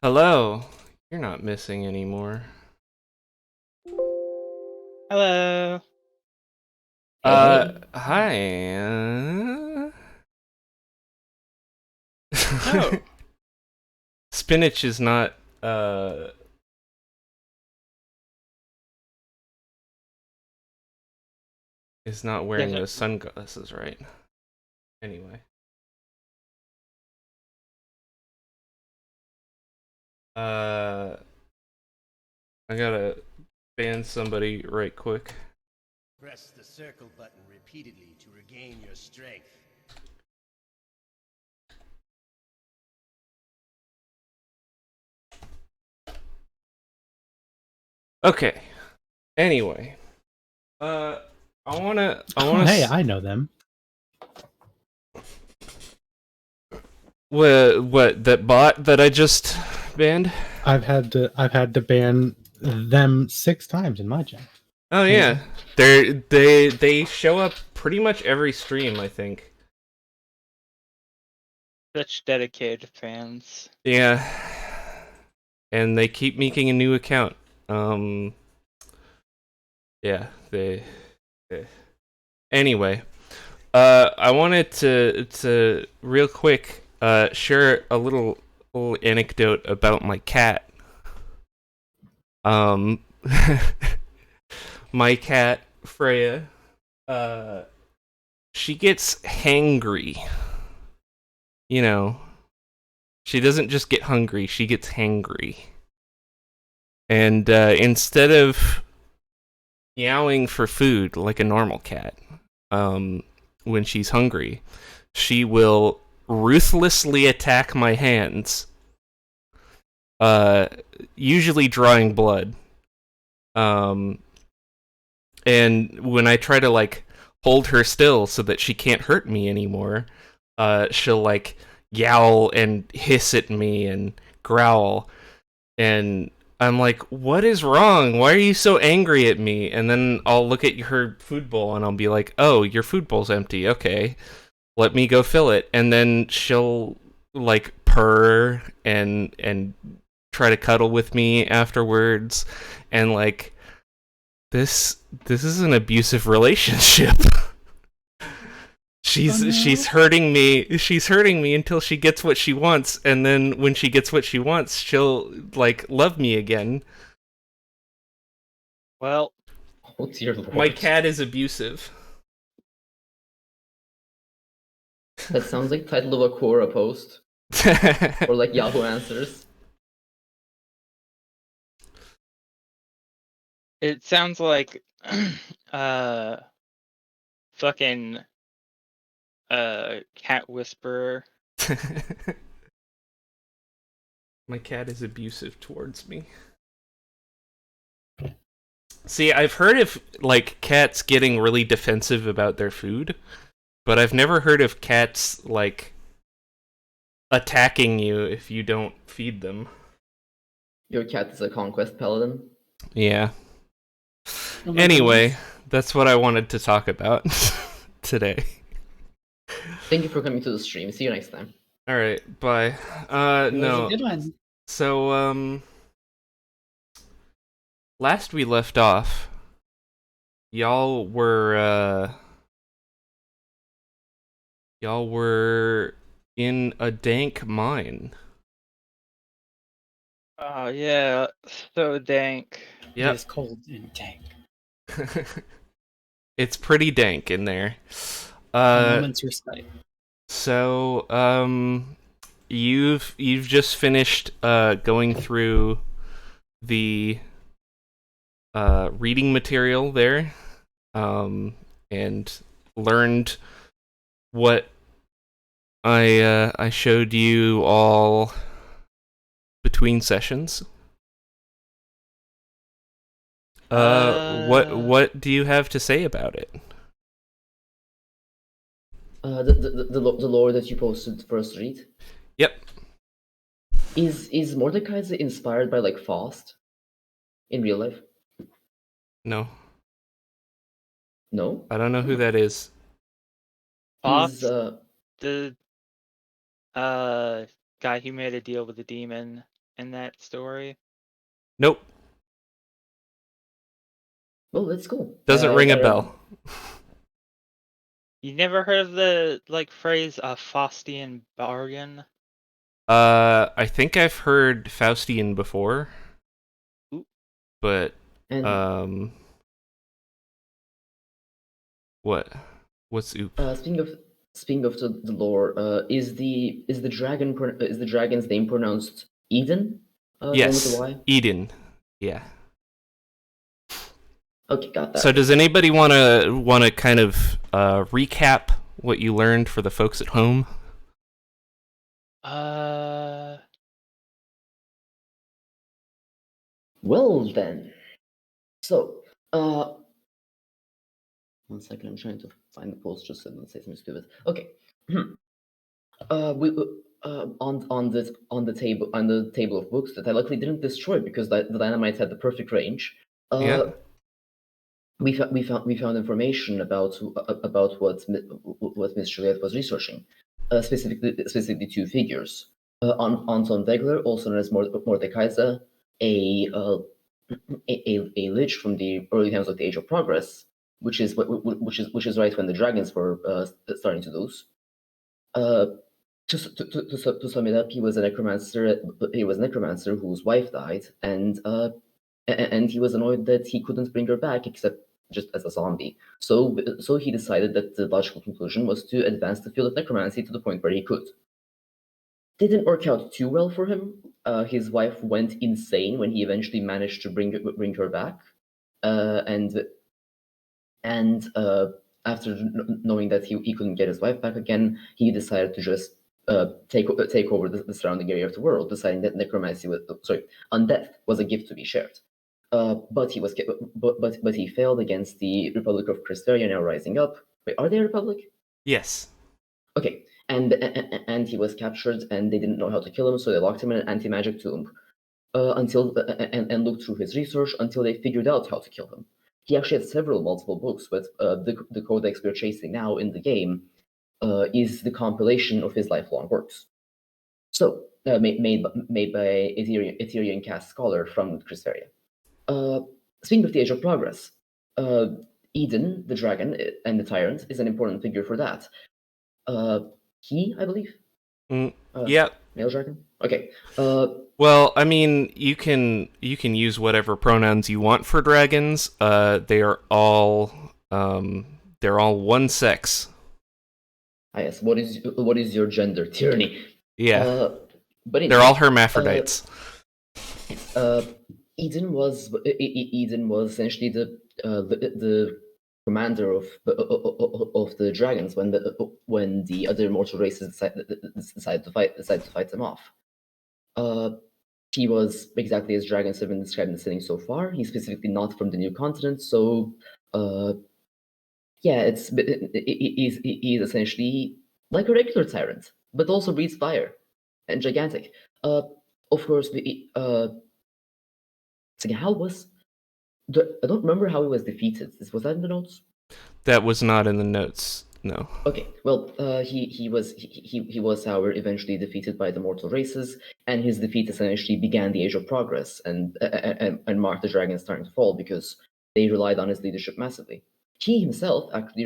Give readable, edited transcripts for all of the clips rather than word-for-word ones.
Hello. You're not missing anymore. Hello. Hey, hey. Hi. Oh, Spinach is not, uh, is not wearing yes. those sunglasses, right? Anyway. Uh, I gotta ban somebody right quick. Press the circle button repeatedly to regain your strength. Okay. Anyway. Uh, I wanna, Oh, hey, I know them. what, that bot that I just banned? I've had to ban them 6 times in my chat. Oh yeah. They show up pretty much every stream, I think. Such dedicated fans. Yeah. And they keep making a new account. Yeah, they. Anyway, I wanted to real quick share a little anecdote about my cat. Um, my cat Freya, she gets hangry. You know, she doesn't just get hungry; she gets hangry. And instead of meowing for food like a normal cat, when she's hungry, she will ruthlessly attack my hands, uh, usually drawing blood. Um, and when I try to like hold her still so that she can't hurt me anymore, she'll like yowl and hiss at me and growl, and I'm like, what is wrong? Why are you so angry at me? And then I'll look at her food bowl and I'll be like, oh, your food bowl's empty. Okay, let me go fill it. And then she'll like purr and try to cuddle with me afterwards. And like this is an abusive relationship. Oh, no. She's hurting me. She's hurting me until she gets what she wants, and then when she gets what she wants, she'll like love me again. Well, Oh dear lord. My cat is abusive. That sounds like title of a Quora post. Or like Yahoo Answers. it sounds like uh fucking cat whisperer. My cat is abusive towards me. See, I've heard of like cats getting really defensive about their food, but I've never heard of cats like attacking you if you don't feed them. Your cat is a conquest paladin. Yeah. Oh my Anyway, goodness. that's what I wanted to talk about today. Thank you for coming to the stream. See you next time. All right, bye. It was a No. good one. So last we left off, y'all were in a dank mine. Oh yeah, so dank. It Yep. is cold and dank. It's pretty dank in there. A moment's respite. So you've just finished going through the reading material there, and learned what I showed you all between sessions. What do you have to say about it? The lore that you posted first read. Yep. Is Mordekaiser inspired by like Faust in real life? No, No? I don't know who that is. He's Fox, the guy who made a deal with the demon. in that story? Nope, Well, that's cool. doesn't ring a I- bell. You never heard of the phrase a Faustian bargain? I think I've heard Faustian before, Ooh. but And what? What's oop? speaking of the lore, is the dragon's name pronounced Eden? The one with the Yes, Y. Eden. Yeah. Okay, got that. So does anybody wanna kind of recap what you learned for the folks at home? Well then, so 1 second, I'm trying to find the post just so I don't say something stupid. Okay. We on the table of books that I luckily didn't destroy because the dynamite had the perfect range. Yeah. We found information about what Miss Juliette was researching, specifically two figures. Anton Degler, also known as Mordekaiser, a, uh, a lich from the early times of the Age of Progress, which is right when the dragons were starting to lose. To sum it up, he was a necromancer. He was a necromancer whose wife died, and he was annoyed that he couldn't bring her back except just as a zombie. So he decided that the logical conclusion was to advance the field of necromancy to the point where he could. Didn't work out too well for him. His wife went insane when he eventually managed to bring her back, and after knowing that he couldn't get his wife back again, he decided to just take over the surrounding area of the world, deciding that undeath was a gift to be shared. But he failed against the Republic of Cristeria now rising up. Wait, are they a republic? Yes. Okay, and he was captured, and they didn't know how to kill him, so they locked him in an anti-magic tomb and looked through his research until they figured out how to kill him. He actually had multiple books, but the codex we're chasing now in the game is the compilation of his lifelong works. So, made by Etherean cast scholar from Cristeria. Speaking of the Age of Progress, Eden, the dragon, and the tyrant is an important figure for that. He, I believe. Yep. Male dragon. Okay. Well, I mean, you can use whatever pronouns you want for dragons. They are all they're all one sex. Yes. What is your gender? Tyranny. Yeah. But They're all hermaphrodites. Eden was essentially the commander of the dragons when the other mortal races decided to fight them off. He was exactly as dragons have been described in the setting so far. He's specifically not from the new continent, so yeah, he's essentially like a regular tyrant, but also breathes fire and gigantic. Of course, how was I don't remember how he was defeated. Was that in the notes? That was not in the notes. No. Okay, well, he was, however, eventually defeated by the mortal races, and his defeat essentially began the Age of Progress and marked the dragon's turn to fall because they relied on his leadership massively. He himself actually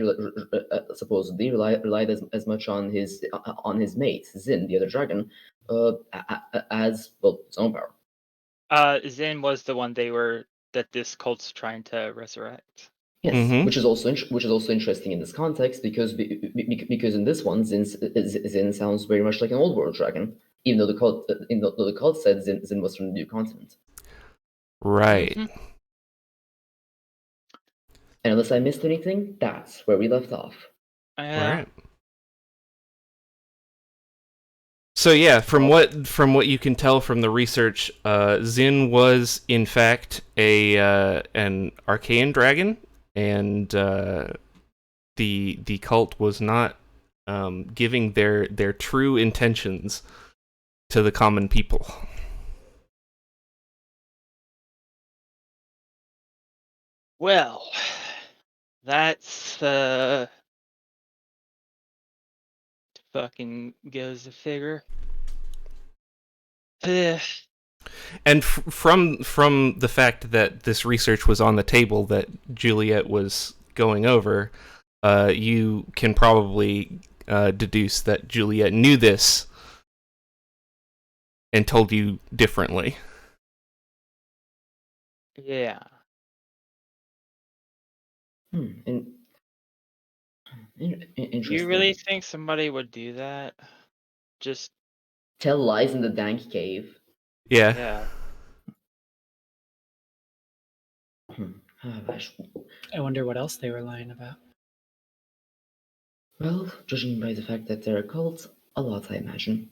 supposedly relied as much on his mate Zin, the other dragon, as well his own power. Zen was the one that this cult's trying to resurrect. Yes, Mhm. which is also interesting in this context because in this one Zin sounds very much like an old world dragon, even though the cult said Zin was from the new continent. Right. Mhm. And unless I missed anything, that's where we left off. Yeah. Right. So yeah, from what you can tell from the research, Zin was in fact an arcane dragon, and the cult was not giving their true intentions to the common people. Well, that's fucking goes to figure. Ugh. And from the fact that this research was on the table that Juliette was going over, you can probably deduce that Juliette knew this and told you differently. Yeah. Interesting. You really think somebody would do that? Just Tell lies in the dank cave. Yeah. yeah. Ah, gosh. I wonder what else they were lying about. Well, judging by the fact that they're a cult, a lot, I imagine.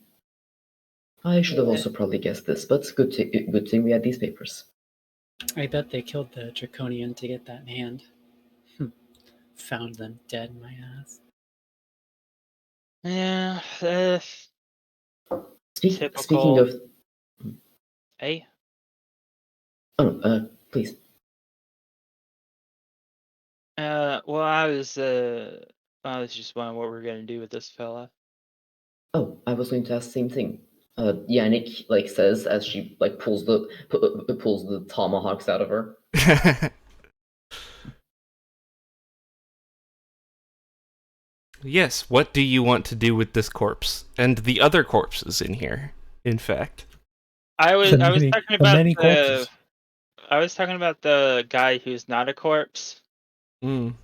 I should have also probably guessed this, but good thing we had these papers. I bet they killed the Draconian to get that in hand. Found them dead in my ass. Yeah. Speaking Typical. of, Hey. please. Well, I was just wondering what we're gonna do with this fella. Oh, I was going to ask the same thing. Yannick says as she pulls the tomahawks out of her. Yes, what do you want to do with this corpse? And the other corpses in here, in fact. I was talking the about many corpses. I was talking about the guy who's not a corpse, Mm.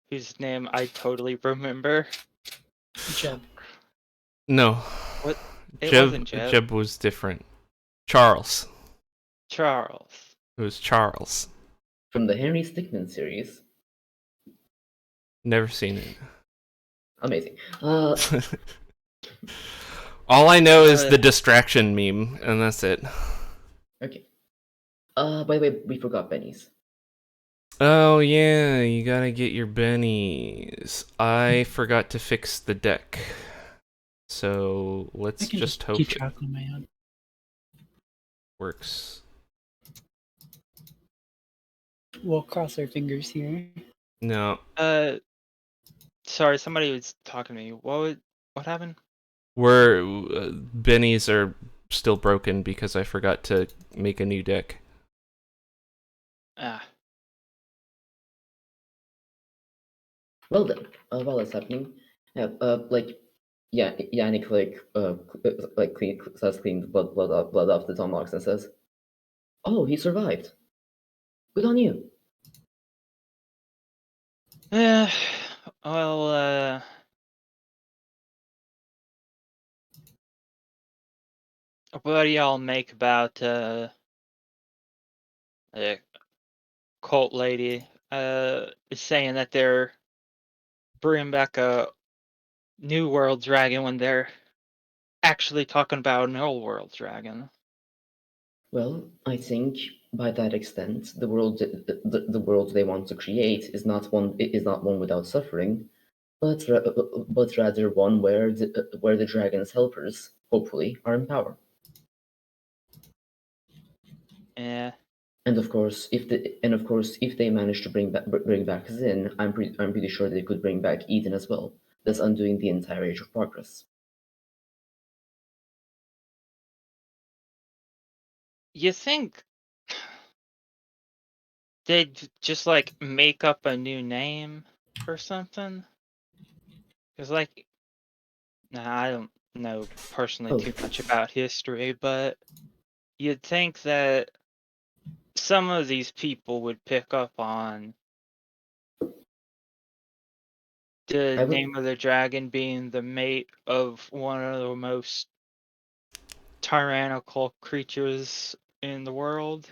whose name I totally remember. Jeb. No. What? It wasn't Jeb. Jeb was different. Charles. Charles. It was Charles. From the Henry Stickmin series. Never seen it. Amazing. All I know is the distraction meme, and that's it. Okay. By the way, we forgot bennies. Oh yeah, you gotta get your bennies. I forgot to fix the deck. So I let's can just hope keep it track on my own. works. We'll cross our fingers here. No. Sorry, somebody was talking to me. What happened? Bennies are still broken because I forgot to make a new deck. Ah. Well then, while that's happening, Yannick clean blood off the tomahawks and says, "Oh, he survived. Good on you." Well, what do y'all make about the cult lady saying that they're bringing back a new world dragon when they're actually talking about an old world dragon? Well, I think by that extent, the world they want to create is not one without suffering, but rather one where the dragon's helpers, hopefully, are in power. Yeah. And of course, if they manage to bring back Zin, I'm pretty sure they could bring back Eden as well, thus undoing the entire Age of Progress. You think they'd just make up a new name or something? Because I don't know personally too much about history, but you'd think that some of these people would pick up on the name of the dragon being the mate of one of the most tyrannical creatures in the world.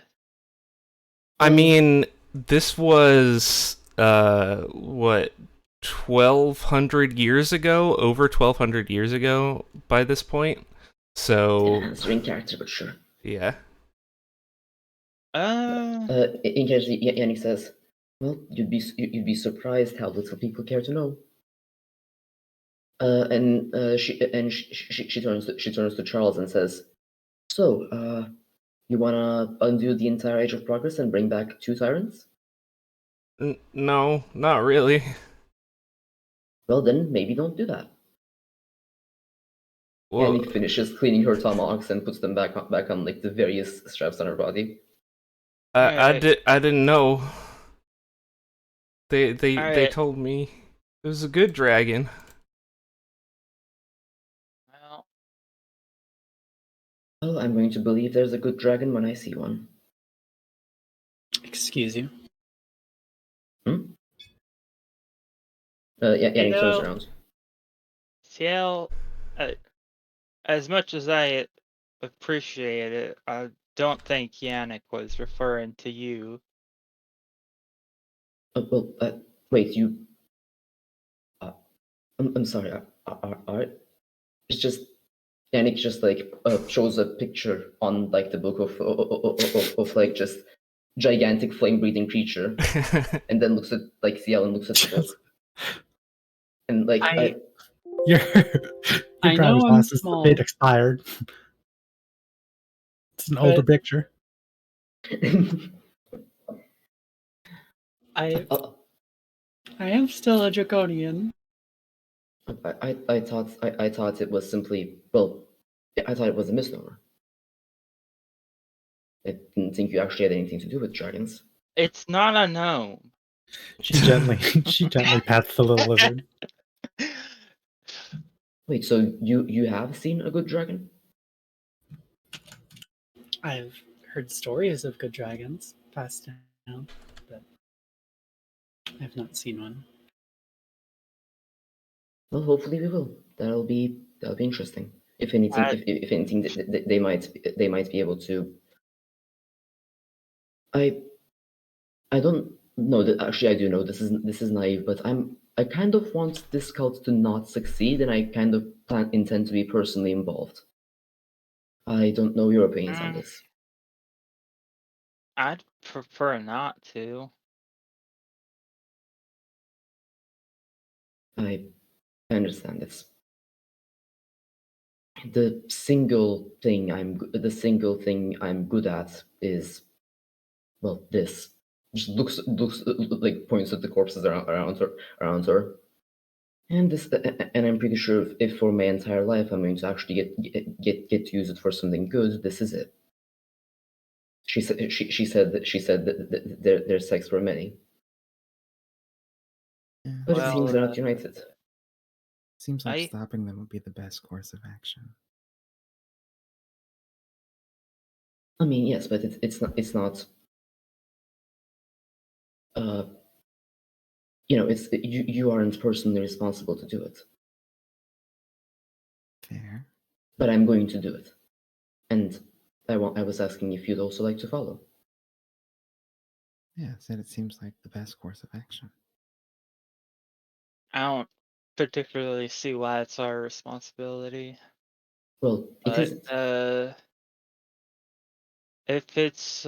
I mean, this was what, 1,200 years ago? Over 1,200 years ago by this point. So An answering character, but sure. Yeah. In case Yannick says, "Well, you'd be surprised how little people care to know." She turns to Charles and says, "So, you wanna undo the entire Age of Progress and bring back 2 tyrants?" No, not really. Well, then maybe don't do that. Well, Annie finishes cleaning her tomahawks and puts them back on like the various straps on her body. Alright. I didn't know. They Alright. told me it was a good dragon. Well, Well, I'm going to believe there's a good dragon when I see one. Excuse you. Yeah, you he turns know, around. Ciel, as much as I appreciate it, I don't think Yannick was referring to you. Well, wait, you. I'm sorry. It's just Yannick just like shows a picture on like the book of like just gigantic flame breathing creature, and then looks at like Ciel and looks at the book, and like Your I driver's know I'm license small, date expired. It's an older but picture. I uh, am still a draconian. I thought it was simply I thought it was a misnomer. I didn't think you actually had anything to do with dragons. It's not a gnome. She gently pats the little lizard. Wait, so you have seen a good dragon? I've heard stories of good dragons passed down, but I've not seen one. Well, hopefully we will. That'll be interesting. If anything, I, if anything, they might be able to. I I don't know that actually I do know this is naive, but I kind of want this cult to not succeed, and I kind of intend to be personally involved. I don't know your opinions on this. I'd prefer not to. I understand this. The single thing I'm good at is well this. Just looks like points at the corpses around her. And this, and I'm pretty sure if for my entire life I'm going to actually get to use it for something good, this is it. She said that their sex were many, Yeah, but it Well, seems they're not united. seems like I stopping them would be the best course of action. I mean, yes, but it's not. Uh, it's you aren't personally responsible to do it, Fair. but I'm going to do it, and I was asking if you'd also like to follow. Yeah, said it seems like the best course of action. I don't particularly see why it's our responsibility. Well, it But isn't. if it's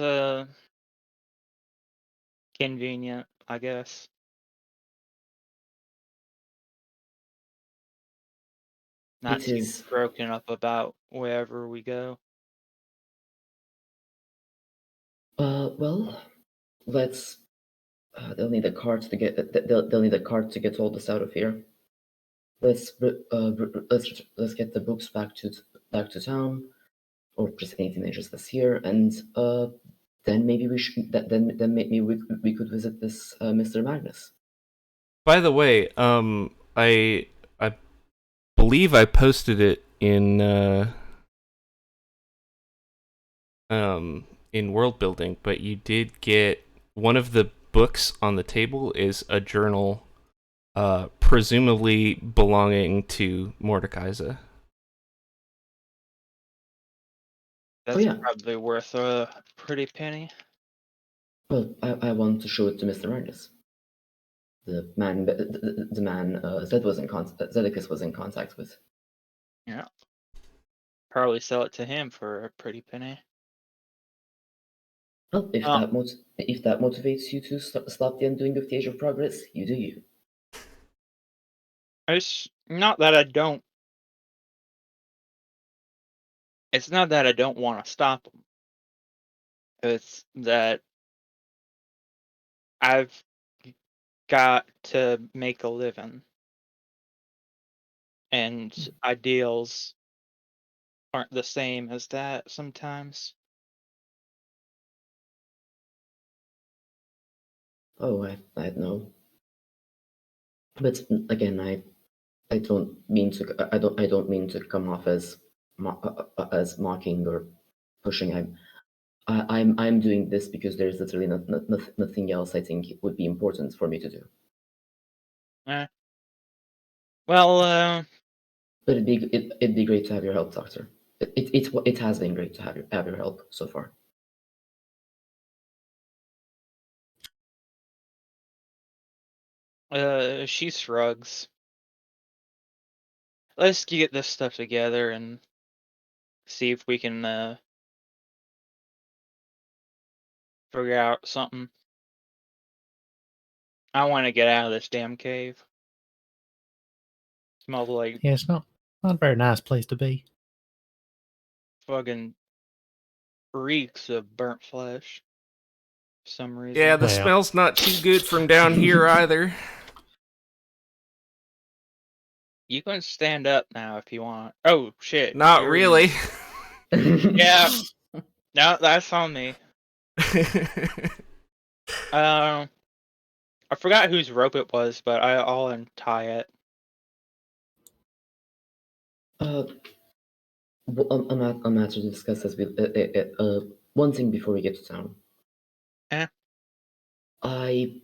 convenient, I guess. Not It too is. broken up about wherever we go. Well, let's. They'll need a cart to get. They'll need a cart to get all this out of here. Let's get the books back to town, or just anything that's here, and then maybe we should. Then maybe we could visit this Mr. Magnus. By the way, I believe I posted it in world building, but you did get one of the books on the table is a journal, presumably belonging to Mordekaiser. That's yeah. probably worth a pretty penny. Well, I want to show it to Mr. Magnus. The man Zedicus was in contact with. Yeah. Probably sell it to him for a pretty penny. Well, if Oh. if that motivates you to stop the undoing of the Age of Progress, you do you. It's not that I don't. It's not that I don't want to stop them. It's that I've got to make a living, and ideals aren't the same as that sometimes. Oh, I know. But again, I don't mean to. I don't mean to come off as as mocking or pushing. I'm doing this because there's literally nothing else I think would be important for me to do. Eh. Well, But it'd be great to have your help, Doctor. It has been great to have your help so far. she shrugs. Let's get this stuff together and see if we can figure out something. I want to get out of this damn cave. Smells like Yeah, it's not a very nice place to be. fucking reeks of burnt flesh. For some reason. Yeah, the Well. smell's not too good from down here either. You can stand up now if you want. Oh shit! Not really. Yeah. No, that's on me. I forgot whose rope it was, but I'll untie it. I'm not to discuss this with one thing before we get to town. Eh? I'd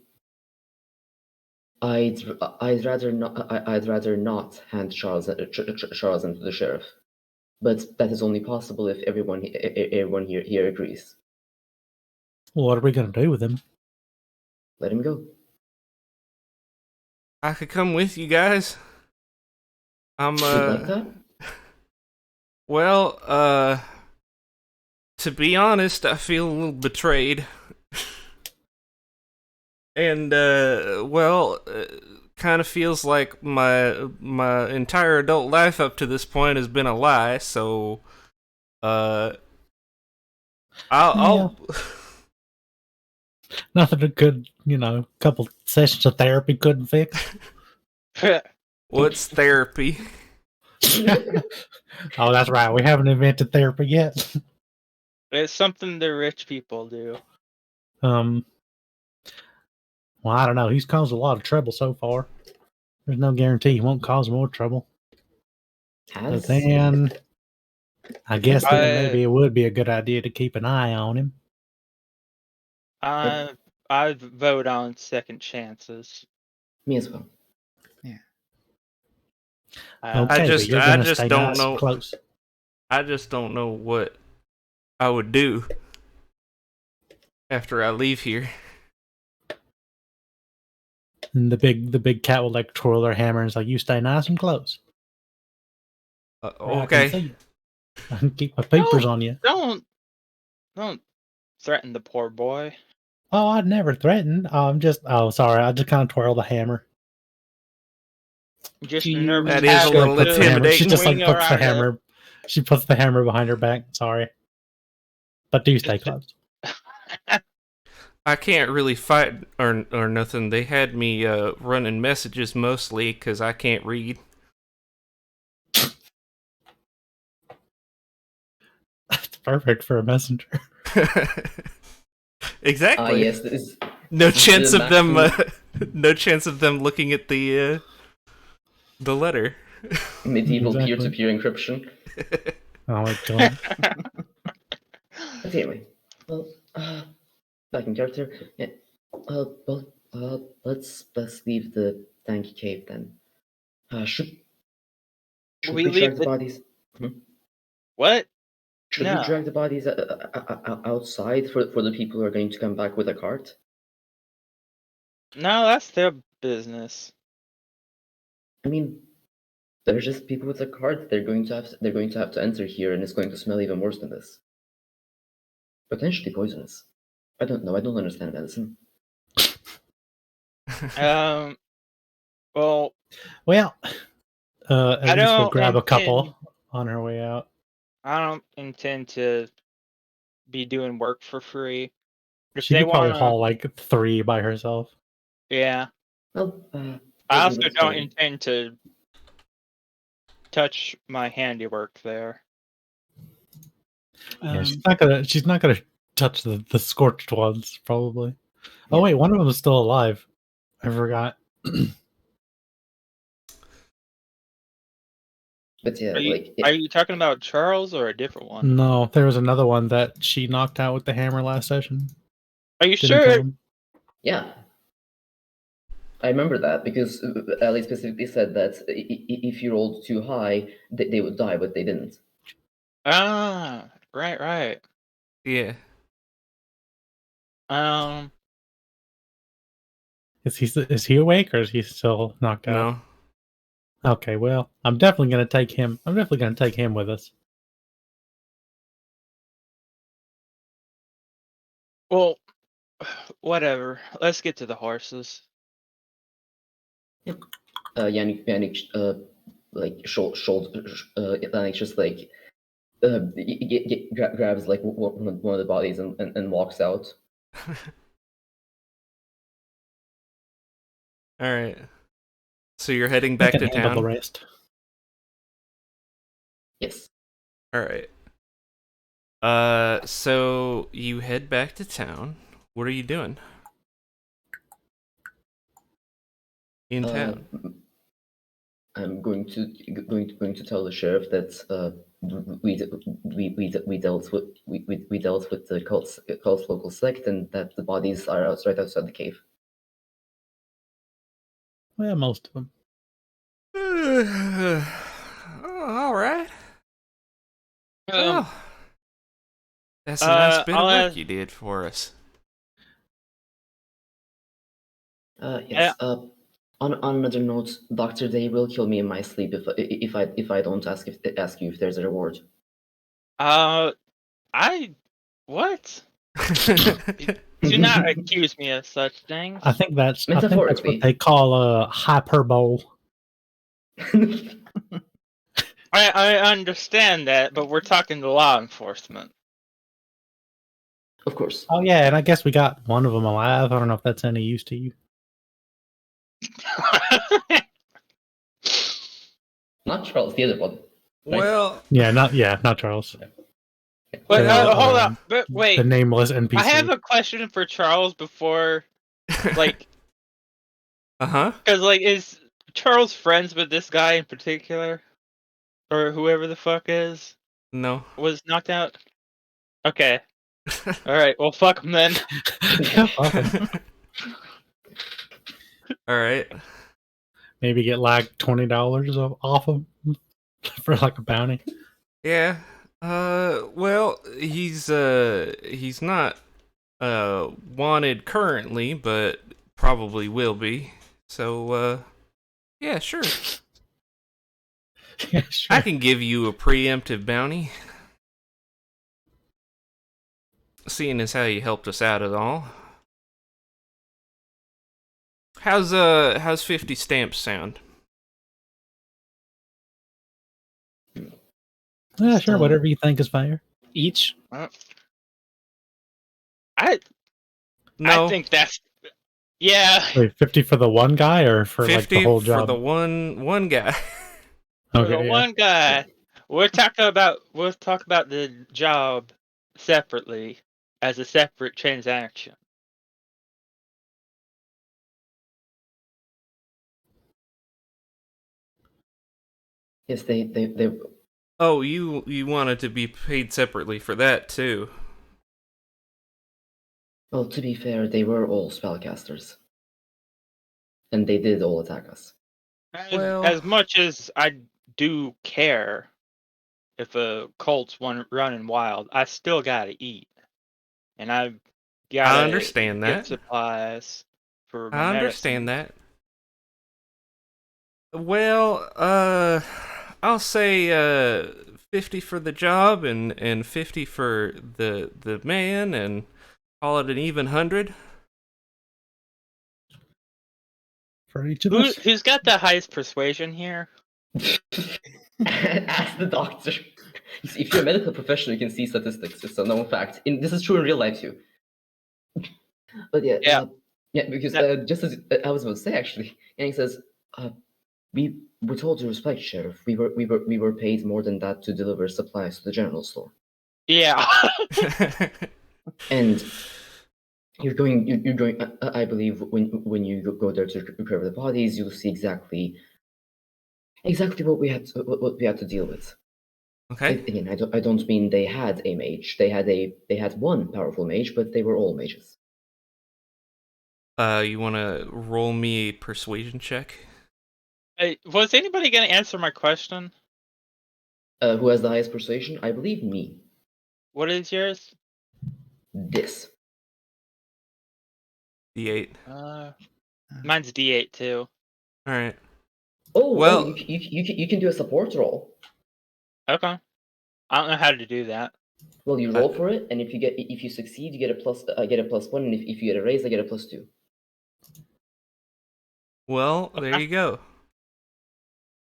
rather not hand Charles into the sheriff, but that is only possible if everyone here agrees. What are we gonna do with him? Let him go. I could come with you guys. I'm You'd like that? well, to be honest, I feel a little betrayed. And kind of feels like my entire adult life up to this point has been a lie, so I'll Nothing a good, couple sessions of therapy couldn't fix. What's therapy? Oh, that's right. We haven't invented therapy yet. It's something the rich people do. Well, I don't know. He's caused a lot of trouble so far. There's no guarantee he won't cause more trouble. But then, I guess then maybe it would be a good idea to keep an eye on him. I vote on second chances. Me as well. Yeah. Okay, I but you're gonna stay don't nice know. and close. I just don't know what I would do after I leave here. And the big cat will like twirl their hammer and it's like, you stay nice and close. Okay. I can keep my peepers on you. Don't threaten the poor boy. Oh, I'd never threaten. Sorry. I just kind of twirl the hammer. Just Do a you- nervous That is a little Puts the hammer- She intimidating. just like Swing puts the around hammer. She puts the hammer behind her back. Sorry, but do stay close. I can't really fight or nothing. They had me running messages mostly because I can't read. That's perfect for a messenger. Exactly. Yes, this is No chance the of them. maximum- No chance of them looking at the letter. medieval Exactly. peer-to-peer encryption. Oh my god. But anyway, well, back in character. Yeah. Let's leave the Danky Cave then. Should We we leave drag the the- bodies? What? Should No. we drag the bodies outside for the people who are going to come back with a cart? No, that's their business. I mean, they're just people with a cart. They're going to have to enter here, and it's going to smell even worse than this. Potentially poisonous. I don't know. I don't understand medicine. Well, At least we'll don't grab a intend- couple on our way out. I don't intend to be doing work for free. If She they could probably want haul like 3 by herself. yeah. Well, I also let's don't go. intend to touch my handiwork there. Yeah, she's not gonna touch the scorched ones, probably. Oh Yeah. wait, one of them is still alive. I forgot. But yeah, Are you talking about Charles or a different one? No, there was another one that she knocked out with the hammer last session. Are you Didn't kill sure? him. yeah. I remember that because Ali specifically said that if you rolled too high, they would die, but they didn't. Ah, right. Yeah. Is he awake or is he still knocked out? No. Okay, well, I'm definitely gonna take him. I'm definitely gonna take him with us. Well, whatever. Let's get to the horses. Yannick, Yannick just like grabs like one of the bodies and walks out. All right. So you're heading I back can to handle the town? rest. Yes. All right. So you head back to town. What are you doing? In town. I'm going to tell the sheriff that we dealt with the cult's local sect, and that the bodies are right outside the cave. Well, most of them. All right. Um, Well, that's a nice bit of I'll work ask- you did for us. Yes. On another note, Doctor Day will kill me in my sleep if I don't ask you if there's a reward. What? Do not accuse me of such things. I think that's what Metaphorically. they call hyperbole. I understand that, but we're talking to law enforcement. Of course. Oh yeah, and I guess we got one of them alive. I don't know if that's any use to you. Not Charles, the other one. Right? Well, Not Charles. But Yeah, hold up. But wait, The nameless NPC. I have a question for Charles before, like, uh-huh. because like, is Charles friends with this guy in particular, or whoever the fuck is No. was knocked out? Okay. All right. Well, fuck him then. All right. Maybe get like $20 off him for like a bounty. Yeah. Well, he's not wanted currently, but probably will be. So yeah, sure. Yeah, sure. I can give you a preemptive bounty. Seeing as how you helped us out at all. How's 50 stamps sound? Yeah, sure. Whatever you think is fair. Each. I think that's Wait, 50 for the one guy or for 50 like the whole job? for the one guy. for Okay, the yeah. one guy. We'll talk about the job separately as a separate transaction. Yes, they. Oh, you wanted to be paid separately for that too. Well, to be fair, they were all spellcasters, and they did all attack us. As much as I do care if a cult's running wild, I still gotta eat, and I've gotta I understand get that. supplies for my I medicine. understand that. Well, I'll say 50 for the job and 50 for the man, and call it an even 100. For each of us? Who's got the highest persuasion here? Ask the doctor. If you're a medical professional, you can see statistics. It's a known fact. This is true in real life too. But yeah, because just as I was about to say, actually, Yang says, we were told to respect, Sheriff. We were paid more than that to deliver supplies to the general store. Yeah. And you're going. I believe when you go there to recover the bodies, you'll see exactly what we had to deal with. Okay. Again, I don't mean they had a mage. They had one powerful mage, but they were all mages. You want to roll me a persuasion check? Hey, was anybody gonna answer my question? Who has the highest persuasion? I believe me. What is yours? This. D8. Mine's D8 too. All right. Oh, Well- you can do a support roll. Okay. I don't know how to do that. Well, you roll for it, and if you succeed, you get a plus one, and if you get a raise, I get a plus two. Well, there you go.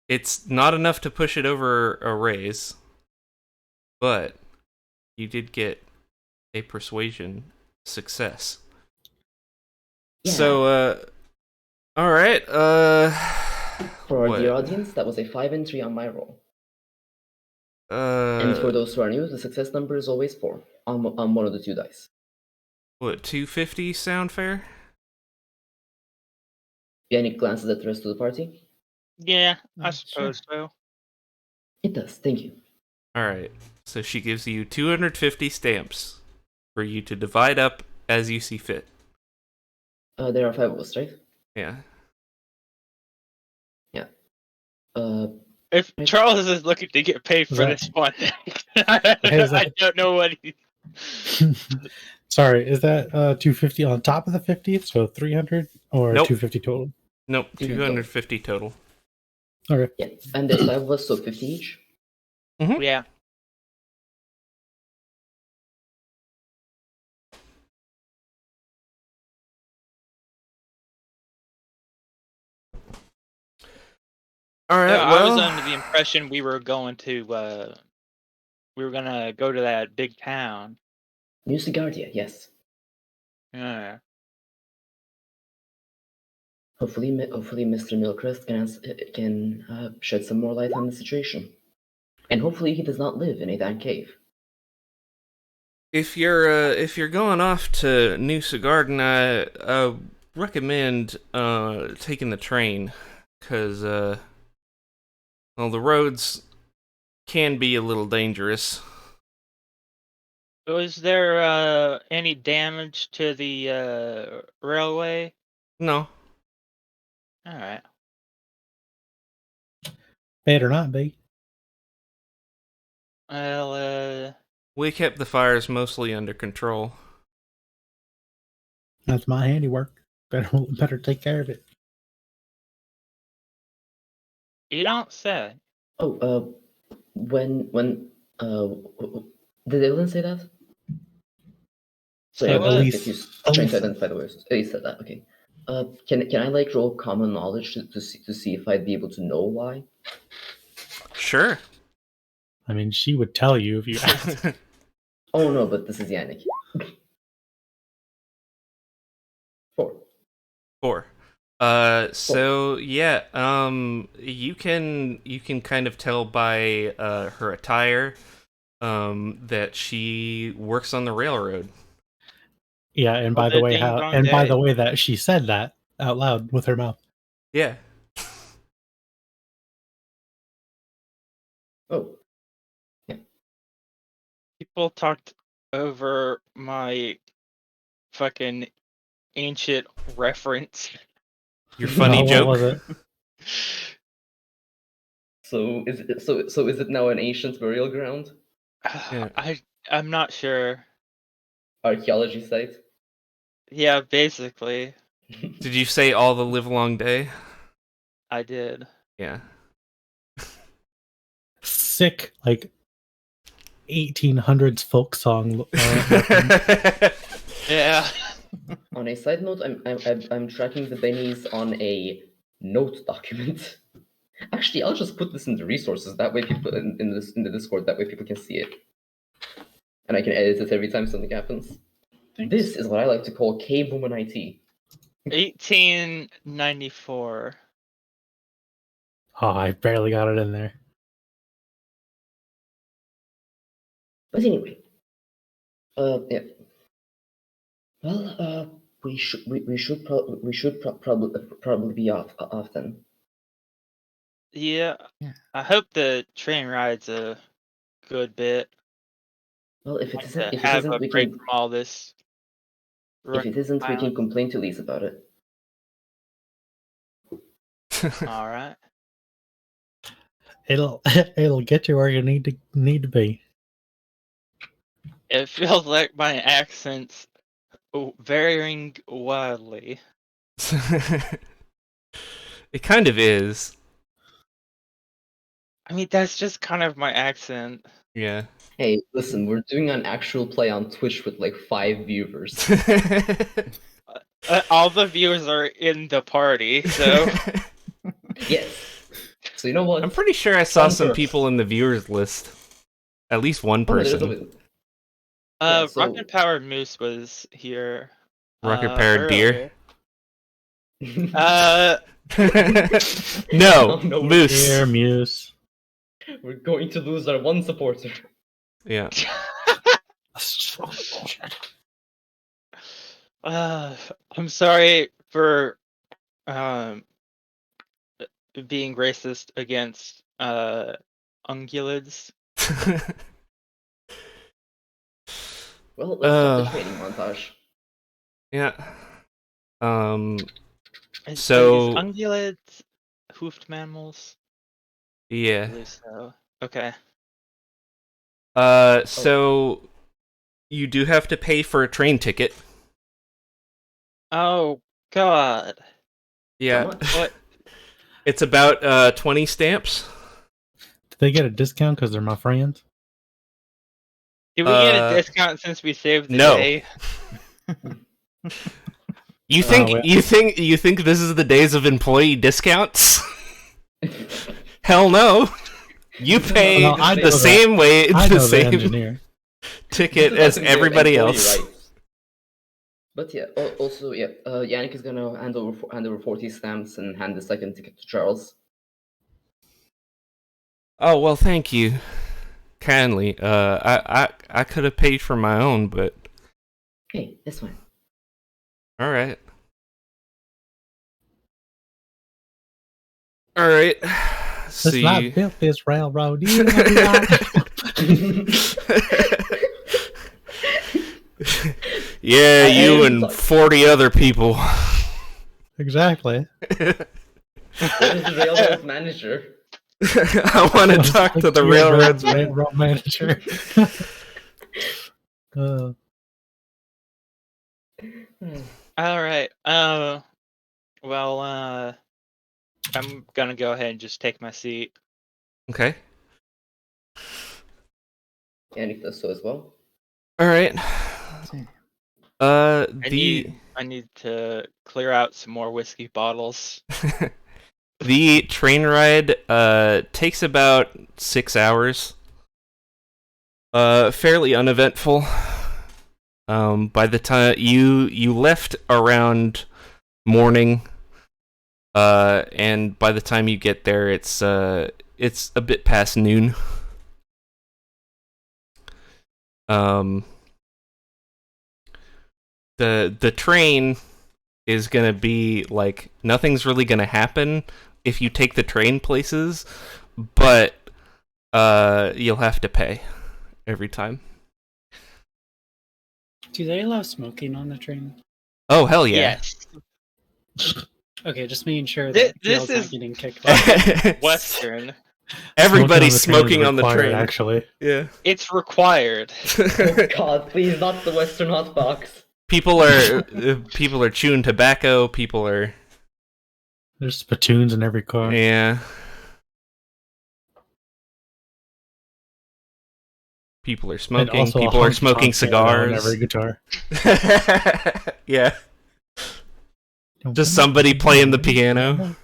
It's not enough to push it over a raise, but you did get a persuasion success. Yeah. So, all right. For what? the audience, that was a 5 and 3 on my roll. Uh, And for those who are new, the success number is always 4 on one of the 2 dice. what? 250 sound fair? Yannick glances at the rest of the party. Yeah, I Sure. suppose so. It does. Thank you. All right. So she gives you 250 stamps for you to divide up as you see fit. There are 5 of us, right? Yeah. Yeah. If Charles is looking to get paid for Right. this one, Is I that- don't know what he. Sorry, is that 250 on top of the 50? So 300 or Nope. 250 total? Nope. 200 250 total. Okay. Yeah. And there's 5 of us, so 50 each. Yeah. All right. I well, was under the impression we were going to. We were gonna go to that big town. New Segardia, yes. Yeah. Hopefully Mr. Milcrest can shed some more light on the situation. And hopefully he does not live in a damn cave. if you're going off to New Segardun, I recommend taking the train, because well, the roads can be a little dangerous. Was there any damage to the railway? No. All right. Better not be. Well, We kept the fires mostly under control. That's my handiwork. Better take care of it. you don't say. Oh, when did Evelyn say that? Say yeah, what? I at guess least- he's trying to identify the words. Oh, he said that. Okay. Can I like roll common knowledge to see if I'd be able to know why? Sure. I mean, she would tell you if you asked. Oh no, but this is Yannick. 4. 4. So yeah, you can kind of tell by her attire that she works on the railroad. Yeah, and by Well, the the way, ding how dong and by day. the way that she said that out loud with her mouth. Yeah. Oh, People talked over my fucking ancient reference. Your funny What joke. was it? so is it now an ancient burial ground? Yeah. I'm not sure. Archaeology site? Yeah, basically, Did you say all the live long day? I did. Yeah. Sick, like 1800s folk song. Yeah. On a side note, I'm tracking the bennies on a note document. Actually, I'll just put this in the resources. That way, people in the Discord. That way, people can see it, and I can edit it every time something happens. Thanks. This is what I like to call cave woman IT. 1894. Oh, I barely got it in there. But anyway, Yeah. Well, we should probably be off then. Yeah. Yeah. I hope the train ride's a good bit. Well, if it Like isn't, to if it have isn't, a we break can. from all this. If it isn't, we violence. can complain to Lise about it. All right. It'll get you where you need to be. It feels like my accent's varying wildly. It kind of is. I mean, that's just kind of my accent. Yeah. Hey, listen, we're doing an actual play on Twitch with like 5 viewers. All the viewers are in the party, so Yes. So you know what? I'm pretty sure I saw some Conquer. people in the viewers list. At least one Oh, no, there's person. always- Yeah, so- Rocket Powered Moose was here. Rocket powered deer. earlier. No, No, moose. Dear Muse. We're going to lose our one supporter. Yeah. I'm sorry for being racist against ungulates. Well, let's start the training montage. Yeah. Is So- ungulates hoofed mammals? I Yeah. believe so. Okay. So you do have to pay for a train ticket. Oh God. Yeah. How much? What? It's about 20 stamps. Did they get a discount because they're my friends? Did we get a discount since we saved the no. day? You think well. you think this is the days of employee discounts? Hell no. You pay No, I know the that. same way, I the know the same engineer. ticket This is as nothing to everybody employee else. rights. But yeah, also yeah, Yannick is gonna hand over 40 stamps and hand the second ticket to Charles. Oh well, thank you, kindly. I could have paid for my own, but Hey, that's fine. all right. All right. Let's See. not build this railroad. You know what? Yeah, you I- and 40 other people. Exactly. What is the railroad manager? I want to talk to the railroads. railroad manager. uh, All right. Well, I'm gonna go ahead and just take my seat. Okay. Yannick does so as well. All right. See. I need to clear out some more whiskey bottles. The train ride takes about 6 hours. Fairly uneventful. By the time you left around morning, and by the time you get there, it's a bit past noon. The train is gonna be like nothing's really gonna happen if you take the train places, but you'll have to pay every time. Do they allow smoking on the train? Oh hell yeah! Yes. Okay, just making sure Thi- that this Gail's not is- getting kicked off. Western. Everybody's smoking smoking is on the required, train. Actually, Yeah. It's required. Oh God, please, not the Western hotbox. People are chewing tobacco. People are there's spittoons in every car. yeah. People are And smoking. also a People are honky smoking tonk piano on cigars. every guitar. Yeah. Just somebody playing the piano.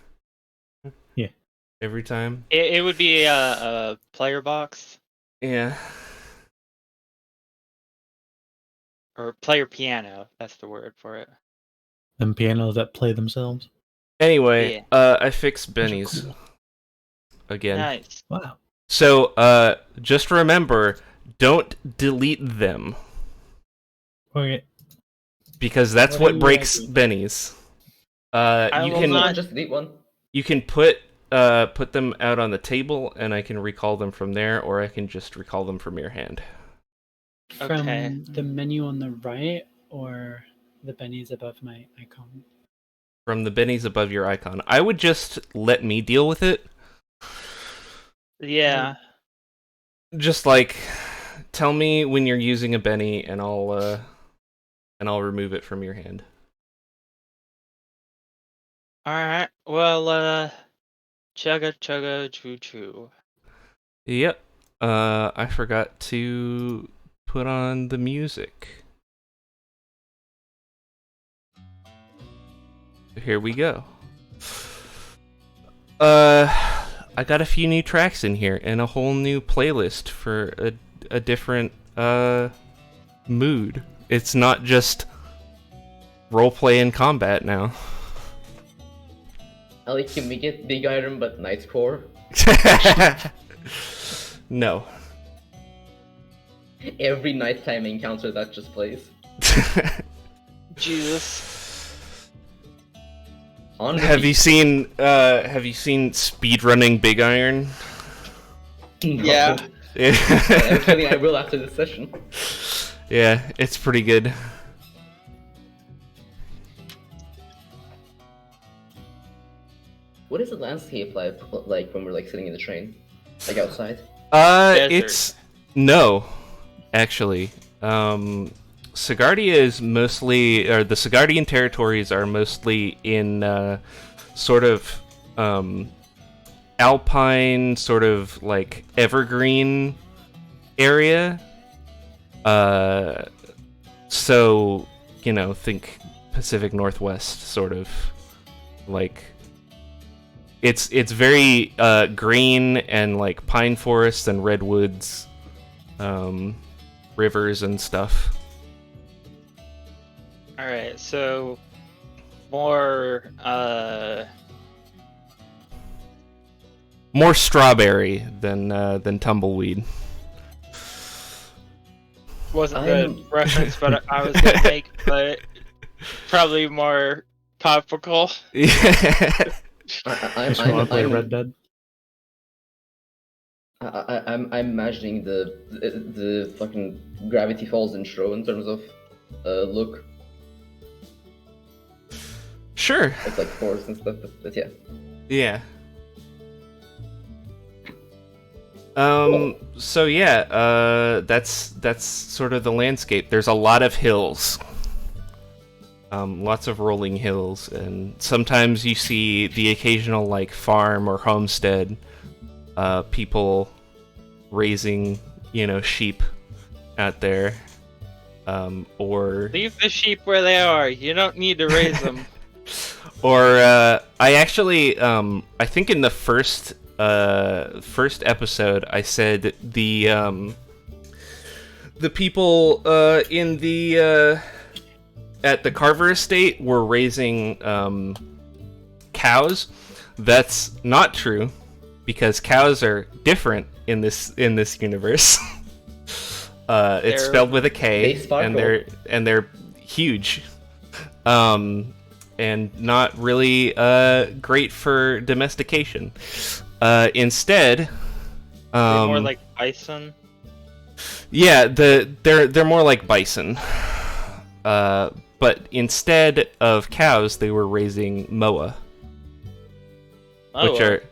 Yeah. Every time. It would be a player box Yeah. or player piano. That's the word for it. Them pianos that play themselves. Anyway, I fixed Benny's Cool. again. Nice. Wow. So, just remember, don't delete them. Okay. because that's What what are breaks you bennies. I You will can not- just delete one. you can put them out on the table, and I can recall them from there, or I can just recall them from your hand. From Okay. the menu on the right or the bennies above my icon? From the bennies above your icon. I would just let me deal with it. Yeah. Just like, tell me when you're using a benny, and I'll remove it from your hand. Alright. Well, chugga chugga choo choo. Yep. I forgot to put on the music. Here we go. I got a few new tracks in here and a whole new playlist for a different mood. It's not just roleplay and combat now. Can we get Big Iron but Night Core? No. Every nighttime encounter that just plays. Jesus. On Have you seen speedrunning Big Iron? No. Yeah. Actually, I will after this session. Yeah, it's pretty good. What is the landscape like when we're sitting in the train, outside? It's no, actually. Segardia is mostly, or the Segardian territories are mostly in sort of alpine, sort of evergreen area. So think Pacific Northwest, sort of It's very green and pine forests and redwoods, rivers and stuff. Alright, so more More strawberry than tumbleweed. wasn't the reference but I was gonna make, but probably more topical. Yeah. I'm Red Dead. I'm imagining the fucking Gravity Falls intro in terms of look. Sure. It's forests and stuff, but yeah. Yeah. So yeah, that's sort of the landscape. There's a lot of hills. Lots of rolling hills, and sometimes you see the occasional farm or homestead, people raising, sheep out there, or Leave the sheep where they are. You don't need to raise them. or I actually, I think in the first episode, I said the people in the at the Carver estate were raising cows. That's not true, because cows are different in this universe. It's spelled with a K, and they're huge, and not really great for domestication. Instead, They're more like bison. Yeah, they're more like bison. But instead of cows, they were raising moa, which are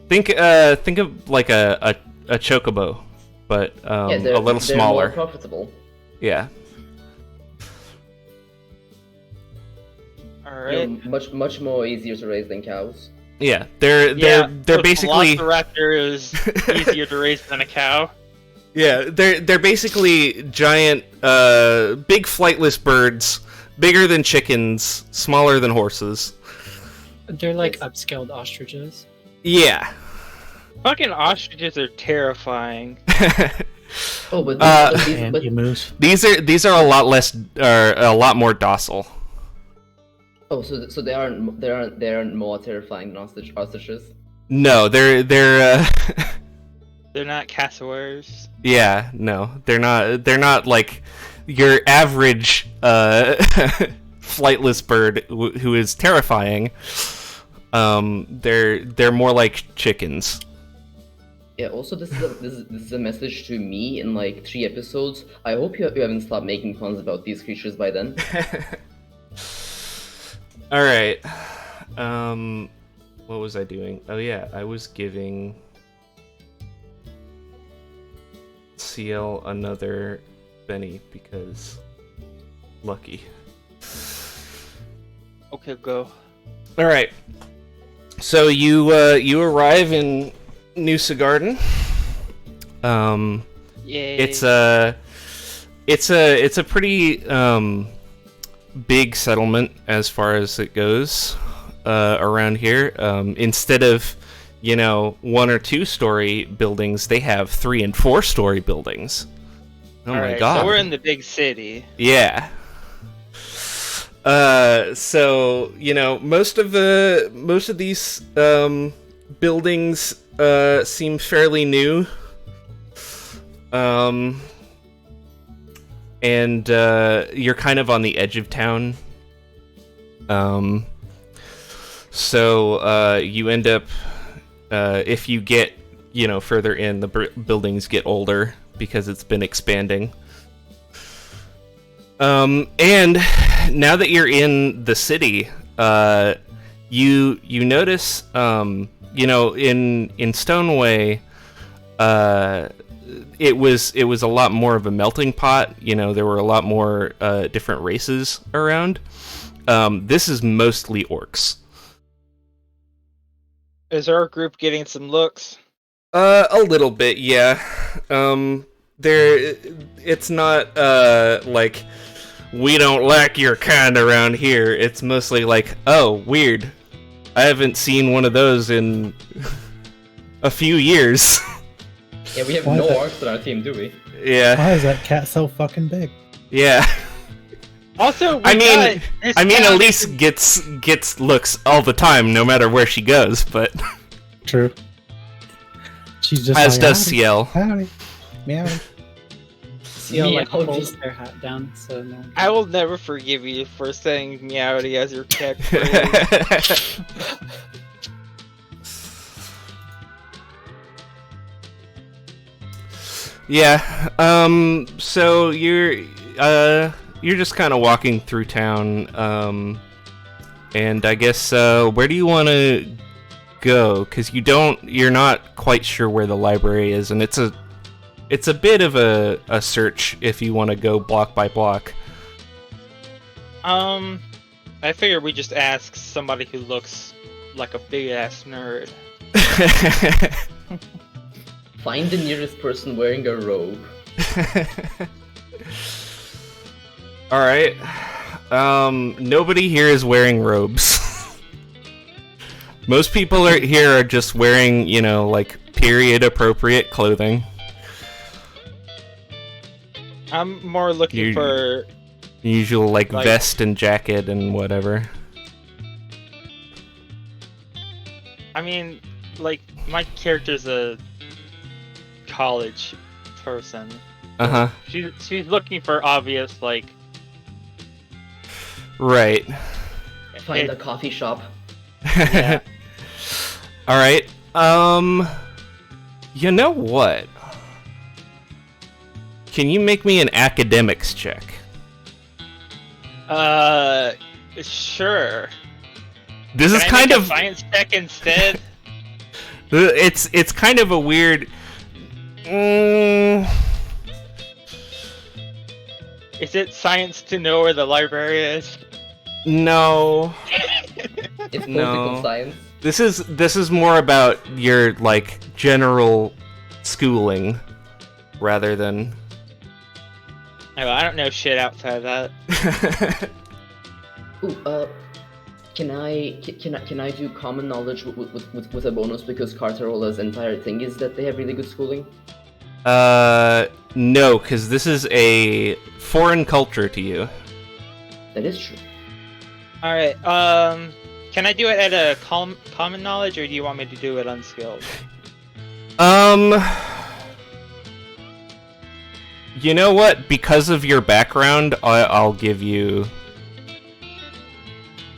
think of like a chocobo, but a little smaller. More profitable. Yeah. All right. Much more easier to raise than cows. Yeah, they're basically. Velociraptor is easier to raise than a cow. Yeah, they're basically giant, big flightless birds, bigger than chickens, smaller than horses. They're like upscaled ostriches. Yeah. Fucking ostriches are terrifying. Oh, but emus. These are a lot more docile. Oh, so they aren't more terrifying than ostriches? No, they're They're not cassowaries. yeah, no, they're not like your average flightless bird who is terrifying. They're more like chickens. Yeah. Also, this is a message to me in like 3 episodes. I hope you haven't stopped making puns about these creatures by then. All right. What was I doing? Oh yeah, I was giving CL another Benny because lucky. Okay, go. All right. So you arrive in New Segardun. Yay. It's a pretty big settlement as far as it goes around here. Instead of 1 or 2 story buildings, they have 3 and 4 story buildings. Oh my god! So we're in the big city. Yeah. So most of these buildings seem fairly new. And you're kind of on the edge of town. So you end up, if you get further in, the buildings get older because it's been expanding. And now that you're in the city, you notice, in Stoneway, it was a lot more of a melting pot. There were a lot more different races around. This is mostly orcs. Is our group getting some looks? A little bit, yeah. It's not like we don't like your kind around here. It's mostly like, oh, weird. I haven't seen one of those in a few years. Yeah, we have no orcs on our team, do we? Yeah. Why is that cat so fucking big? Yeah. Also, at least gets looks all the time, no matter where she goes. But true. She's just as like, does howdy, CL. Howdy, meow. CL like Meow. pulls their hat down so no one I will never forgive you for saying meowdy as your catchphrase. Yeah. So you're just kind of walking through town. And I guess where do you want to go? Because you're not quite sure where the library is, and it's a bit of a search if you want to go block by block. I figure we just ask somebody who looks like a big ass nerd. Find the nearest person wearing a robe. All right. Nobody here is wearing robes. Most people here are just wearing, like period appropriate clothing. I'm more looking for usual like vest and jacket and whatever. I mean, like, my character's a college person. Uh-huh. She's looking for obvious, like... Right. Find a coffee shop. Yeah. Alright. You know what? Can you make me an academics check? Sure. This is Can I kind make a of science check instead. it's kind of a weird. Is it science to know where the library is? No. It's political No. science. This is more about your like general schooling rather than. Oh, I don't know shit outside of that. Ooh, can I do common knowledge with a bonus because Carterola's entire thing is that they have really good schooling? No, because this is a foreign culture to you. That is true. Alright, can I do it at a common knowledge, or do you want me to do it unskilled? You know what? Because of your background, I'll give you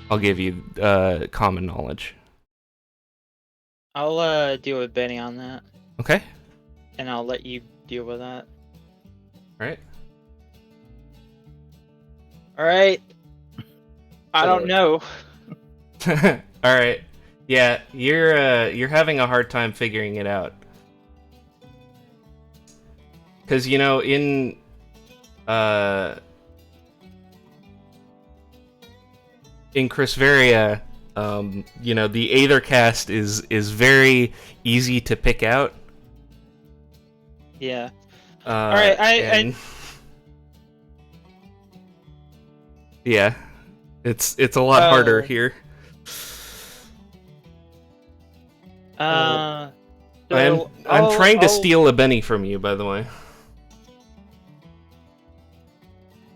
common knowledge. I'll deal with Benny on that, Okay. and I'll let you deal with that. All right. All right. I don't know. All right. Yeah, you're having a hard time figuring it out. Cuz in Chrisveria, the Aether cast is very easy to pick out. Yeah. All right, Yeah. It's a lot harder here. So I'm trying to steal a Benny from you, by the way.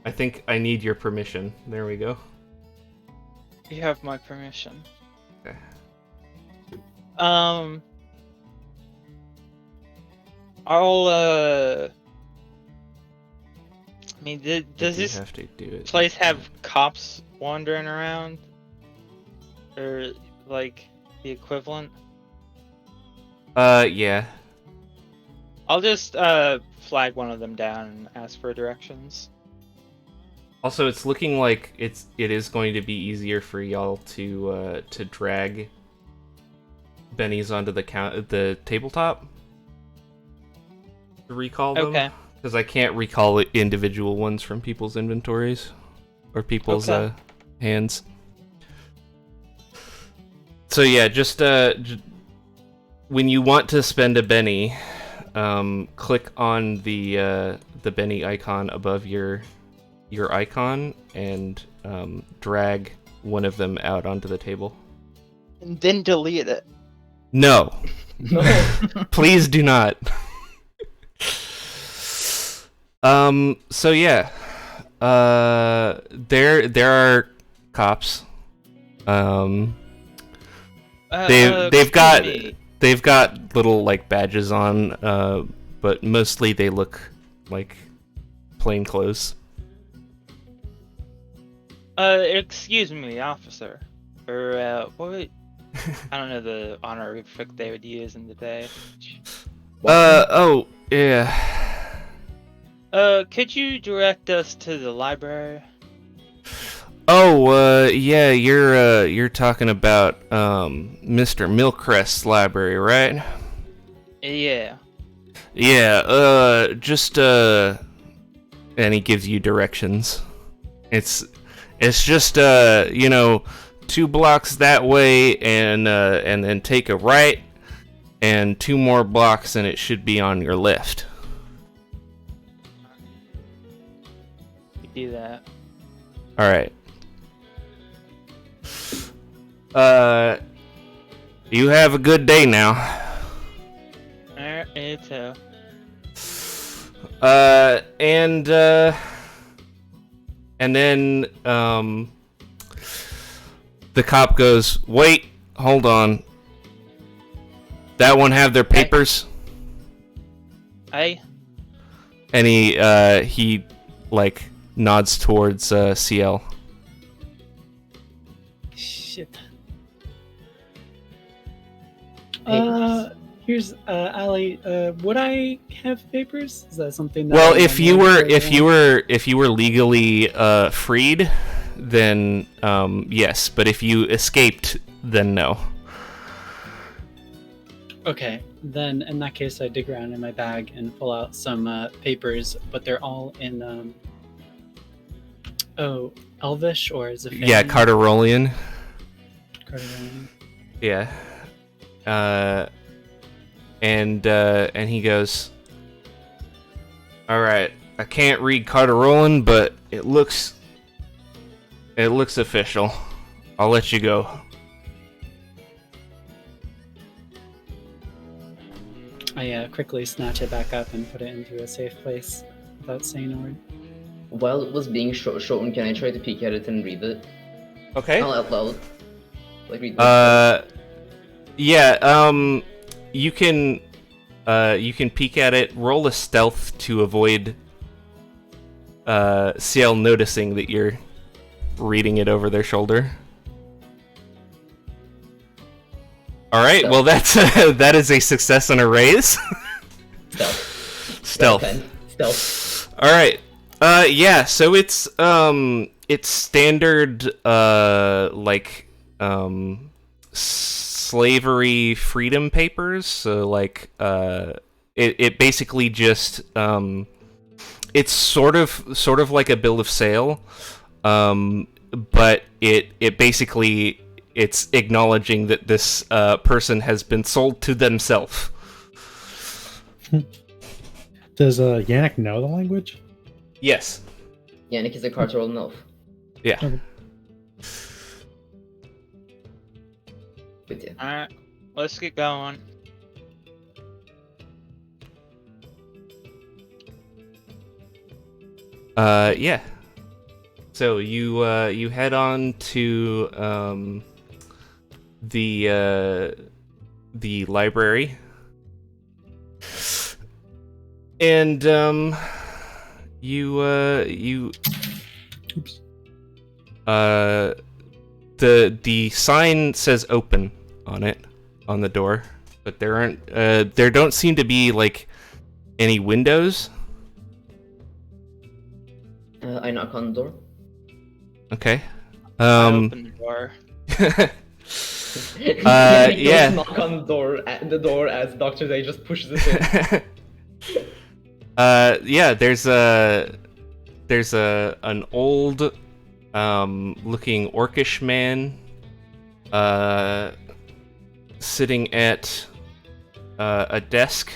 I think I need your permission. There we go. You have my permission. Okay. I'll I mean, does this have to do it place have cops wandering around, or like the equivalent? Yeah. I'll just flag one of them down and ask for directions. Also, it's looking like it is going to be easier for y'all to drag bennies onto the tabletop to recall them. Okay. Because I can't recall individual ones from people's inventories or people's hands. So yeah, just when you want to spend a Benny, click on the Benny icon above your icon and drag one of them out onto the table. And then delete it. No. Please do not. So yeah. There are cops. They've got little like badges on, but mostly they look like plain clothes. Excuse me, officer. Or what? I don't know the honorific they would use in the day. Oh yeah. Could you direct us to the library? Oh, yeah, you're talking about Mr. Milcrest's library, right? Yeah. Yeah, and he gives you directions. It's just 2 blocks that way and then take a right and 2 more blocks and it should be on your left. You do that. All right. You have a good day now. Alright, you too. And then the cop goes, "Wait, hold on. That one have their papers?" Hey. And he like nods towards CL. Shit. Papers. Here's Ali. Would I have papers? Is that something that? Well, if you were legally freed, then yes. But if you escaped, then no. Okay, then in that case, I dig around in my bag and pull out some papers, but they're all in Elvish or is it? Yeah, Carterolian. Carterolian. Yeah. And he goes, "All right, I can't read Carterolian, but it looks official. I'll let you go." I quickly snatch it back up and put it into a safe place without saying a word. While it was being shown, can I try to peek at it and read it? Okay. I'll out loud. Like read it. Yeah, you can peek at it, roll a stealth to avoid Ciel noticing that you're reading it over their shoulder. All right, well that is a success and a raise. Stealth. Stealth. All right. Yeah. So it's standard like slavery freedom papers. So like it basically just it's sort of like a bill of sale, but it basically it's acknowledging that this person has been sold to themselves. Does Yannick know the language? Yes. Yannick is a Carteral elf. Yeah. Okay. But yeah. Alright, let's get going. Yeah. So you head on to the library, and Oops. the sign says open on it on the door, but there don't seem to be like any windows. I knock on the door. Okay. I open the door. Yannick yeah. goes knock on the door as Dr. Day just pushes it in. Yeah, there's an old looking orcish man sitting at a desk.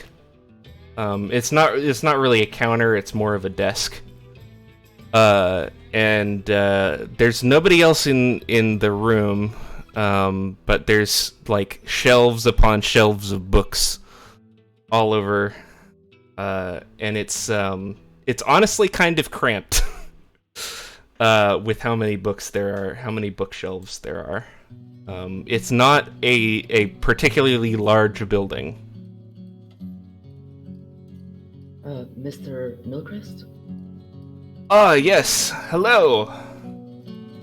It's not really a counter, it's more of a desk. And there's nobody else in the room, but there's like shelves upon shelves of books all over, and it's honestly kind of cramped with how many bookshelves there are. It's not a particularly large building. Mr. Milcrest? Ah, yes. Hello.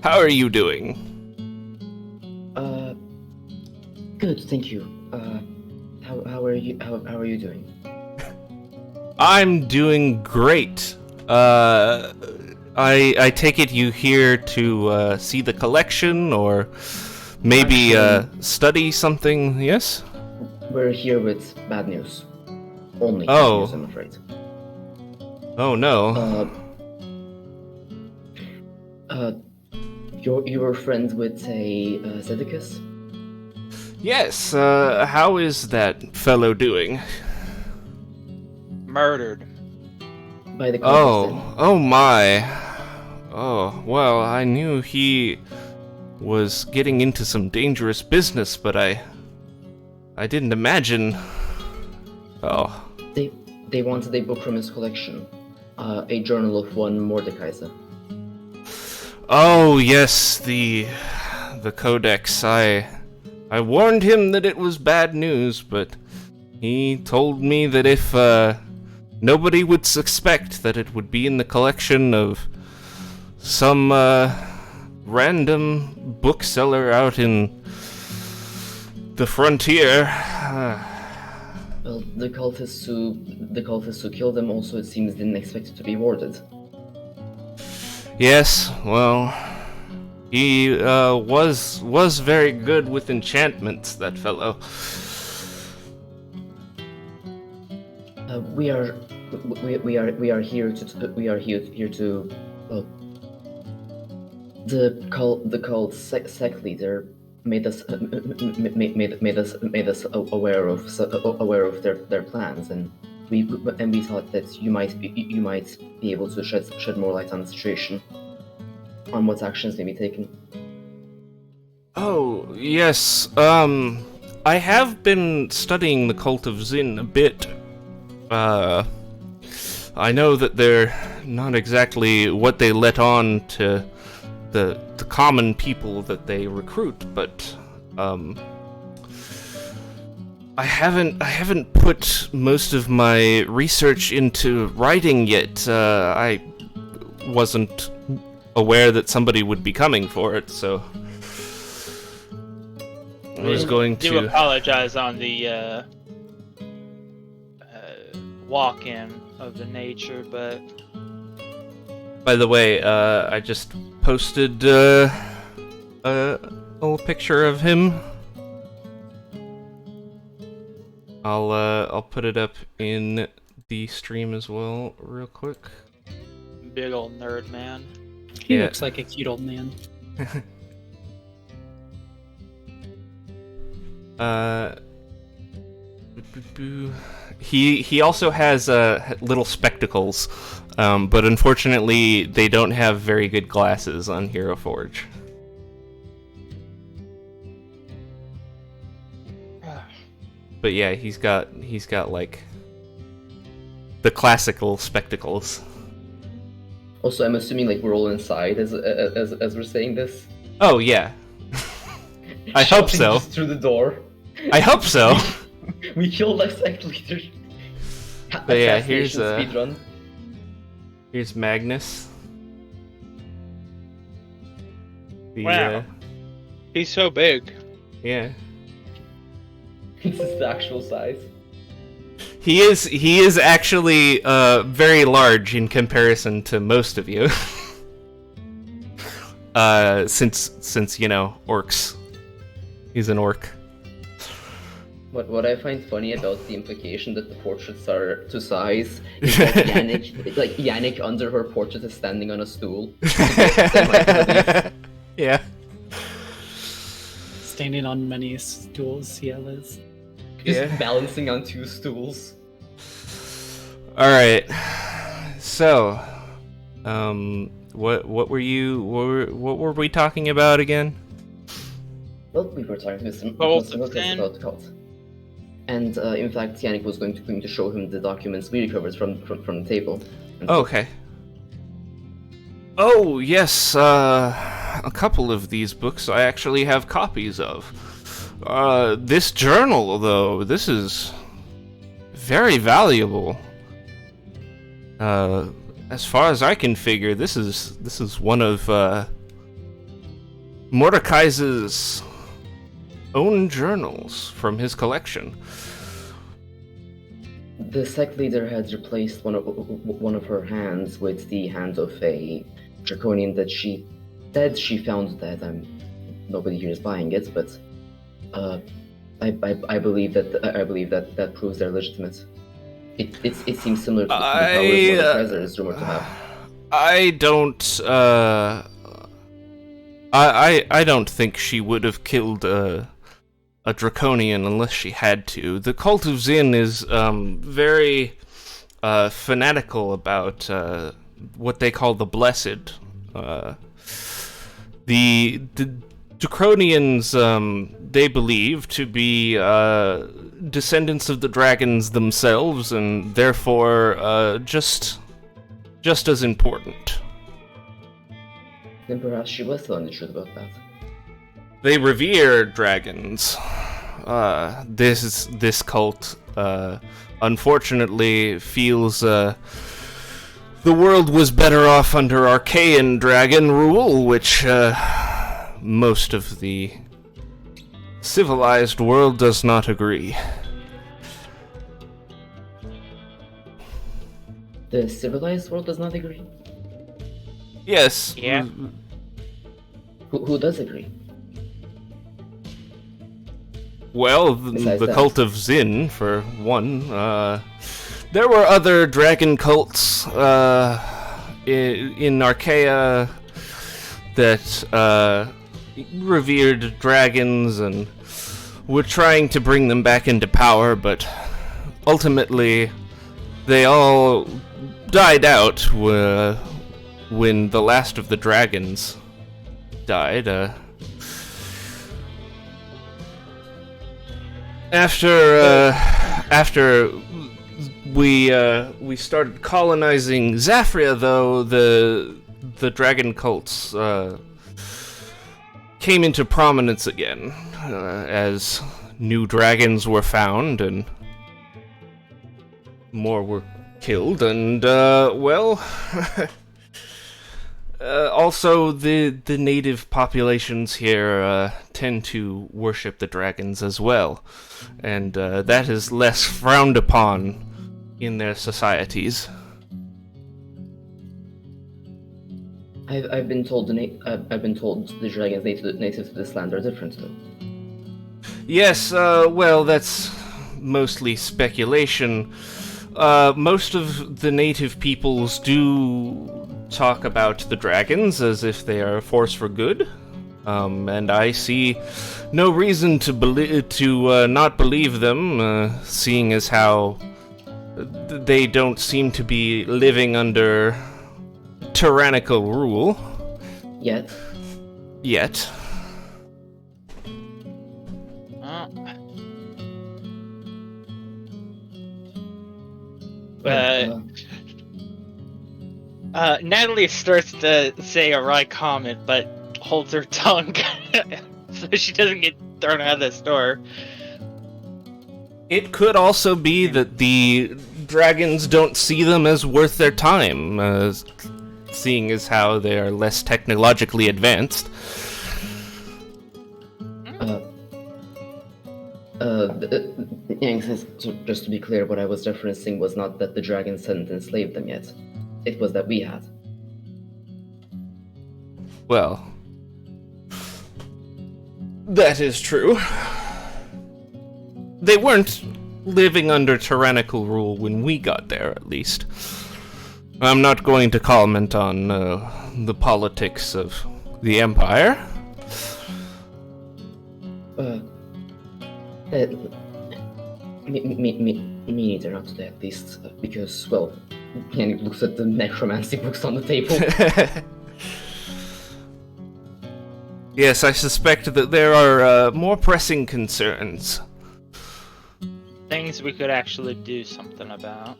How are you doing? Good, thank you. How are you doing? I'm doing great. I take it you here to see the collection, or maybe study something. Yes. We're here with bad news. Only Oh. bad news, I'm afraid. Oh no. You were friends with a Zedicus? Yes. How is that fellow doing? Murdered. By the Cult of Zen. Oh my. Oh, well, I knew he was getting into some dangerous business, but I didn't imagine. Oh. They wanted a book from his collection. A journal of one Mordekaiser. Oh, yes, the codex. I warned him that it was bad news, but he told me that if nobody would suspect that it would be in the collection of some random bookseller out in the frontier. Well, the cultists who killed him also, it seems, didn't expect it to be rewarded. Yes, well, he was very good with enchantments, that fellow. We are here to the cult sect leader made us aware of their plans, and we thought that you might be able to shed more light on the situation, on what actions may be taken. Oh, yes, I have been studying the Cult of Zen a bit. I know that they're not exactly what they let on to the common people that they recruit, but I haven't put most of my research into writing yet. wasn't aware that somebody would be coming for it, so I was going do to apologize on the walk-in of the nature, but By the way, I just posted a little picture of him. I'll put it up in the stream as well, real quick. big old nerd man. He Yeah. looks like a cute old man. He also has little spectacles, but unfortunately they don't have very good glasses on Hero Forge. But yeah, he's got like the classical spectacles. Also, I'm assuming like we're all inside as we're saying this. Oh yeah, I hope Shouting so. just through the door. I hope so. We killed our sect leader. But yeah, here's Assassination speedrun. here's Magnus. Wow. He's so big. Yeah. This is the actual size. He is actually very large in comparison to most of you. Since you know, orcs. He's an orc. What I find funny about the implication that the portraits are to size is that Yannick under her portrait is standing on a stool. Yeah. Standing on many stools, yeah, Liz. Just balancing on two stools. Alright. So, what were we talking about again? Well, we were talking to Mr. Cult of Lucas Zen. about the cult. And in fact, Yannick was going to show him the documents we recovered from the table. And Okay. Oh, yes, a couple of these books I actually have copies of. This journal, though, this is very valuable. As far as I can figure, this is one of Mordecai's own journals from his collection. the sect leader had replaced one of her hands with the hand of a draconian that she said she found dead. Nobody here is buying it, but I believe that proves they're legitimate. It seems similar to the powers Mordekaiser is rumored to have. I don't think she would have killed a draconian unless she had to. The Cult of Zen is very fanatical about what they call the Blessed. The Draconians, they believe to be descendants of the dragons themselves, and therefore just as important. Then perhaps she was telling the truth about that. They revere dragons. This cult, unfortunately, feels the world was better off under Archaean dragon rule, which most of the civilized world does not agree. The civilized world does not agree. Yes. Yeah. Who does agree? Well, Besides the that. Cult of Zen, for one. There were other dragon cults in Archaea that revered dragons and were trying to bring them back into power, but ultimately they all died out when the last of the dragons died. After we started colonizing Zafria, though, the dragon cults came into prominence again as new dragons were found and more were killed, and well, Also, the native populations here tend to worship the dragons as well, and that is less frowned upon in their societies. I've been told the dragons native to this land are different, though. Yes, well, that's mostly speculation. Most of the native peoples do talk about the dragons as if they are a force for good, and I see no reason to not believe them, seeing as how they don't seem to be living under tyrannical rule. Yet. Natalie starts to say a wry comment, but holds her tongue so she doesn't get thrown out of the store. It could also be that the dragons don't see them as worth their time, seeing as how they are less technologically advanced. Yang says, so just to be clear, what I was referencing was not that the dragons hadn't enslaved them yet. It was that we had. Well, that is true. They weren't living under tyrannical rule when we got there, at least. I'm not going to comment on the politics of the Empire. Me neither, not today at least, because, well, Yannick looks at the necromancy books on the table. Yes, I suspect that there are more pressing concerns. Things we could actually do something about.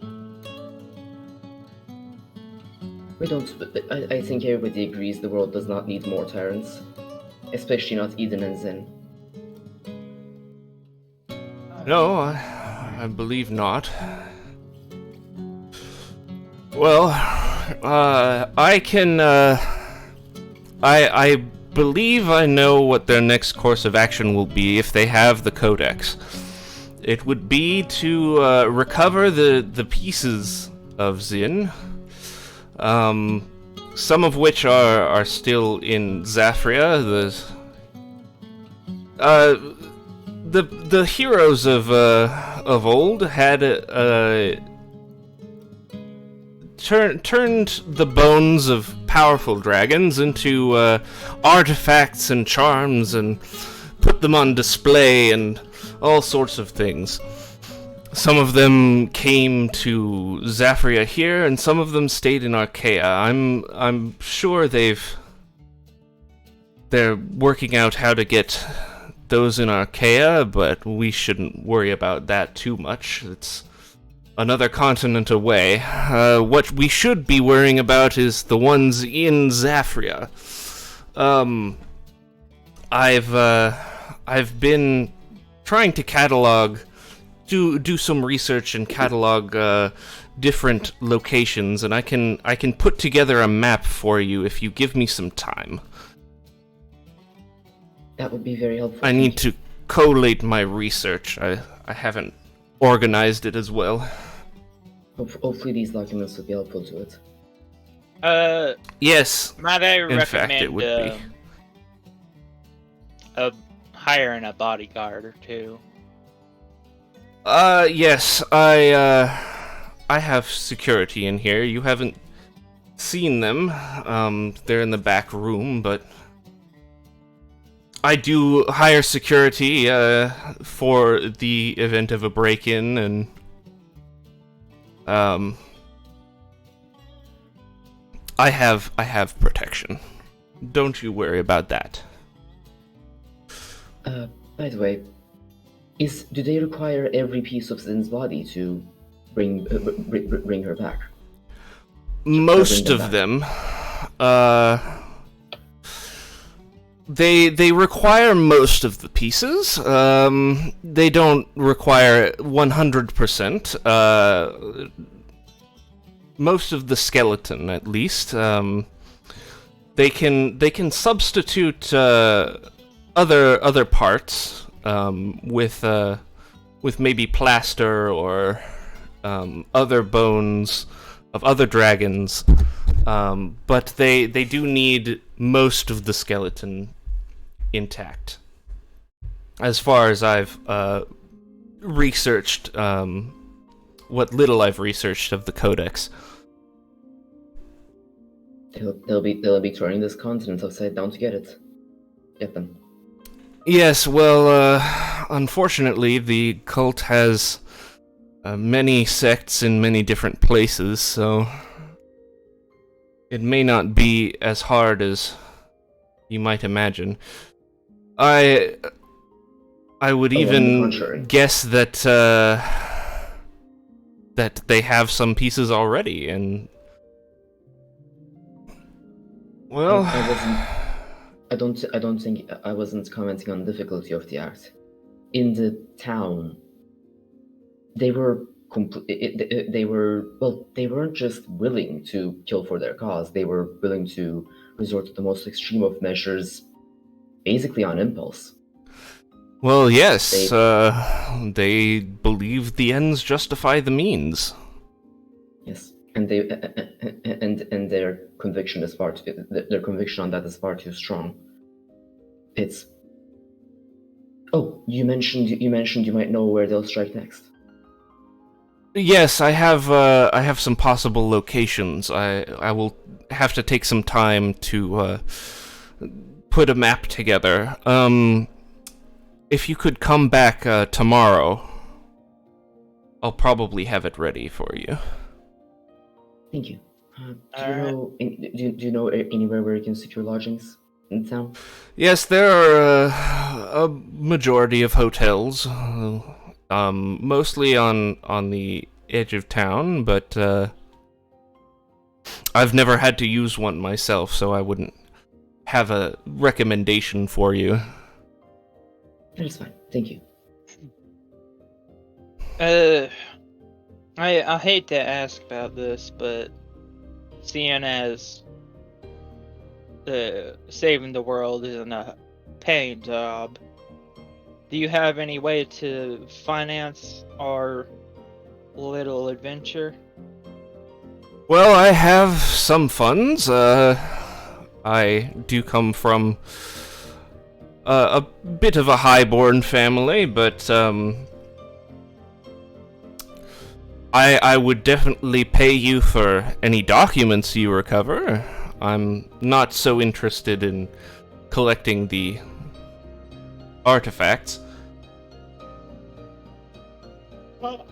We don't. I think everybody agrees the world does not need more tyrants, especially not Eden and Zen. No, I believe not. Well, I can. I believe I know what their next course of action will be if they have the Codex. It would be to recover the pieces of Zen. Some of which are still in Zafria. The heroes of old had turned the bones of powerful dragons into artifacts and charms and put them on display and all sorts of things. Some of them came to Zafria here, and some of them stayed in Archaea. I'm sure they're working out how to get those in Archaea, but we shouldn't worry about that too much. It's another continent away. What we should be worrying about is the ones in Zafria. I've been trying to catalog, do some research and catalog different locations, and I can put together a map for you if you give me some time. That would be very helpful. I need to collate my research. I haven't organized it as well. Hopefully these documents will be helpful to it. Yes. Might I recommend in fact, it would be. Hiring a bodyguard or two? Yes. I have security in here. You haven't seen them. They're in the back room, but I do hire security for the event of a break-in, and I have protection. Don't you worry about that. By the way, do they require every piece of Zen's body to bring her back? Most of them. They require most of the pieces. They don't require 100%. Most of the skeleton, at least. they can substitute other parts with maybe plaster or other bones of other dragons, but they do need most of the skeleton intact. As far as I've researched, what little I've researched of the Codex. They'll be turning this continent upside down to get them. Yes, well, unfortunately, the cult has many sects in many different places, so it may not be as hard as you might imagine. I would even guess that that they have some pieces already, and well, I don't think I wasn't commenting on the difficulty of the act. In the town, they weren't just willing to kill for their cause. They were willing to resort to the most extreme of measures, basically on impulse. Well, yes, they believe the ends justify the means. Yes, and their conviction is their conviction on that is far too strong. It's. Oh, you mentioned you might know where they'll strike next. Yes, I have some possible locations. I will have to take some time to put a map together. If you could come back tomorrow, I'll probably have it ready for you. Thank you. Do you know anywhere where you can secure lodgings in town? Yes, there are a majority of hotels, mostly on the edge of town, but I've never had to use one myself, so I wouldn't have a recommendation for you. That's fine. Thank you. I hate to ask about this, but seeing as saving the world isn't a paying job, do you have any way to finance our little adventure? Well, I have some funds. I do come from a bit of a highborn family, but I would definitely pay you for any documents you recover. I'm not so interested in collecting the artifacts. Well,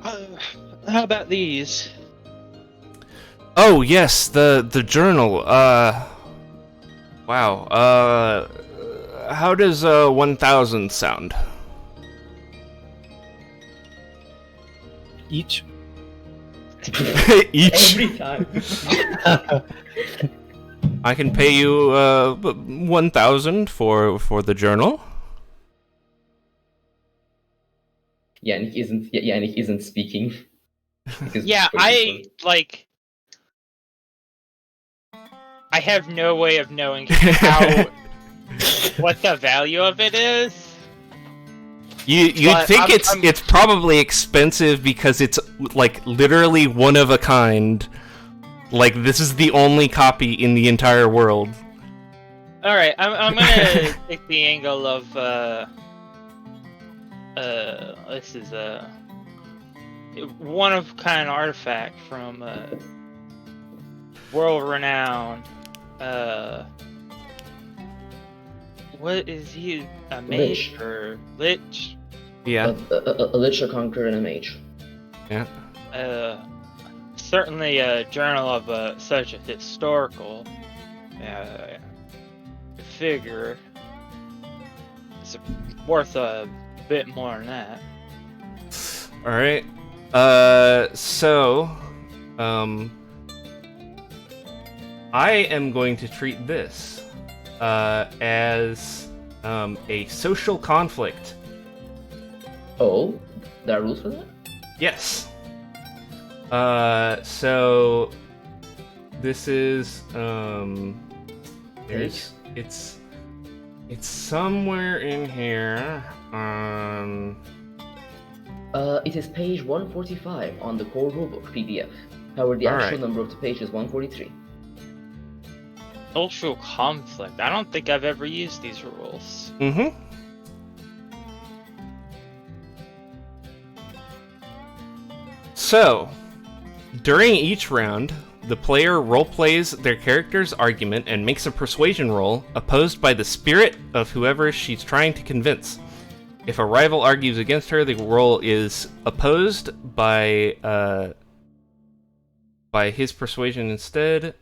how about these? Oh yes, the journal. Wow. How does 1,000 sound? Each. Each. Every time. I can pay you 1,000 for the journal. Yannick isn't speaking. Yeah, I have no way of knowing how what the value of it is. You'd think it's probably expensive because it's like literally one of a kind. Like this is the only copy in the entire world. All right, I'm gonna take the angle of this is a one of kind artifact from world renowned. What is he? A mage or lich? Yeah. A lich, a conqueror, and a mage. Yeah. Certainly a journal of such a historical figure. It's worth a bit more than that. All right. So, I am going to treat this as a social conflict. Oh, there are rules for that? Yes. So this is It's somewhere in here. It is page 145 on the core rulebook PDF. However, the All actual right. number of the page is 143. Cultural conflict. I don't think I've ever used these rules. Mm-hmm. So, during each round, the player roleplays their character's argument and makes a persuasion roll opposed by the spirit of whoever she's trying to convince. If a rival argues against her, the roll is opposed by his persuasion instead.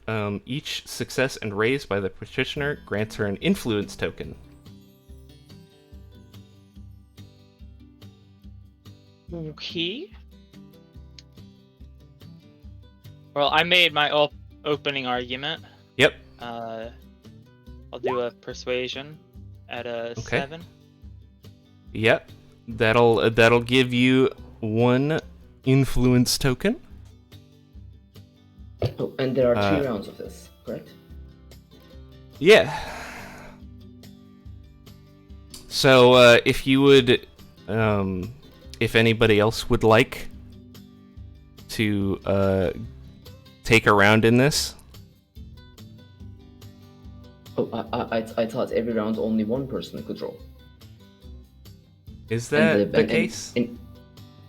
Each success and raise by the petitioner grants her an influence token. Okay. Well, I made my opening argument. Yep. I'll do a persuasion at a 7. Yep. That'll give you 1 influence token. Oh, and there are 3 rounds of this, correct? Yeah. So, if you would, if anybody else would like to take a round in this. Oh, I thought every round only one person could roll. Is that the and- case?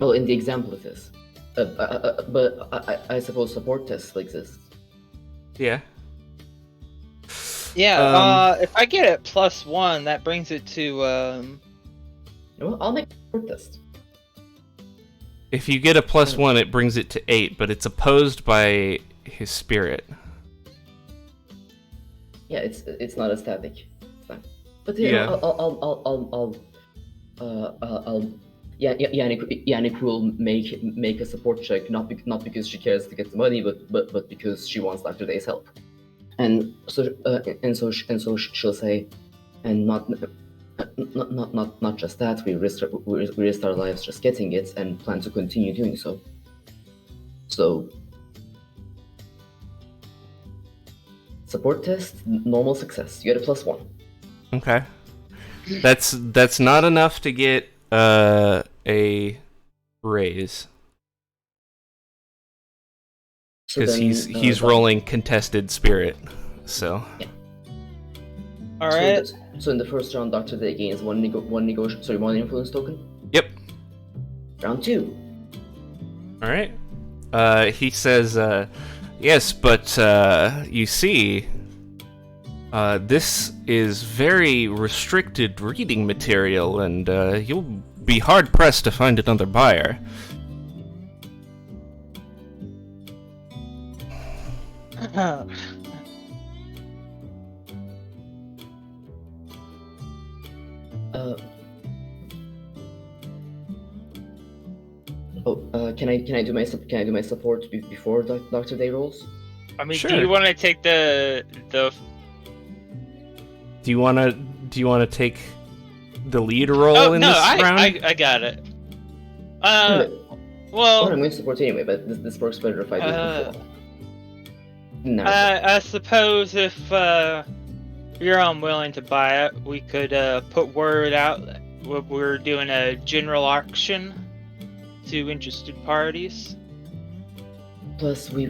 Well, in the example it is. But I suppose support tests exist. Yeah. Yeah, if I get it +1, that brings it to, Well, I'll make a support test. If you get a +1, it brings it to 8, but it's opposed by his spirit. Yeah, it's not a static. It's fine. But Yeah. Yannick will make a support check, not because she cares to get the money, but because she wants Dr. Day's help. And so she'll say, and not just that, we risked our lives just getting it, and plan to continue doing so. So, support test, normal success. You get a +1. Okay. That's not enough to get a raise. So Because then, he's rolling contested spirit, so. Yeah. alright. So in the first round, Dr. Day gains one influence token. Yep. Round 2. All right. He says, yes, but you see, this is very restricted reading material, and you'll be hard pressed to find another buyer. Can I do my support before Dr. Day rolls? I mean, Sure. do you want to take the Do you wanna take the lead role Oh in no, this I round? got it. Oh, Well, I'm going to support anyway, but this works better if I do it before. No. I suppose if you're unwilling to buy it, we could put word out that we're doing a general auction to interested parties. Plus, we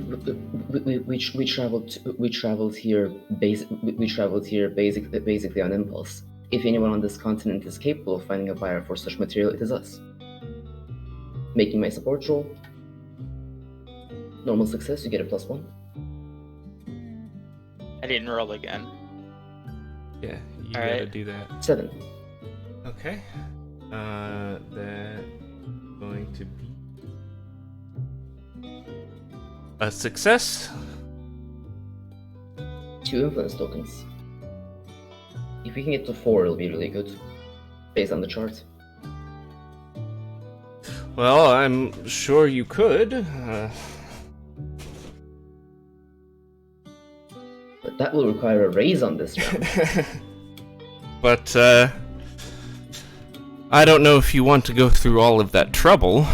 traveled here basically on impulse. If anyone on this continent is capable of finding a buyer for such material, it is us. Making my support roll. Normal success, you get a +1. I didn't roll again. Yeah, you All gotta right. do that. 7. Okay. That's going to be a success. 2 influence tokens. If we can get to 4, it'll be really good, based on the chart. Well, I'm sure you could. But that will require a raise on this round. But, I don't know if you want to go through all of that trouble.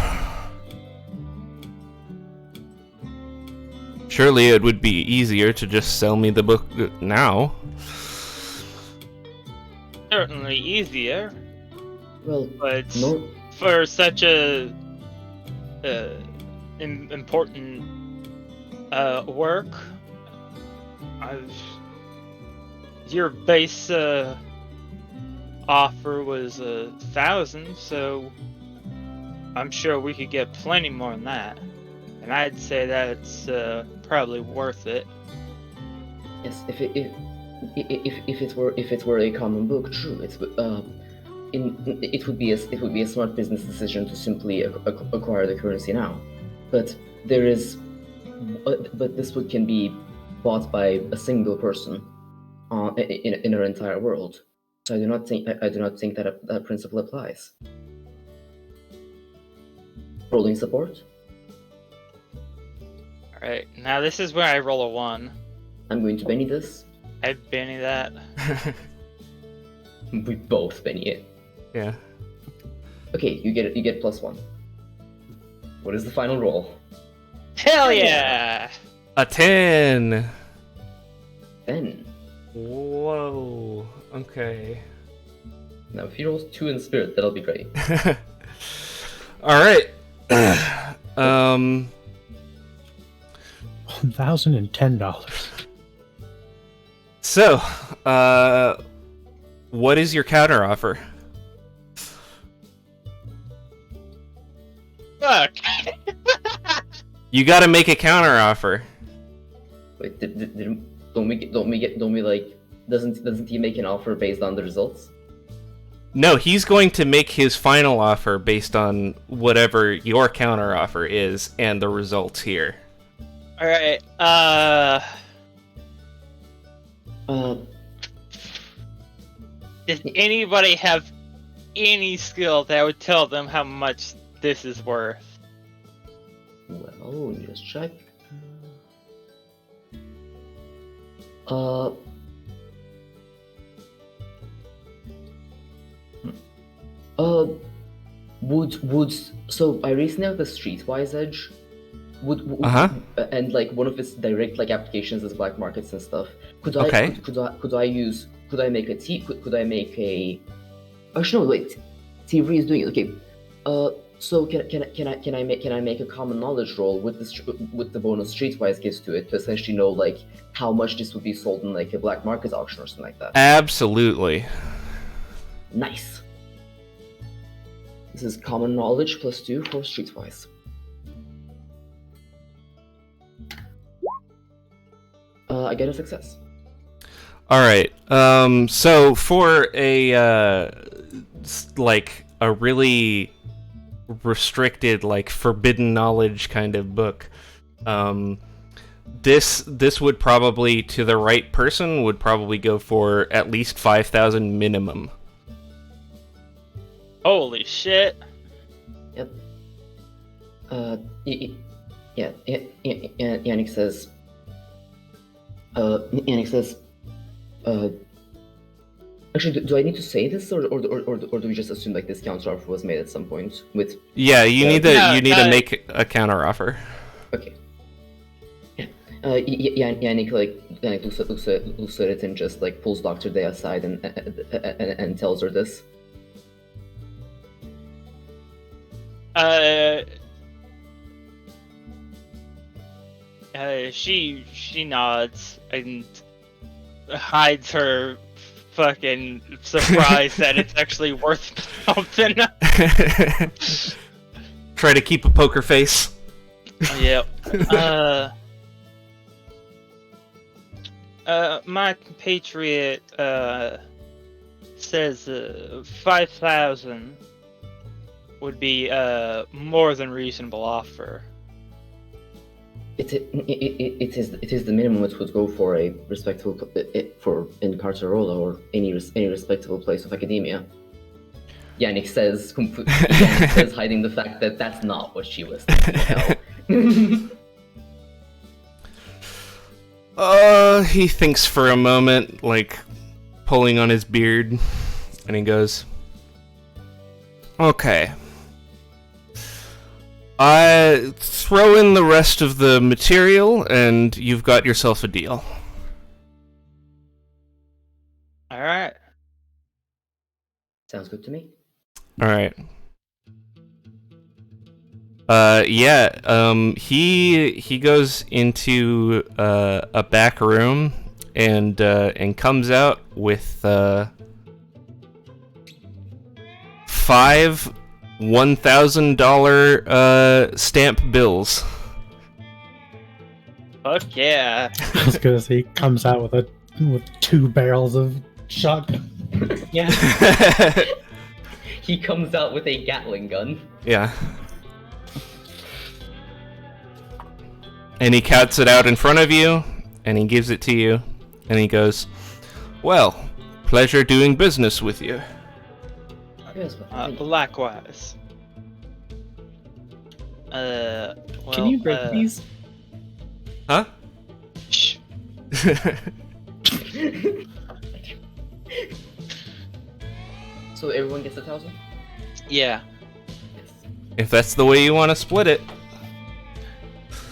Surely it would be easier to just sell me the book now. Certainly easier, Well, but no. for such a important work, your base offer was 1,000, so I'm sure we could get plenty more than that, and I'd say that's probably worth it. Yes, if it were a common book, true. It would be a smart business decision to simply acquire the currency now, but this book can be bought by a single person in our entire world. So I do not think that principle applies. Rolling support. All right, now this is where I roll a 1. I'm going to Benny this. I Benny that. We both Benny it. Yeah. Okay, you get +1. What is the final roll? Hell yeah! A 10. 10. Whoa. Okay. Now, if he rolls 2 in spirit, that'll be great. All right. $1,010. So, what is your counter offer? Fuck! You got to make a counter offer. Wait, doesn't he make an offer based on the results? No, he's going to make his final offer based on whatever your counter offer is and the results here. All right. Does anybody have any skill that would tell them how much this is worth? Well, let me just check. So I recently have the Streetwise Edge. And like one of its direct like applications is black markets and stuff. Could I make a actually no wait. TV is doing it. Okay. So can I make a common knowledge roll with the bonus Streetwise gives to it to essentially know like how much this would be sold in like a black market auction or something like that? Absolutely. Nice. This is common knowledge +2 for Streetwise. I get a success. All right. So for a really restricted, like forbidden knowledge kind of book, this would probably, to the right person, would probably go for at least 5,000 minimum. Holy shit! Yep. Yannick says. Actually, do I need to say this, or do we just assume like this counter offer was made at some point with? Yeah, you need to make a counter offer. Okay. Yeah. Yannick looks at it and just like pulls Dr. Day aside and tells her this. She nods and hides her fucking surprise that it's actually worth something. Try to keep a poker face. Yep. My compatriot says 5,000 would be more than reasonable offer. It is the minimum it would go for a respectable for in Carterola or any respectable place of academia. Yannick says hiding the fact that that's not what she was thinking. He thinks for a moment, like pulling on his beard, and he goes, "Okay. Throw in the rest of the material, and you've got yourself a deal. All right. Sounds good to me. All right. He goes into a back room and comes out with 5 $1,000 stamp bills. Fuck yeah. I was gonna say he comes out with 2 barrels of shotgun. Yeah. He comes out with a Gatling gun. Yeah. And he counts it out in front of you, and he gives it to you, and he goes, "Well, pleasure doing business with you." Yes, but Likewise. Well, Can you break these? Huh? Shh. So everyone gets 1,000? Yeah. Yes. If that's the way you want to split it.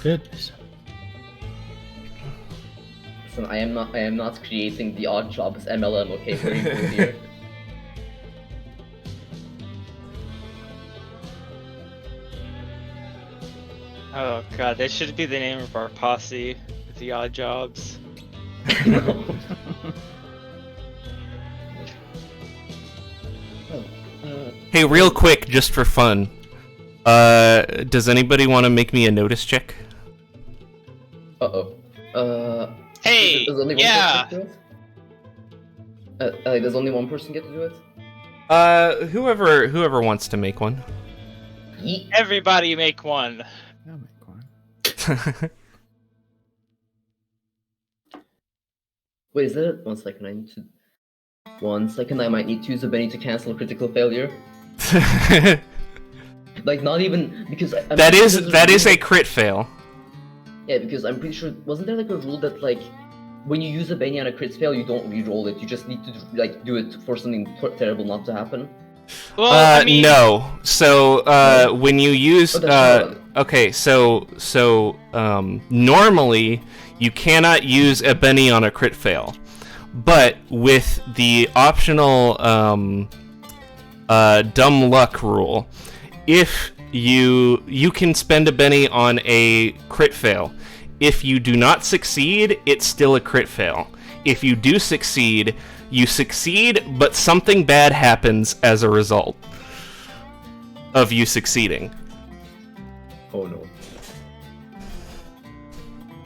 Goodness. Listen, I am not creating the odd jobs MLM, okay, for you here. Oh god, that should be the name of our posse. The Odd Jobs. Hey, real quick, just for fun. Does anybody want to make me a notice check? Uh-oh. Hey, does only one yeah. person get to do it? Does only one person get to do it? Whoever wants to make one. Yeet. Everybody make one. Oh my god. Wait, is that it? 1 second, I need to... 1 second, I might need to use a Benny to cancel critical failure. Like, not even... Because... That is a crit fail. Yeah, because I'm pretty sure... Wasn't there, like, a rule that, like... When you use a Benny on a crit fail, you don't re-roll it. You just need to, like, do it for something terrible not to happen. Well, I mean, no. So, when you use... Oh, that's okay, so normally, you cannot use a Benny on a crit fail. But with the optional dumb luck rule, if you can spend a Benny on a crit fail. If you do not succeed, it's still a crit fail. If you do succeed, you succeed, but something bad happens as a result of you succeeding. Oh no.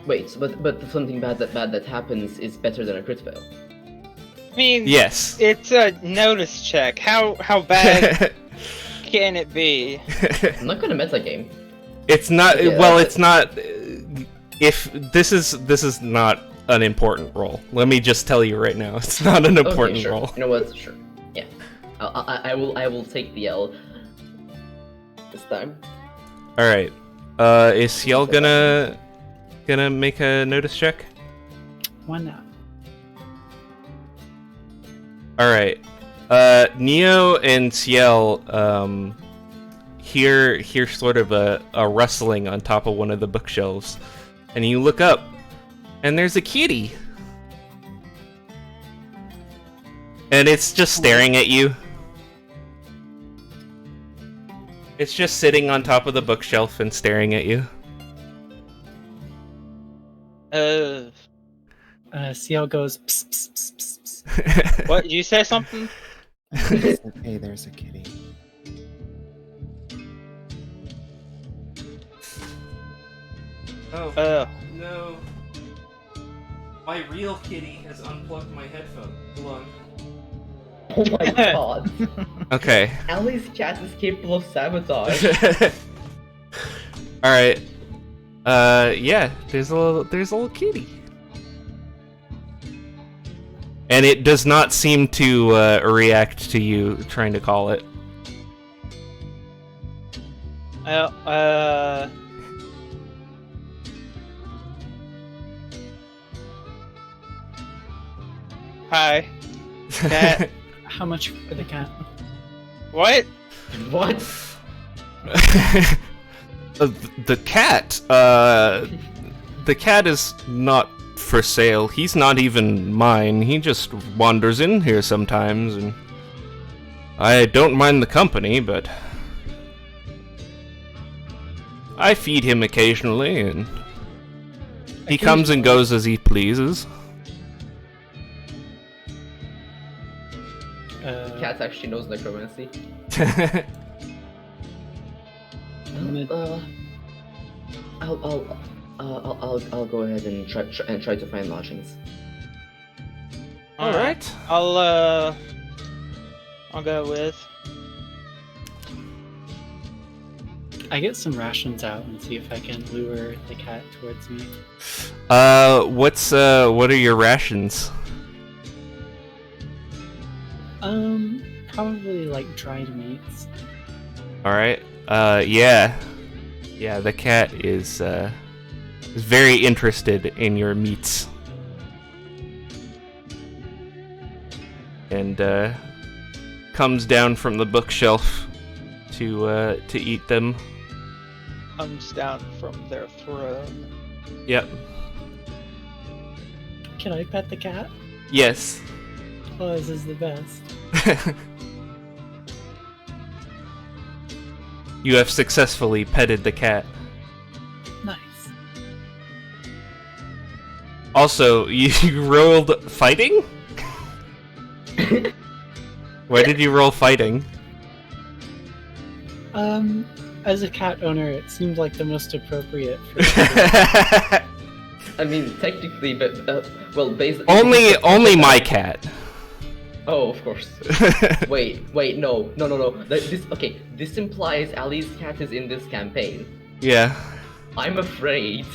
Wait, so, but something bad that happens is better than a crit fail. I mean, Yes. It's a notice check. How bad can it be? I'm not gonna metagame. It's not. Yeah, well, it's not. If this is not an important role. Let me just tell you right now, it's not an important Okay, sure. role. You know what? Sure. Yeah. I will take the L this time. All right. Is Ciel gonna make a notice check? Why not? All right. Neo and Ciel hear sort of a rustling on top of one of the bookshelves, and you look up, and there's a kitty, and it's just staring at you. It's just sitting on top of the bookshelf and staring at you. Ciel goes, pss, pss, pss, pss, pss. What? Did you say something? Hey, there's a kitty. Oh, no. My real kitty has unplugged my headphone. Hold on. Oh my god. Okay. Ellie's cat is capable of sabotage. Alright. Yeah, there's a little kitty. And it does not seem to react to you trying to call it. Hi. Cat. How much for the cat? What? What? The cat. The cat is not for sale. He's not even mine. He just wanders in here sometimes, and I don't mind the company, but I feed him occasionally, and he comes and goes as he pleases. Cat actually knows necromancy. I'll go ahead and try to find lodgings. All right. I'll go with. I get some rations out and see if I can lure the cat towards me. What are your rations? Probably like dried meats. All right. Yeah. The cat is very interested in your meats, and comes down from the bookshelf to eat them. Comes down from their throne. Yep. Can I pet the cat? Yes. Oh, this is the best. You have successfully petted the cat. Nice. Also, you rolled fighting? Why did you roll fighting? As a cat owner, it seemed like the most appropriate for I mean, technically, but well, basically. Only my cat. Oh, of course. wait, no. This implies Ali's cat is in this campaign. Yeah. I'm afraid.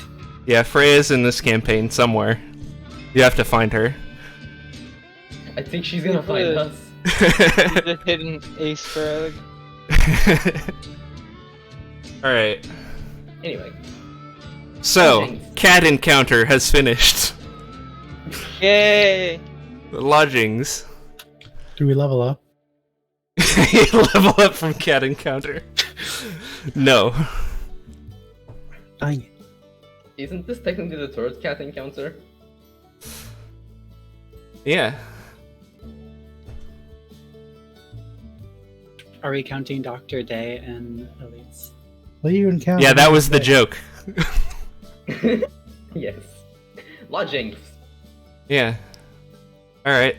Yeah, Freya's in this campaign somewhere. You have to find her. I think she's gonna find us. The hidden Easter egg. Alright. Anyway. So, cat encounter has finished. Yay! Lodgings. Do we level up? Level up from cat encounter. No. Dang it. Isn't this technically the third cat encounter? Yeah. Are we counting Dr. Day and Elise? Well, you encounter. Yeah, that was the joke. Yes. Lodgings. Yeah. Alright.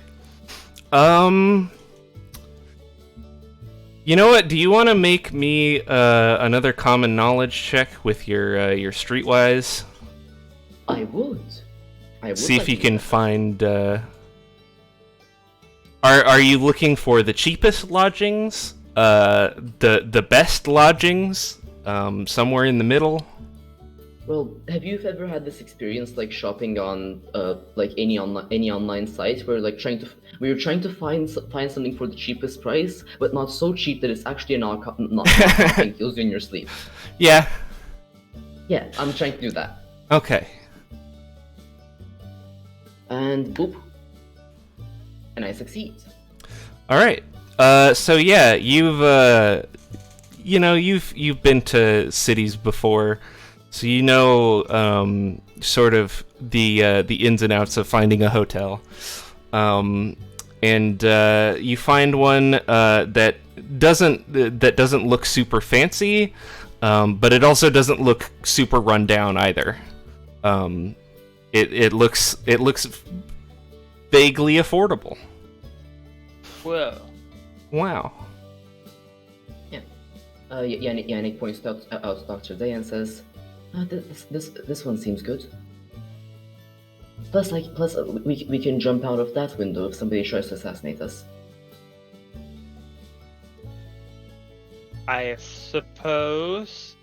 You know what? Do you want to make me another common knowledge check with your streetwise? I would. See if you can find. Are you looking for the cheapest lodgings? The best lodgings? Somewhere in the middle? Well, have you ever had this experience like shopping on like any online site where like you're trying to find something for the cheapest price, but not so cheap that it's actually not and kills you in your sleep? Yeah. Yeah, I'm trying to do that. Okay. And boop. And I succeed. All right. So yeah, you've been to cities before, so you know sort of the ins and outs of finding a hotel. And you find one that doesn't look super fancy, but it also doesn't look super run down either. It looks vaguely affordable. Whoa. Wow. Yeah. Yannick points out Dr. Day and says, "This one seems good. Plus, we can jump out of that window if somebody tries to assassinate us." I suppose.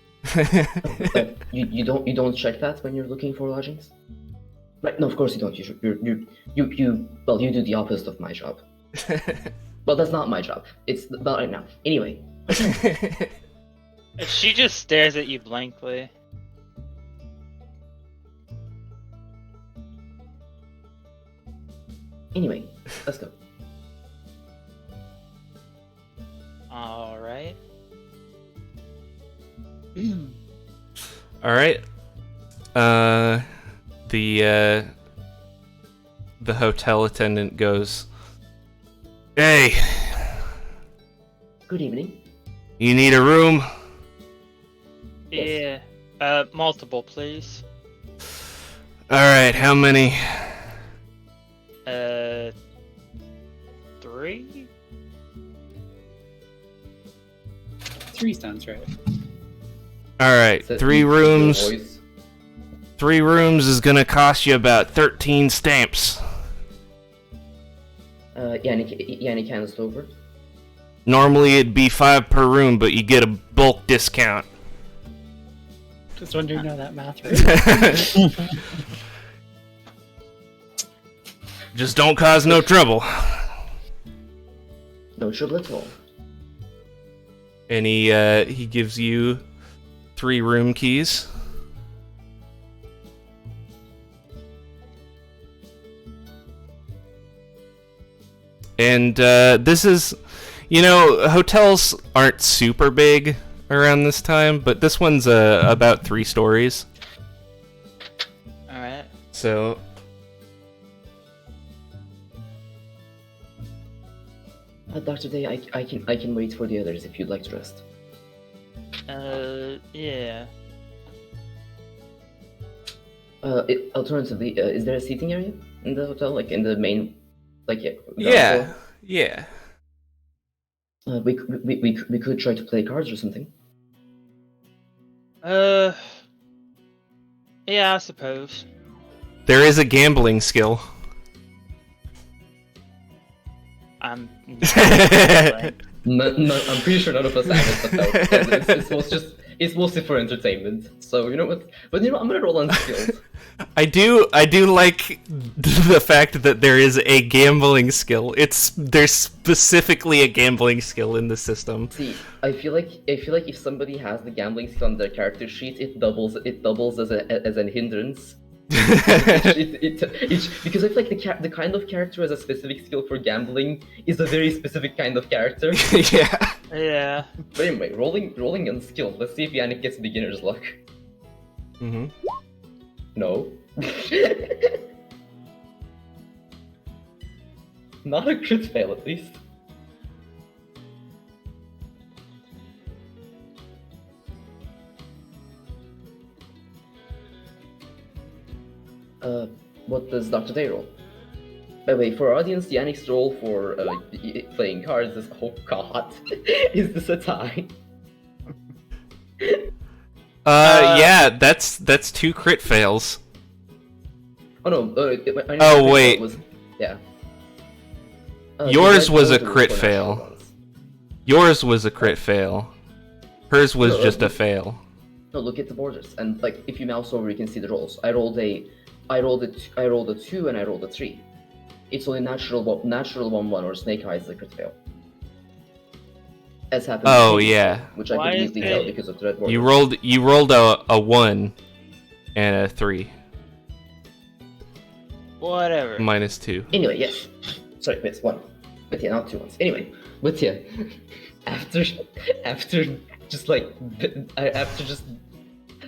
You don't check that when you're looking for lodgings, right? No, of course you don't. You do the opposite of my job. Well, that's not my job. It's not right now. Anyway. She just stares at you blankly. Anyway, let's go. All right. All right. The hotel attendant goes, "Hey, Good evening. you need a room?" Yeah. Multiple, please. All right, how many? 3? 3 sounds right. All right, Said 3 your rooms. voice. 3 rooms is gonna cost you about 13 stamps. Yannick hands it over. Normally it'd be 5 per room, but you get a bulk discount. Just wondering how that math works. Just don't cause no trouble. No trouble at all. And he gives you 3 room keys. And this is, hotels aren't super big around this time, but this one's about 3 stories. Alright. So Dr. Day, I can wait for the others if you'd like to rest. Yeah. Alternatively, is there a seating area in the hotel, like in the main, like ground yeah. floor? We could try to play cards or something. Yeah, I suppose. There is a gambling skill. I'm. No, I'm pretty sure none of us have it, but no, it's mostly for entertainment. So you know what? But I'm gonna roll on skills. I do like the fact that there is a gambling skill. There's specifically a gambling skill in the system. See, I feel like if somebody has the gambling skill on their character sheet, it doubles as an hindrance. Because I feel like the kind of character who has a specific skill for gambling is a very specific kind of character. Yeah. Yeah. But anyway, rolling on skill. Let's see if Yannick gets beginner's luck. Mm-hmm. No. Not a crit fail, at least. What does Dr. Day roll? By the way, for our audience, Yannick's roll for playing cards is, oh god, is this a tie? Yeah, that's 2 crit fails. Oh no, Oh, wait. Yeah. Yours was a those are crit the fail. natural ones. Yours was a crit fail. Hers was No, just a fail. No, look at the borders, and like if you mouse over, you can see the rolls. I rolled a 2 and I rolled a 3. It's only natural 1/1 or snake eyes is a crit fail. As happened. Oh, previously, yeah. Which I Why could is easily tell it- because of the red borders. You rolled a 1 and a 3 Whatever. minus 2. Anyway, yes. Sorry, miss 1. But yeah, not 2 ones. Anyway, but yeah, after just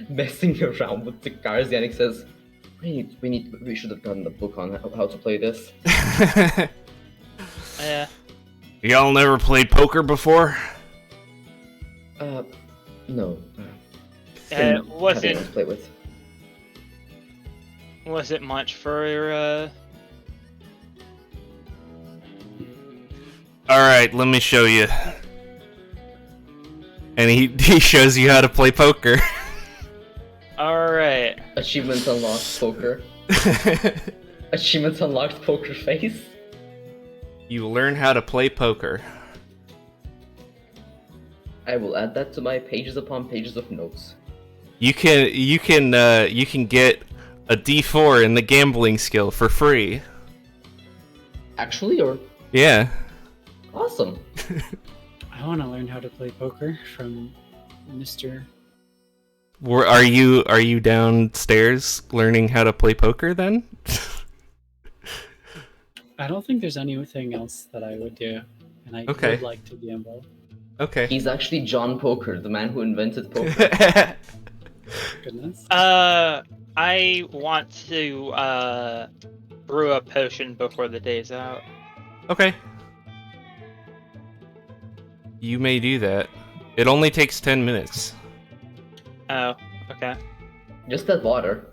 messing around with the cards, Yannick says, we should have gotten a book on how to play this. Yeah. Y'all never played poker before? No. Was Having it one to play with. was it much for Alright, let me show you. And he shows you how to play poker. Alright. Achievement unlocked poker. Achievement unlocked poker face. You learn how to play poker. I will add that to my pages upon pages of notes. You can get a D4 in the gambling skill for free. Actually, or Yeah. awesome. I want to learn how to play poker from Mr. Are you downstairs learning how to play poker then? I don't think there's anything else that I would do, and I Okay. would like to gamble. Okay. He's actually John Poker, the man who invented poker. Goodness. I want to brew a potion before the day's out. Okay. You may do that. It only takes 10 minutes. Oh, okay. Just that water.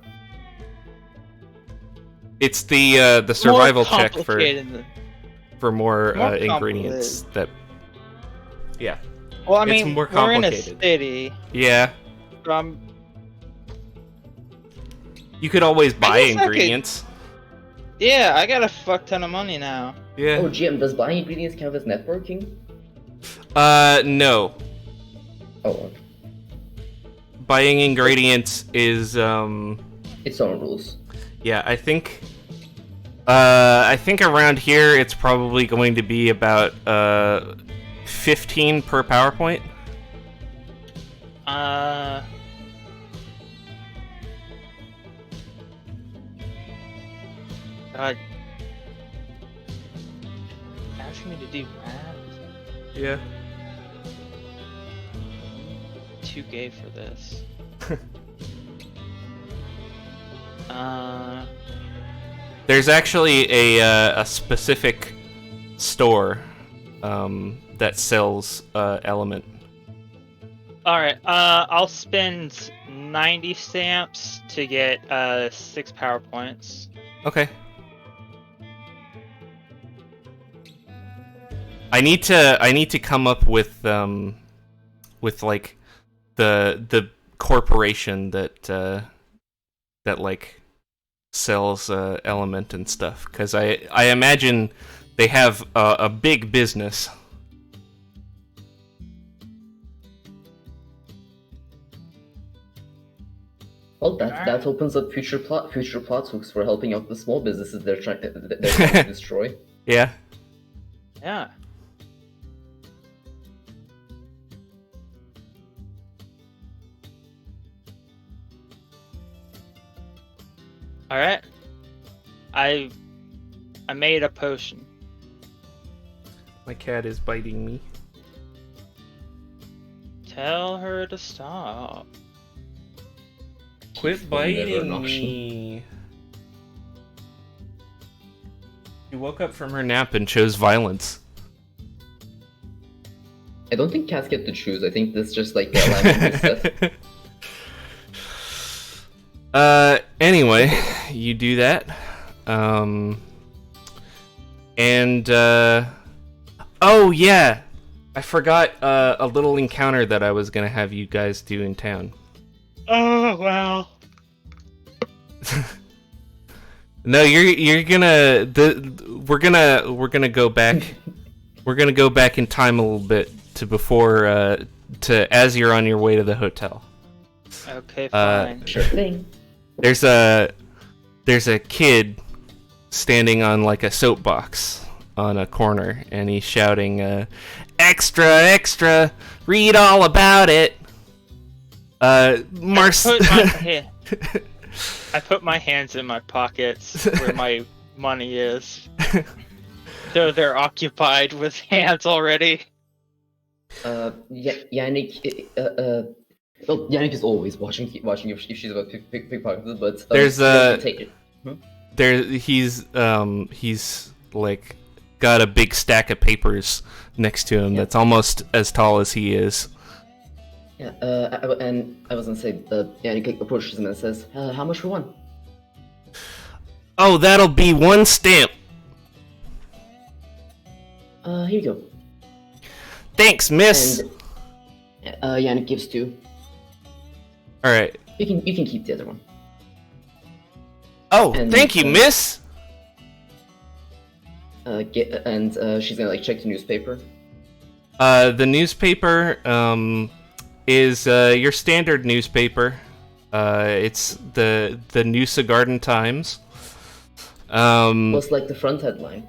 It's the survival More check complicated than- for more More ingredients. That. Yeah. Well, I It's mean, more we're in a complicated. city. Yeah. From You could always buy guess I could- ingredients. yeah, I got a fuck ton of money now. Yeah. Oh, GM, does buying ingredients count as networking? No. Oh, Buying ingredients is its own rules. yeah, I think around here it's probably going to be about 15 per PowerPoint. God. Asking me to do math? Yeah. Too gay for this. There's actually a specific store that sells element. Alright, I'll spend 90 stamps to get 6 PowerPoints. Okay. I need to come up with like the corporation that like sells element and stuff, because I imagine they have a big business. Well, that opens up future plot hooks for helping out the small businesses they're trying to destroy. Yeah. Yeah. Alright. I made a potion. My cat is biting me. Tell her to stop. Quit Never biting an option. me. She woke up from her nap and chose violence. I don't think cats get to choose. I think that's just like the alignment set. Anyway, you do that. Oh yeah, I forgot a little encounter that I was gonna have you guys do in town. Oh wow. No, you're gonna we're gonna go back. We're gonna go back in time a little bit to before to as you're on your way to the hotel. Okay, fine. Sure thing. There's a kid standing on like a soapbox on a corner, and he's shouting, "Extra, extra! Read all about it." I put my hands in my pockets where my money is. Though they're occupied with hands already. Yannick. Well, Yannick is always watching if she's about pickpockets, but There's he's like got a big stack of papers next to him that's almost as tall as he is. Yeah, and I was gonna say, Yannick approaches him and says, "How much for one?" Oh, that'll be 1 stamp. Here you go. Thanks, miss. And Yannick gives 2. All right. You can keep the other one. Oh, And, thank you, miss. She's gonna like check the newspaper. The newspaper is your standard newspaper. It's the New Segardun Times. What's like the front headline?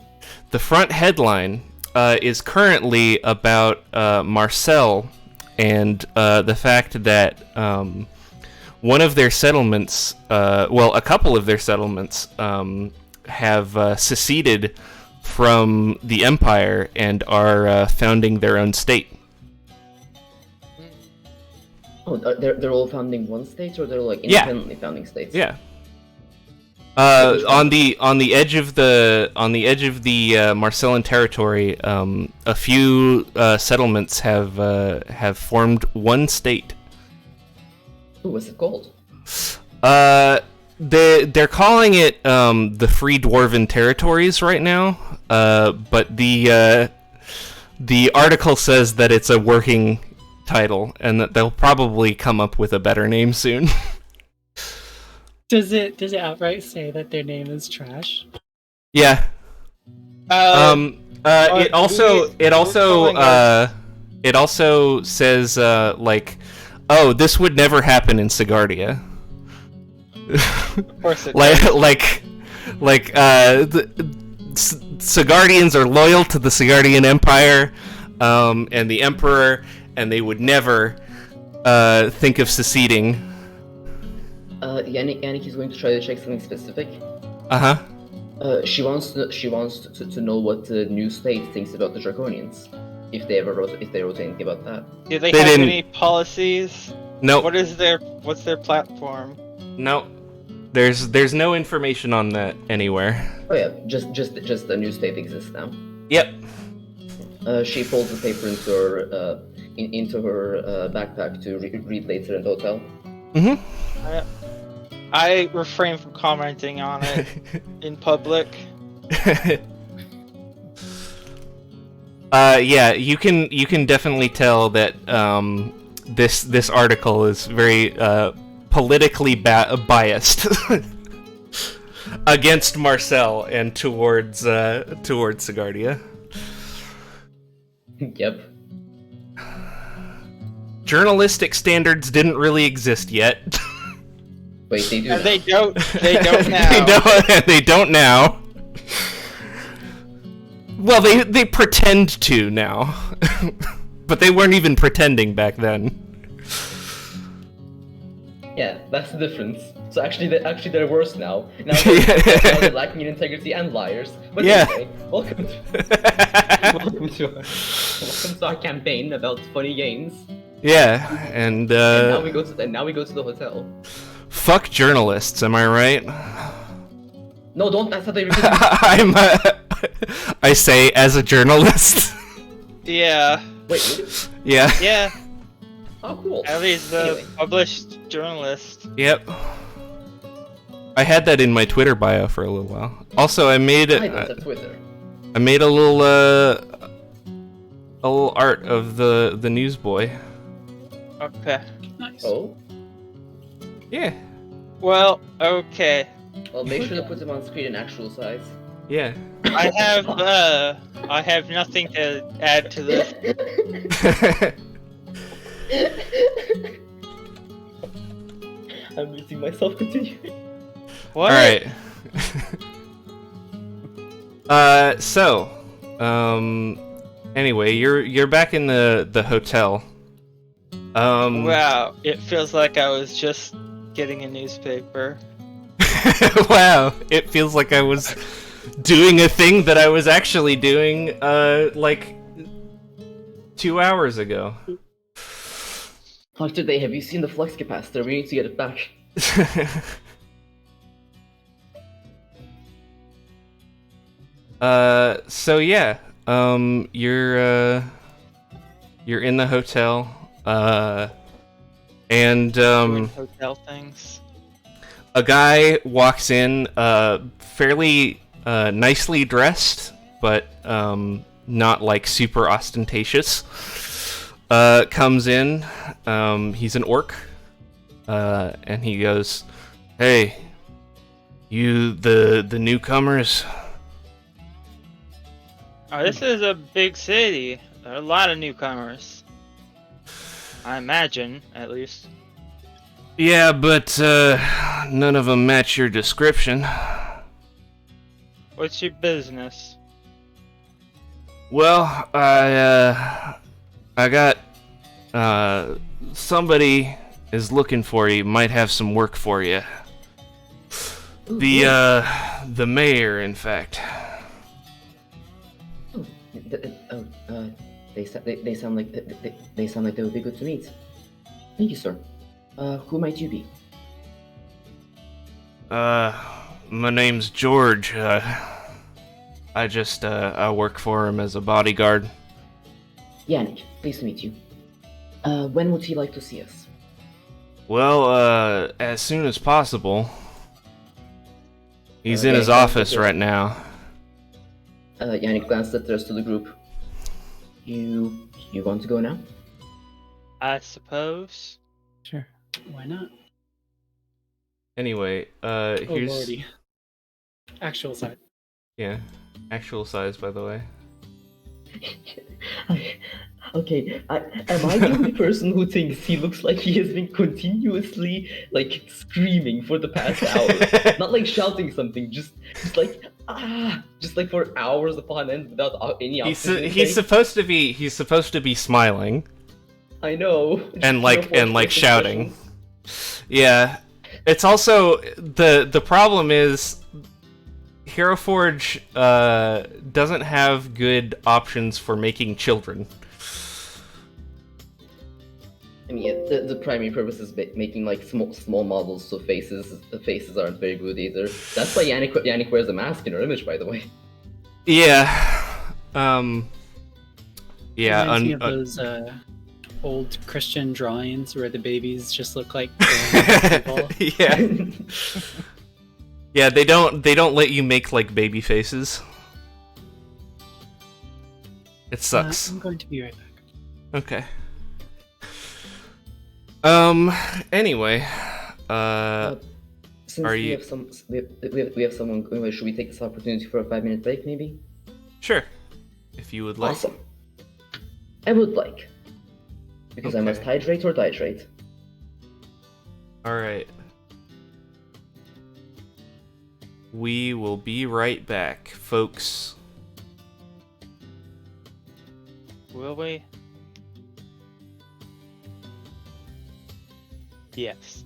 The front headline is currently about Marcel and the fact that one of their settlements, a couple of their settlements, have seceded from the Empire and are founding their own state. Oh, they're all founding one state, or they're like Yeah. independently founding states? Yeah. Which On one? the edge of the Marcellan territory, a few settlements have formed one state. Ooh, what's it called? They're calling it the Free Dwarven Territories right now, but the article says that it's a working title and that they'll probably come up with a better name soon. Does it outright say that their name is trash? Yeah. It also says like, oh, this would never happen in Segardia. Of course it the Segardians are loyal to the Segardian Empire and the Emperor, and they would never think of seceding. Yannick is going to try to check something specific. Uh-huh. She wants to know what the new state thinks about the Draconians, if they wrote anything about that. Do they They have didn't- any policies? Nope. What's their platform? No. There's no information on that anywhere. Oh yeah, just the new state exists now. Yep. She folds the paper into her backpack to read later in the hotel. Mm-hmm. I refrain from commenting on it in public. Yeah, you can definitely tell that this article is very politically biased against Marcel and towards Segardia. Yep. Journalistic standards didn't really exist yet. Wait, they do. And now. they don't now. They don't now. Well, they pretend to now, but they weren't even pretending back then. Yeah, that's the difference. So actually they're worse now. Now Yeah. they're lacking in integrity and liars. But Yeah. anyway, welcome to our campaign about funny games. Yeah, and And now we go to the hotel. fuck journalists, am I right? No, don't. That's how they. I say as a journalist. Yeah. Wait. Really? Yeah. Yeah. Oh, cool. At least the Anyway. published journalist. Yep. I had that in my Twitter bio for a little while. Also, I made I don't have Twitter. a little art of the newsboy. Okay. Nice. Oh. Yeah. Well, okay. Well, make sure to put them on screen in actual size. Yeah. I have nothing to add to this. I'm losing myself. Continue. What? All right. Anyway, you're back in the hotel. Wow, it feels like I was just getting a newspaper. Wow, it feels like I was doing a thing that I was actually doing, like 2 hours ago. Dr. Day, have you seen the flux capacitor? We need to get it back. So yeah, you're in the hotel, and Doing hotel things. a guy walks in, fairly nicely dressed, but not like super ostentatious. Comes in, he's an orc, and he goes, "Hey, you the newcomers?" Oh, this is a big city. There are a lot of newcomers. I imagine, at least. Yeah, but none of them match your description. What's your business? Well, I got somebody is looking for you. Might have some work for you. The mayor, in fact. They sound like they would be good to meet. Thank you, sir. Who might you be? My name's George. I just, I work for him as a bodyguard. Yannick, pleased to meet you. When would he like to see us? Well, as soon as possible. He's in Okay, his office right now. Yannick glanced at the rest of the group. You want to go now? I suppose. Sure. Why not? Anyway, Oh here's... lordy. Actual side. Yeah, actual size, by the way. Okay, am I the only person who thinks he looks like he has been continuously, like, screaming for the past hour? Not like shouting something, just like, just like for hours upon end without any oxygen intake. He's supposed to be smiling. I know. And like shouting. Expressions. Yeah. It's also the problem is Hero Forge doesn't have good options for making children. I mean, the primary purpose is making like small models, so the faces aren't very good either. That's why Yannick wears a mask in her image, by the way. Yeah. Yeah. Reminds me of those old Christian drawings where the babies just look like people. Yeah. Yeah, they don't let you make like baby faces. It sucks. I'm going to be right back. Okay. Anyway, Since are we you... have we have someone going, should we take this opportunity for a 5-minute break, maybe? Sure, if you would like. Awesome. I would like. Because I must hydrate or dihydrate. Alright. We will be right back, folks. Will we? Yes.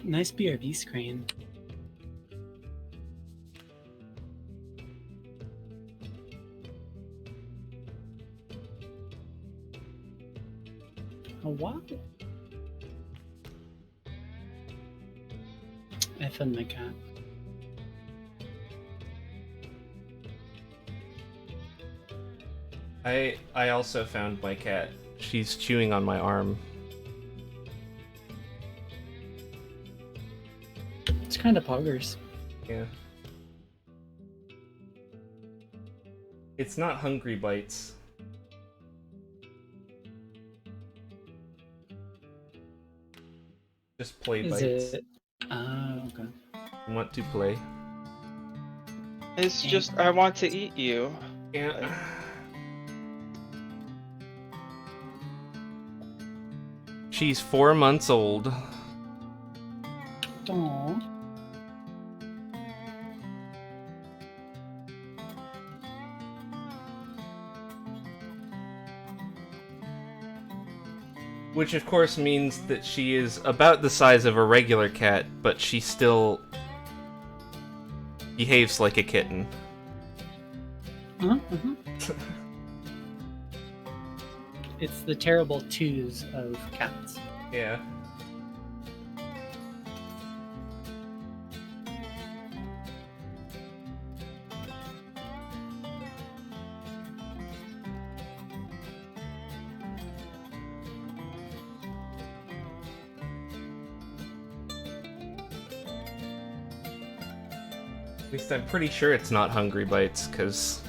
Nice BRB screen. A what? I found my cat. I also found my cat. She's chewing on my arm. It's kind of poggers. Yeah. It's not hungry bites. Just play bites. Is it? Okay. Want to play? It's just I want to eat you. Yeah. She's 4 months old. Aww. Which of course means that she is about the size of a regular cat, but she still behaves like a kitten. Uh-huh. it's the terrible twos of cats. Yeah. At least I'm pretty sure it's not Hungry Bites, because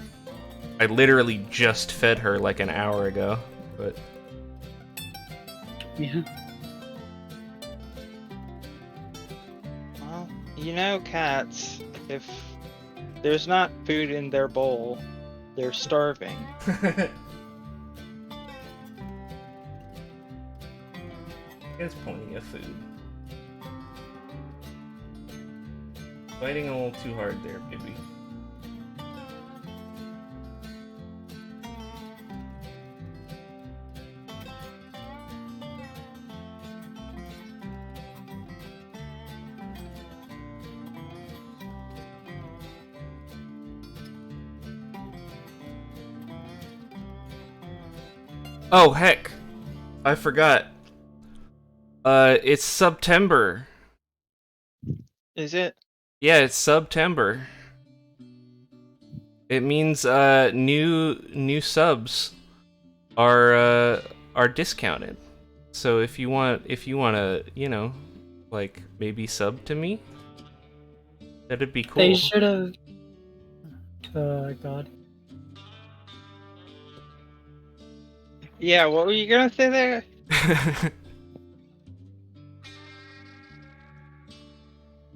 I literally just fed her like an hour ago, but... Yeah. Well, you know, cats, if there's not food in their bowl, they're starving. There's plenty of food. Fighting a little too hard there, baby. Oh, heck. I forgot. It's September. Is it? Yeah, it's September. It means new subs are discounted. So if you wanna, you know, like maybe sub to me, that'd be cool. They should have. God. Yeah, what were you gonna say there?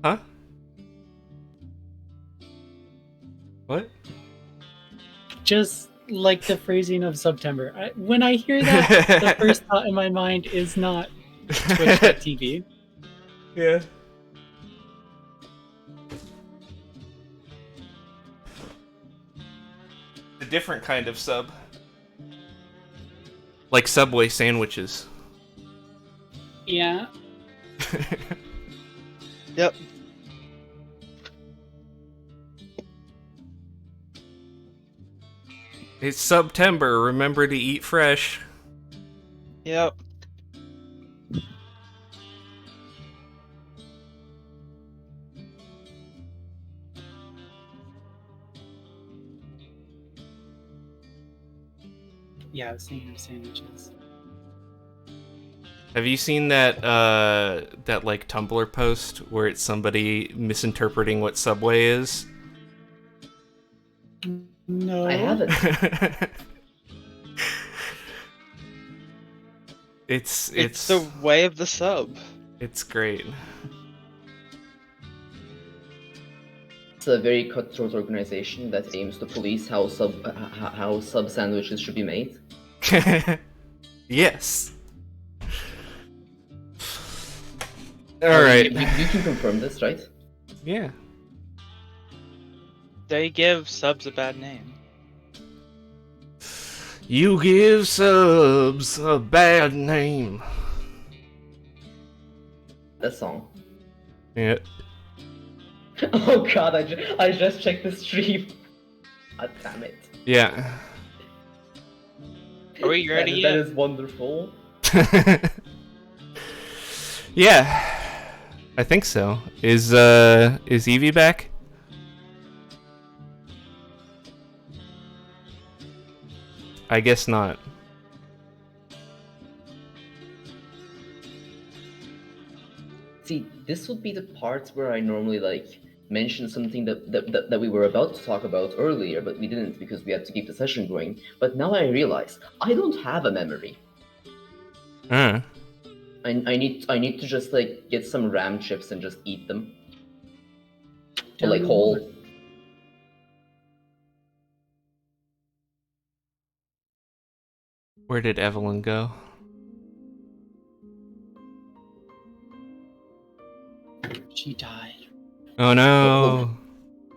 Huh? What? Just like the phrasing of September. When I hear that, the first thought in my mind is not Twitch.tv. Yeah. A different kind of sub. Like Subway sandwiches. Yeah. Yep. It's September, remember to eat fresh. Yep. Yeah, I was thinking of sandwiches. Have you seen that that like Tumblr post where it's somebody misinterpreting what Subway is? No. I haven't. It's It's the way of the sub. It's great. It's a very cutthroat organization that aims to police how sub sandwiches should be made. Yes. All right. You can confirm this, right? Yeah. They give subs a bad name. You give subs a bad name. That song. Yeah. Oh god, I just checked the stream. God damn it. Yeah. Are we ready That yet? is wonderful. Yeah. I think so. Is Evie back? I guess not. See, this would be the part where I normally like mention something that we were about to talk about earlier, but we didn't because we had to keep the session going. But now I realize I don't have a memory. I need to just like get some RAM chips and just eat them. Or, like whole. Where did Evelyn go? She died. Oh no.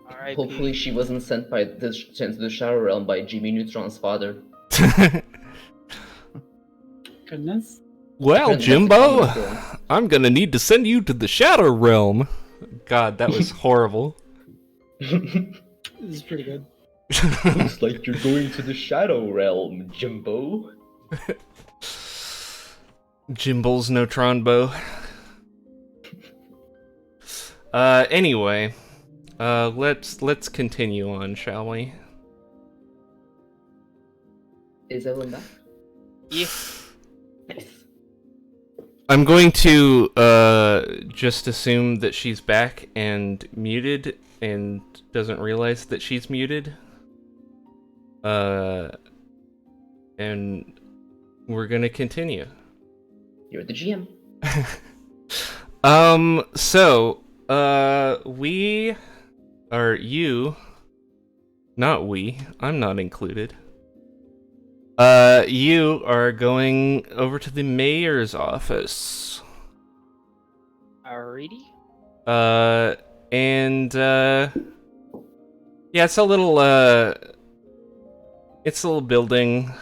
R.I.P. Hopefully she wasn't sent to the Shadow Realm by Jimmy Neutron's father. Goodness. Well, That's a Jimbo, common feeling. I'm gonna need to send you to the Shadow Realm. God, that was horrible. This is pretty good. Looks like you're going to the Shadow Realm, Jimbo. Jimbal's neutron bow. Anyway, let's continue on, shall we? Is Evelyn back? Yeah. Nice. I'm going to just assume that she's back and muted and doesn't realize that she's muted. And we're gonna continue. You're the GM. So, we are you, not we, I'm not included. You are going over to the mayor's office. Alrighty. Yeah, it's a little building,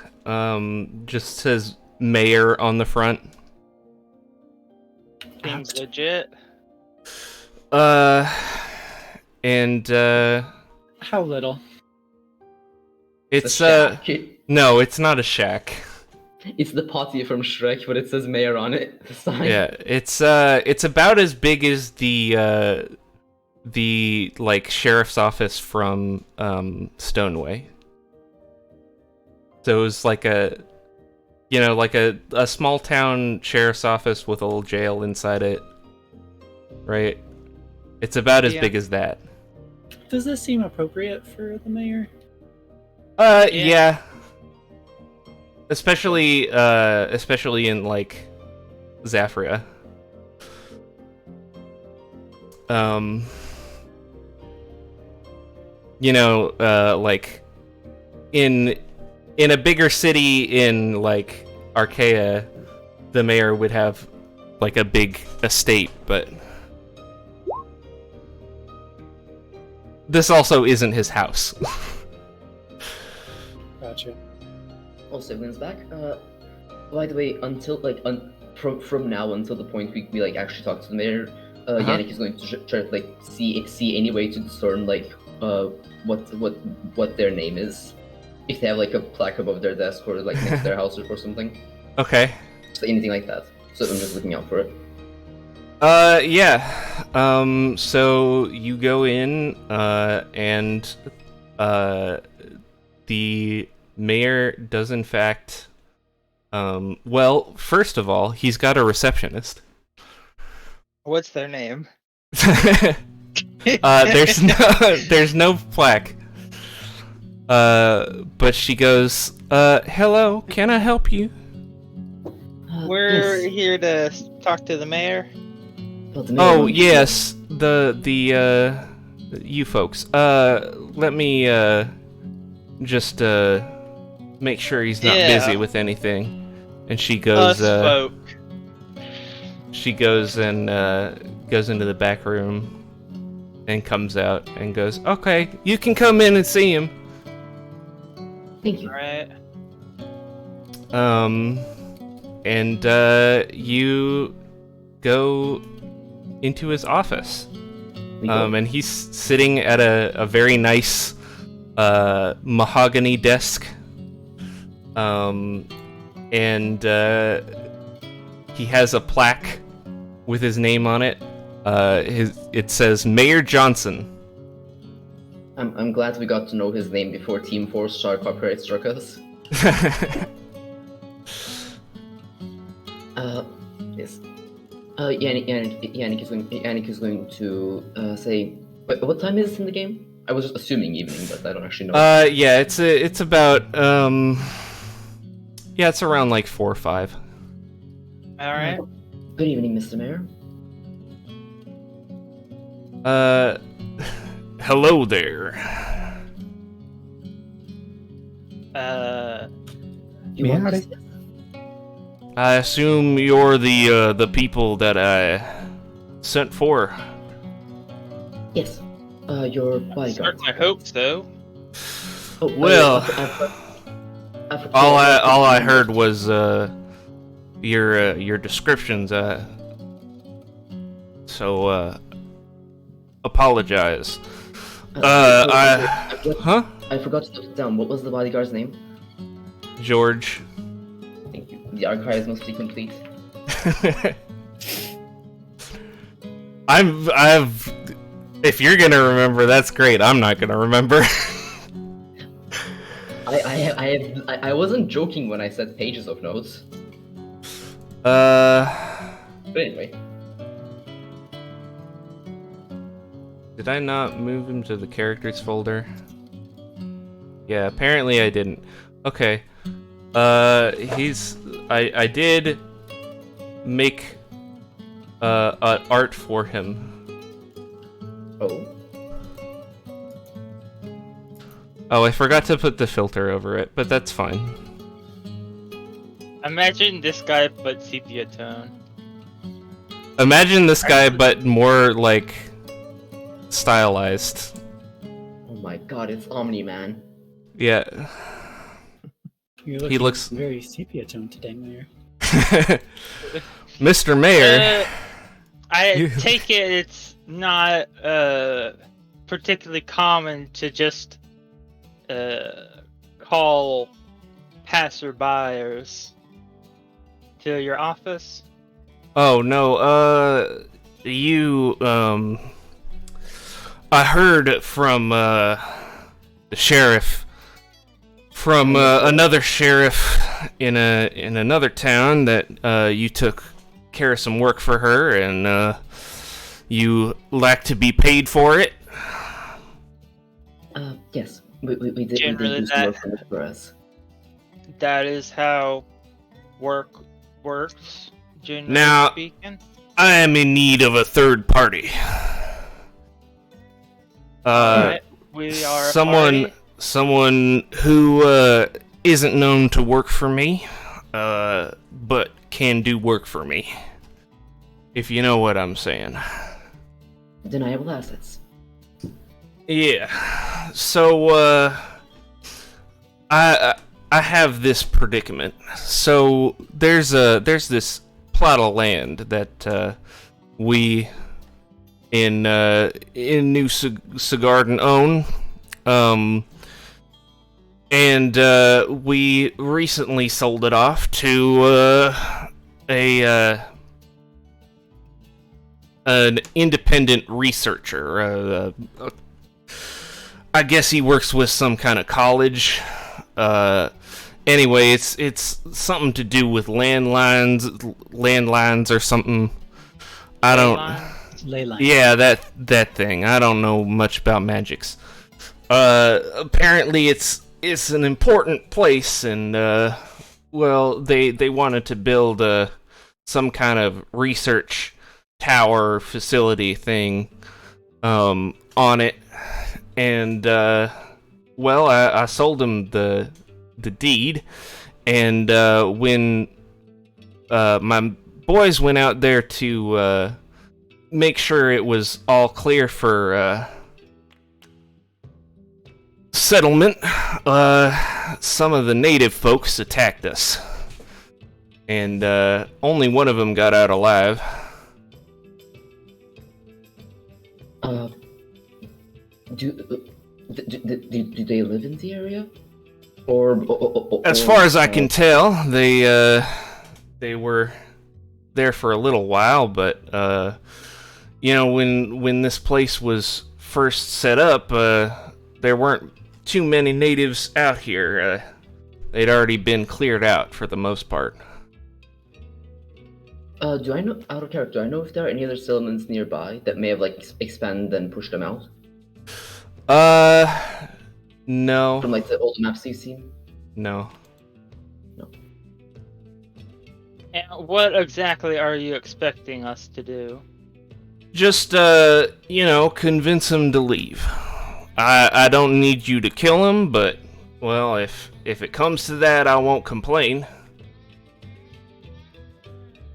just says mayor on the front. Seems legit. How little? It's The shack. no, it's not a shack. It's the potty from Shrek, but it says mayor on it. The sign. Yeah, it's about as big as the like sheriff's office from Stoneway. So it was like a small town sheriff's office with a little jail inside it. Right? It's about as big as that. Does this seem appropriate for the mayor? Yeah. Especially in like Zafria. Like in a bigger city in like Archaea, the mayor would have like a big estate, but this also isn't his house. Gotcha. Also, Evelyn's back. By the way, until like from now until the point we like actually talk to the mayor, Yannick is going to try to like see any way to discern like what their name is, if they have like a plaque above their desk or like next to their house or something. Okay. So anything like that. So I'm just looking out for it. Yeah. So you go in, and the mayor does in fact, well, first of all, he's got a receptionist. What's their name? There's no plaque. But she goes, hello, can I help you? We're here to talk to the mayor. Oh, yes, the you folks. Let me, just, make sure he's not busy with anything. And she goes, folk. She goes and, goes into the back room and comes out and goes, okay, you can come in and see him. Thank you. Alright. And, you go into his office. And he's sitting at a very nice, mahogany desk. And, he has a plaque with his name on it. It says Mayor Johnson. I'm glad we got to know his name before Team Force copyright struck us. Yes. Yannick is going to say, wait, what time is it in the game? I was just assuming evening, but I don't actually know. Yeah, it's about yeah, it's around like 4 or 5. Alright. Good evening, Mr. Mayor. Hello there. You want Howdy. this? I assume you're the people that I sent for. Yes. Your bodyguard. Certainly hope so. Oh, Well, I forgot- all I heard was your descriptions. So apologize. I Huh? forgot to put it down. What was the bodyguard's name? George. The archives must be complete. I've. If you're gonna remember, that's great. I'm not gonna remember. I wasn't joking when I said pages of notes. But But anyway. did I not move him to the characters folder? Yeah, apparently I didn't. Okay. I did make art for him. Oh. Oh, I forgot to put the filter over it, but that's fine. Imagine this guy but sepia tone. Imagine this guy, but more like stylized. Oh my god, it's Omni-Man. Yeah. You're He looking looks very sepia tone today, Mayor. Mr. Mayor. I take it it's not particularly common to just call passerbyers to your office. Oh no, I heard from the sheriff, from another sheriff in another town that you took care of some work for her, and you lack to be paid for it. Yes, we did Generally do some work for us. That is how work works, generally Now, speaking. I am in need of a third party. Alright, we are a someone who isn't known to work for me, but can do work for me. If you know what I'm saying. Deniable assets. Yeah. So I have this predicament. So there's this plot of land that we in New Segardun own. And we recently sold it off to an independent researcher. I guess he works with some kind of college. Anyway, it's something to do with landlines or something. I don't. Ley line. Yeah, that thing. I don't know much about magics. Apparently it's an important place, and well, they wanted to build some kind of research tower facility thing on it, and well, I sold him the deed, and when my boys went out there to make sure it was all clear for settlement, some of the native folks attacked us, and only one of them got out alive. Do they live in the area? Or as far as I can tell, they were there for a little while, but you know, when this place was first set up, there weren't too many natives out here. They'd already been cleared out for the most part. Do I know, out of character, do I know if there are any other settlements nearby that may have like expanded and pushed them out? No. From like the old maps you've seen? No. And what exactly are you expecting us to do? Just, you know, convince him to leave. I don't need you to kill him, but, well, if it comes to that, I won't complain.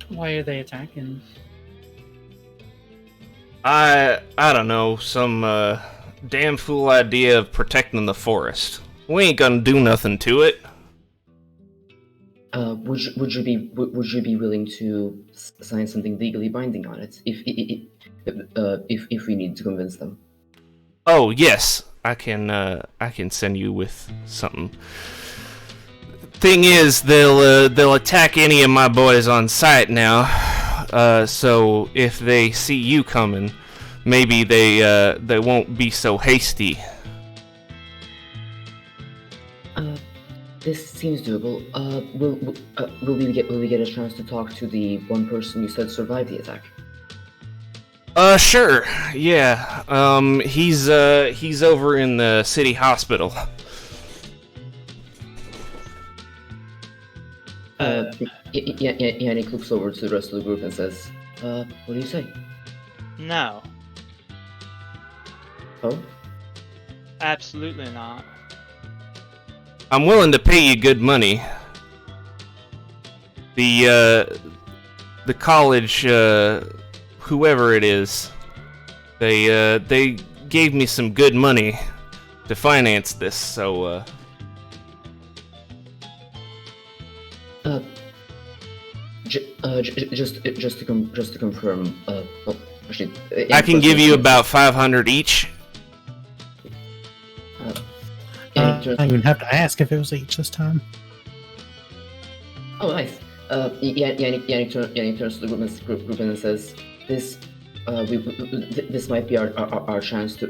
Why are they attacking? I don't know, some, damn fool idea of protecting the forest. We ain't gonna do nothing to it. Would you be willing to sign something legally binding on it if we need to convince them? Oh yes, I can send you with something. thing is, they'll attack any of my boys on sight now. So if they see you coming, maybe they won't be so hasty. This seems doable. Will we get a chance to talk to the one person you said survived the attack? Sure. Yeah. He's over in the city hospital. Yannick looks over to the rest of the group and says, what do you say? No, Oh? absolutely not. I'm willing to pay you good money. The college, whoever it is, they gave me some good money to finance this, so, Just to confirm, well, actually, I can give you about 500 each. I don't even have to ask if it was each this time. Oh, nice. Yannick turns to the group and says, "This, this might be our chance to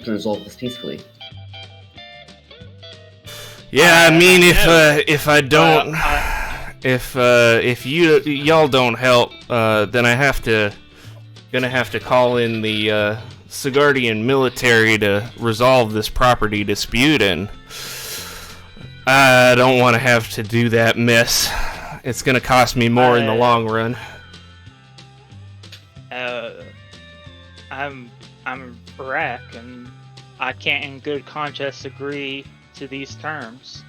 resolve this peacefully." Yeah, I mean, if I don't, if y'all don't help, then gonna have to call in the Segardun military to resolve this property dispute, and I don't want to have to do that mess. It's gonna cost me more in the long run. I'm Iraq, and I can't in good conscience agree to these terms.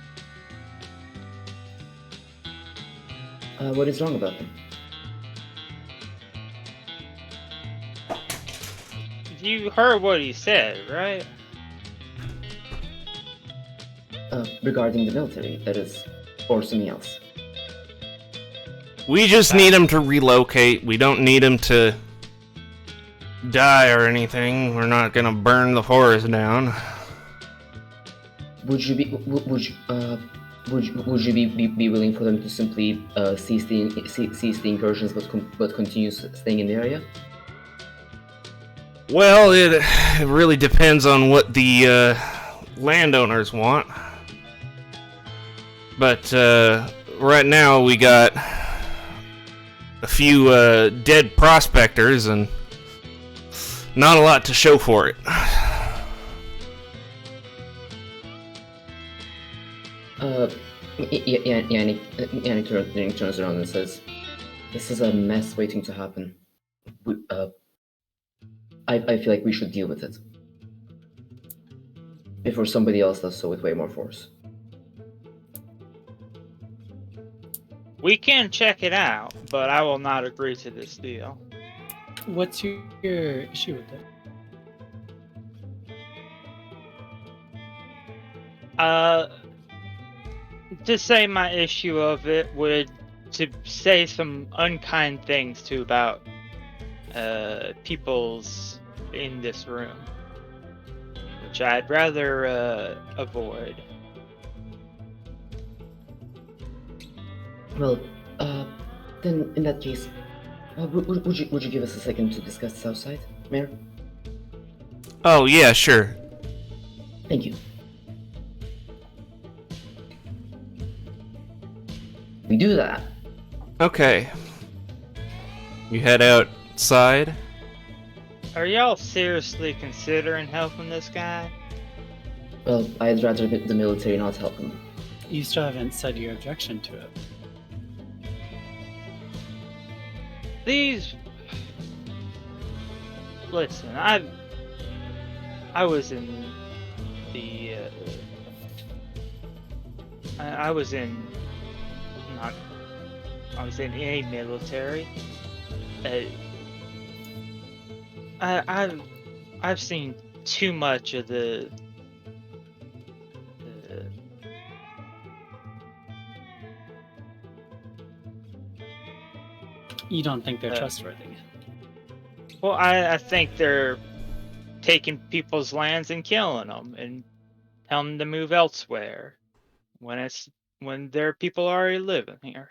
What is wrong about them? You heard what he said, right? Regarding the military, that is, or something else. We just need him to relocate. We don't need him to die or anything. We're not gonna burn the forest down. Would you be willing for them to simply cease the incursions, but continue staying in the area? Well, it really depends on what the landowners want. But right now we got a few dead prospectors and not a lot to show for it. Yannick turns around and says, "This is a mess waiting to happen. I feel like we should deal with it before somebody else does so with way more force." We can check it out, but I will not agree to this deal. What's your issue with it? To say my issue of it would to say some unkind things to about people's in this room, which I'd rather avoid. Well, then in that case, would you give us a second to discuss this outside, Mayor? Oh, yeah, sure. Thank you. We do that. Okay. You head outside. Are y'all seriously considering helping this guy? Well, I'd rather the military not help him. You still haven't said your objection to it. Listen, I was in the I was in a military. I've seen too much of the You don't think they're trustworthy? Well, I think they're taking people's lands and killing them and telling them to move elsewhere when it's when there are people already living here.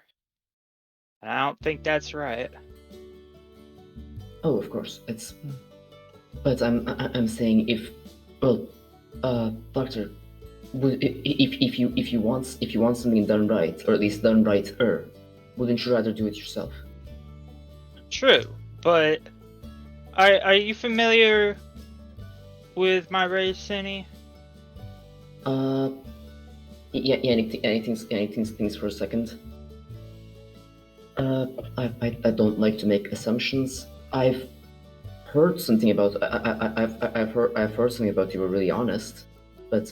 And I don't think that's right. Oh, of course, it's. But I'm saying if, well, Doctor, if you want something done right, or at least done righter, wouldn't you rather do it yourself? True, but are you familiar with my race, Cindy? Yeah, anything for a second. I don't like to make assumptions. I've heard something about. I've heard something about you were really honest, but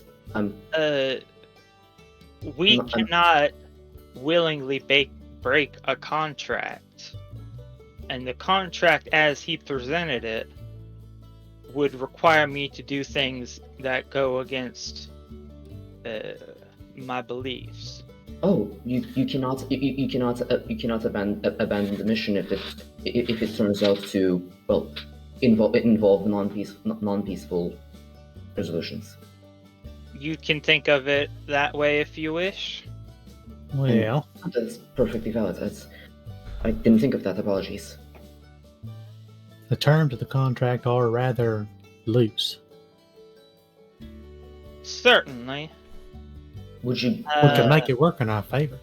we cannot willingly break a contract, and the contract as he presented it would require me to do things that go against my beliefs. Oh, you cannot abandon the mission if it turns out to, well, involve non-peaceful resolutions. You can think of it that way if you wish. Well, That's perfectly valid. I didn't think of that. Apologies. the terms of the contract are rather loose. Certainly. Would you? We can make it work in our favor.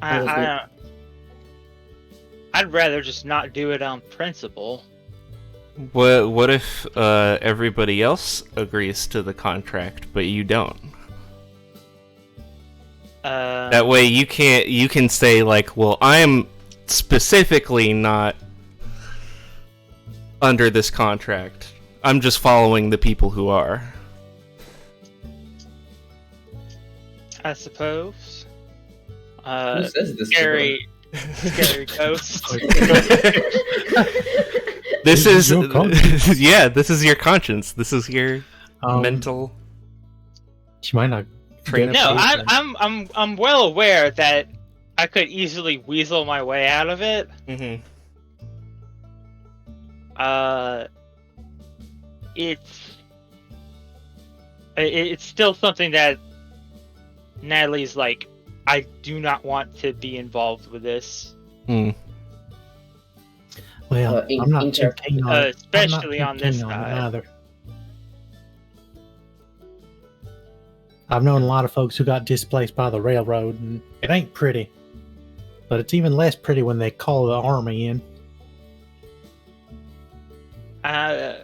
I'd rather just not do it on principle. What if everybody else agrees to the contract, but you don't? That way you can say like, well, I am specifically not under this contract. I'm just following the people who are. I suppose. Who says this? Scary ghost. This is your conscience. yeah. This is your conscience. This is your mental. She might not. Train No, of I'm well aware that I could easily weasel my way out of it. Mm-hmm. It's still something that Natalie's like, I do not want to be involved with this. Well, I'm not too keen on it. Especially I'm on not too this keen on it side. either. I've known a lot of folks who got displaced by the railroad, and it ain't pretty. But it's even less pretty when they call the army in. I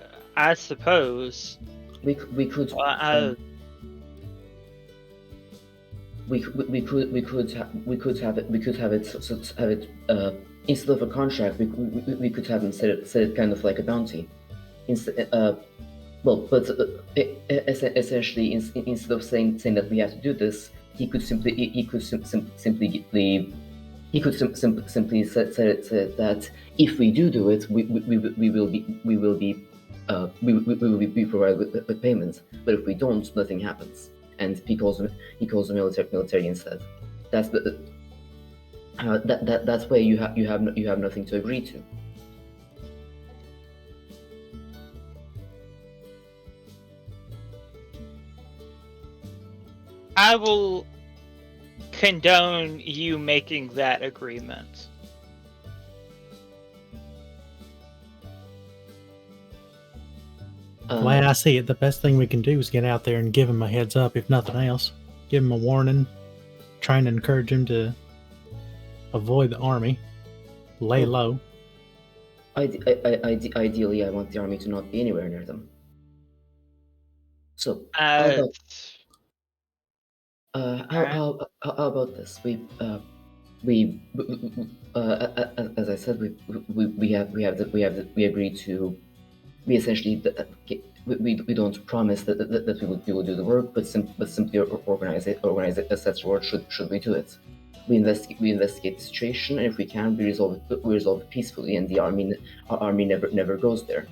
suppose. We could have it instead of a contract. We could have him set it kind of like a bounty. Essentially, instead of saying that we have to do this, he could simply say that if we do it, we will be provided with payments. But if we don't, nothing happens, and he calls the military instead. That's that's why you have nothing to agree to. I will condone you making that agreement. The way I see it, the best thing we can do is get out there and give him a heads up, if nothing else. Give him a warning, trying to encourage him to avoid the army, lay low. Ideally, I want the army to not be anywhere near them. So, how about this? As I said, we agreed to. We essentially we don't promise that we will do the work, but simply organize it as such. Or should we do it? We investigate the situation, and if we can, we resolve it peacefully, and our army never goes there.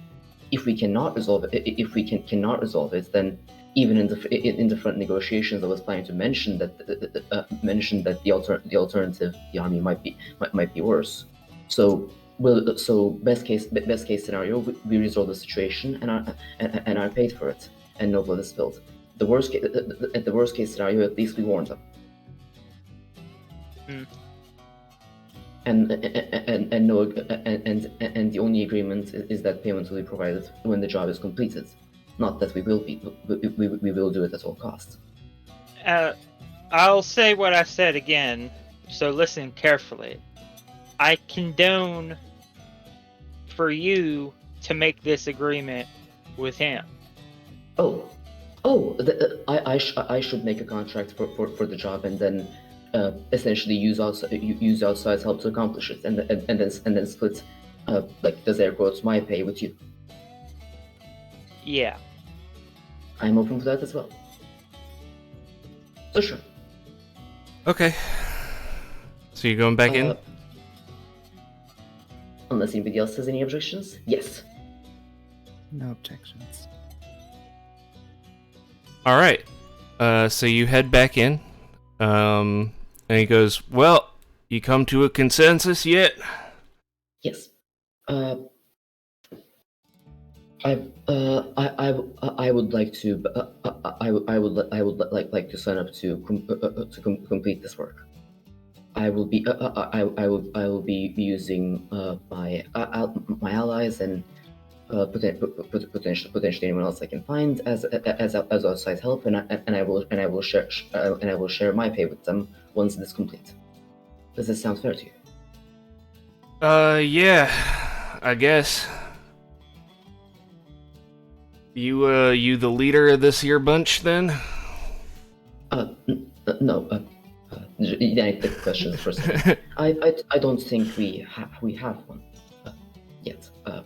If we cannot resolve it, then even in the front negotiations, I was planning to mention that the alternative, the army might be worse. So best case scenario, we resolve the situation and are paid for it, and no blood is spilled. the worst at the worst case scenario, at least we warned them. Hmm. And the only agreement is that payment will be provided when the job is completed, not that we will do it at all costs. I'll say what I said again, so listen carefully. I condone for you to make this agreement with him. I should make a contract for the job and then essentially use outside help to accomplish it, and then split like does air quotes my pay with you. Yeah. I'm open for that as well. So sure. Okay. So you're going back in? Unless anybody else has any objections? Yes. No objections. All right. So you head back in. And he goes, "Well, you come to a consensus yet?" Yes. I would like to. I would like to sign up to complete this work. I will be using my allies and potentially anyone else I can find as outside help, and I will share my pay with them once it is complete. Does this sound fair to you? Yeah, I guess. You the leader of this here bunch, then? No. You didn't take the question first. I don't think we have one yet. I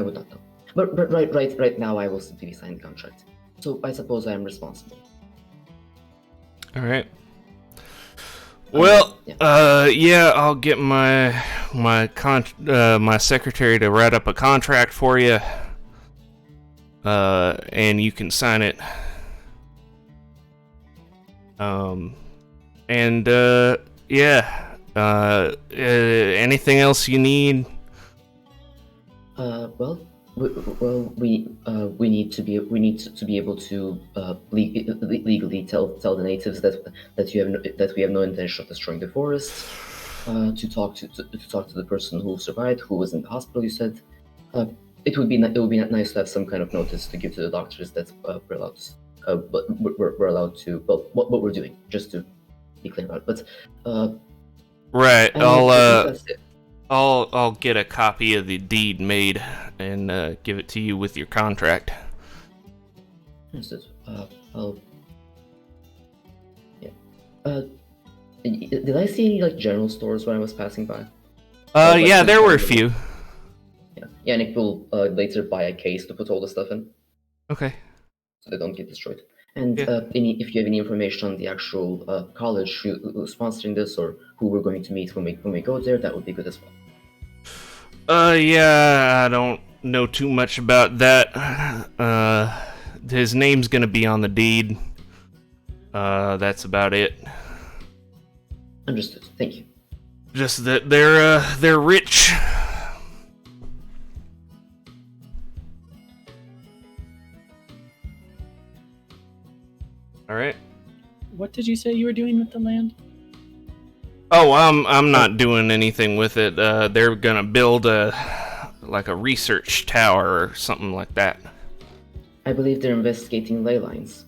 would not know. But right now I will simply be signing the contract. So I suppose I am responsible. All right. Well, yeah. I'll get my secretary to write up a contract for you. And you can sign it. Anything else you need? We need to be able to legally tell the natives that we have no intention of destroying the forest. To talk to the person who survived, who was in the hospital. You said it would be nice to have some kind of notice to give to the doctors that we're allowed to. Well, what we're doing, just to be clear about it. But right, that's it. I'll get a copy of the deed made and give it to you with your contract. Understood. Did I see any general stores when I was passing by? Yeah, there were a few. Yeah, Nick will later buy a case to put all the stuff in. Okay. So they don't get destroyed. And if you have any information on the actual college who's sponsoring this, or who we're going to meet when we go there, that would be good as well. Yeah, I don't know too much about that. His name's gonna be on the deed. That's about it. Understood. Thank you. Just that they're rich. All right. What did you say you were doing with the land? Oh, I'm not doing anything with it. They're gonna build a research tower or something like that. I believe they're investigating ley lines.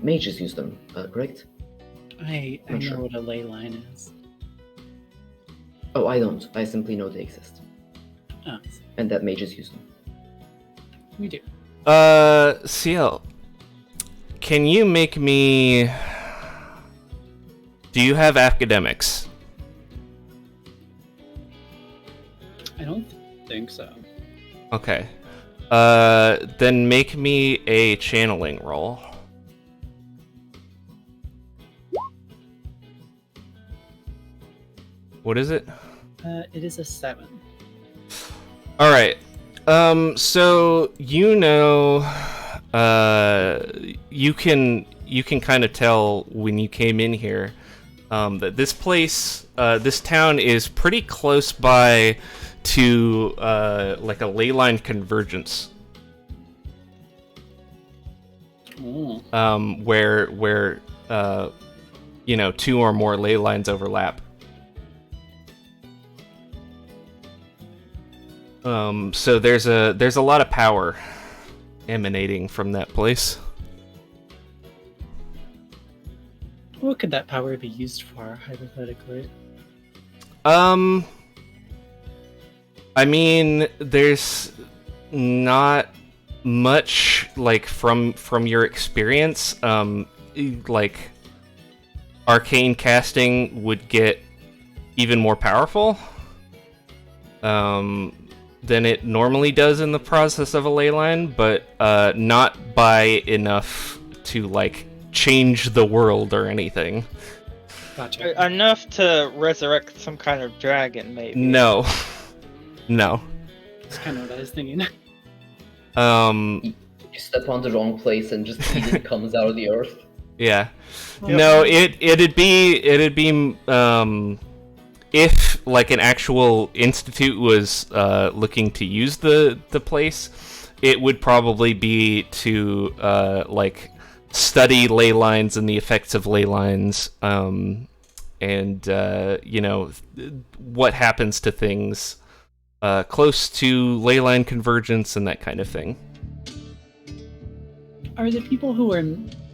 Mages use them, correct? I know what a ley line is. Oh, I don't. I simply know they exist. Oh. And that mages use them. We do. CL, can you make me... Do you have academics? I don't think so. Okay. Then make me a channeling roll. What is it? It is a 7. All right. So you know, you can kind of tell when you came in here that this place, this town is pretty close by to like a ley line convergence. where two or more ley lines overlap. So there's a lot of power emanating from that place. What could that power be used for, hypothetically? I mean, there's not much, like, from your experience. Like, arcane casting would get even more powerful than it normally does in the process of a ley line, but not by enough to, like, change the world or anything. Gotcha. Enough to resurrect some kind of dragon, maybe. No. That's kind of what I was thinking. You step on the wrong place and just it comes out of the earth. Yeah. Yep. No, it'd be if, like, an actual institute was looking to use the place, it would probably be to like, study ley lines and the effects of ley lines, and what happens to things close to ley line convergence and that kind of thing. Are the people who are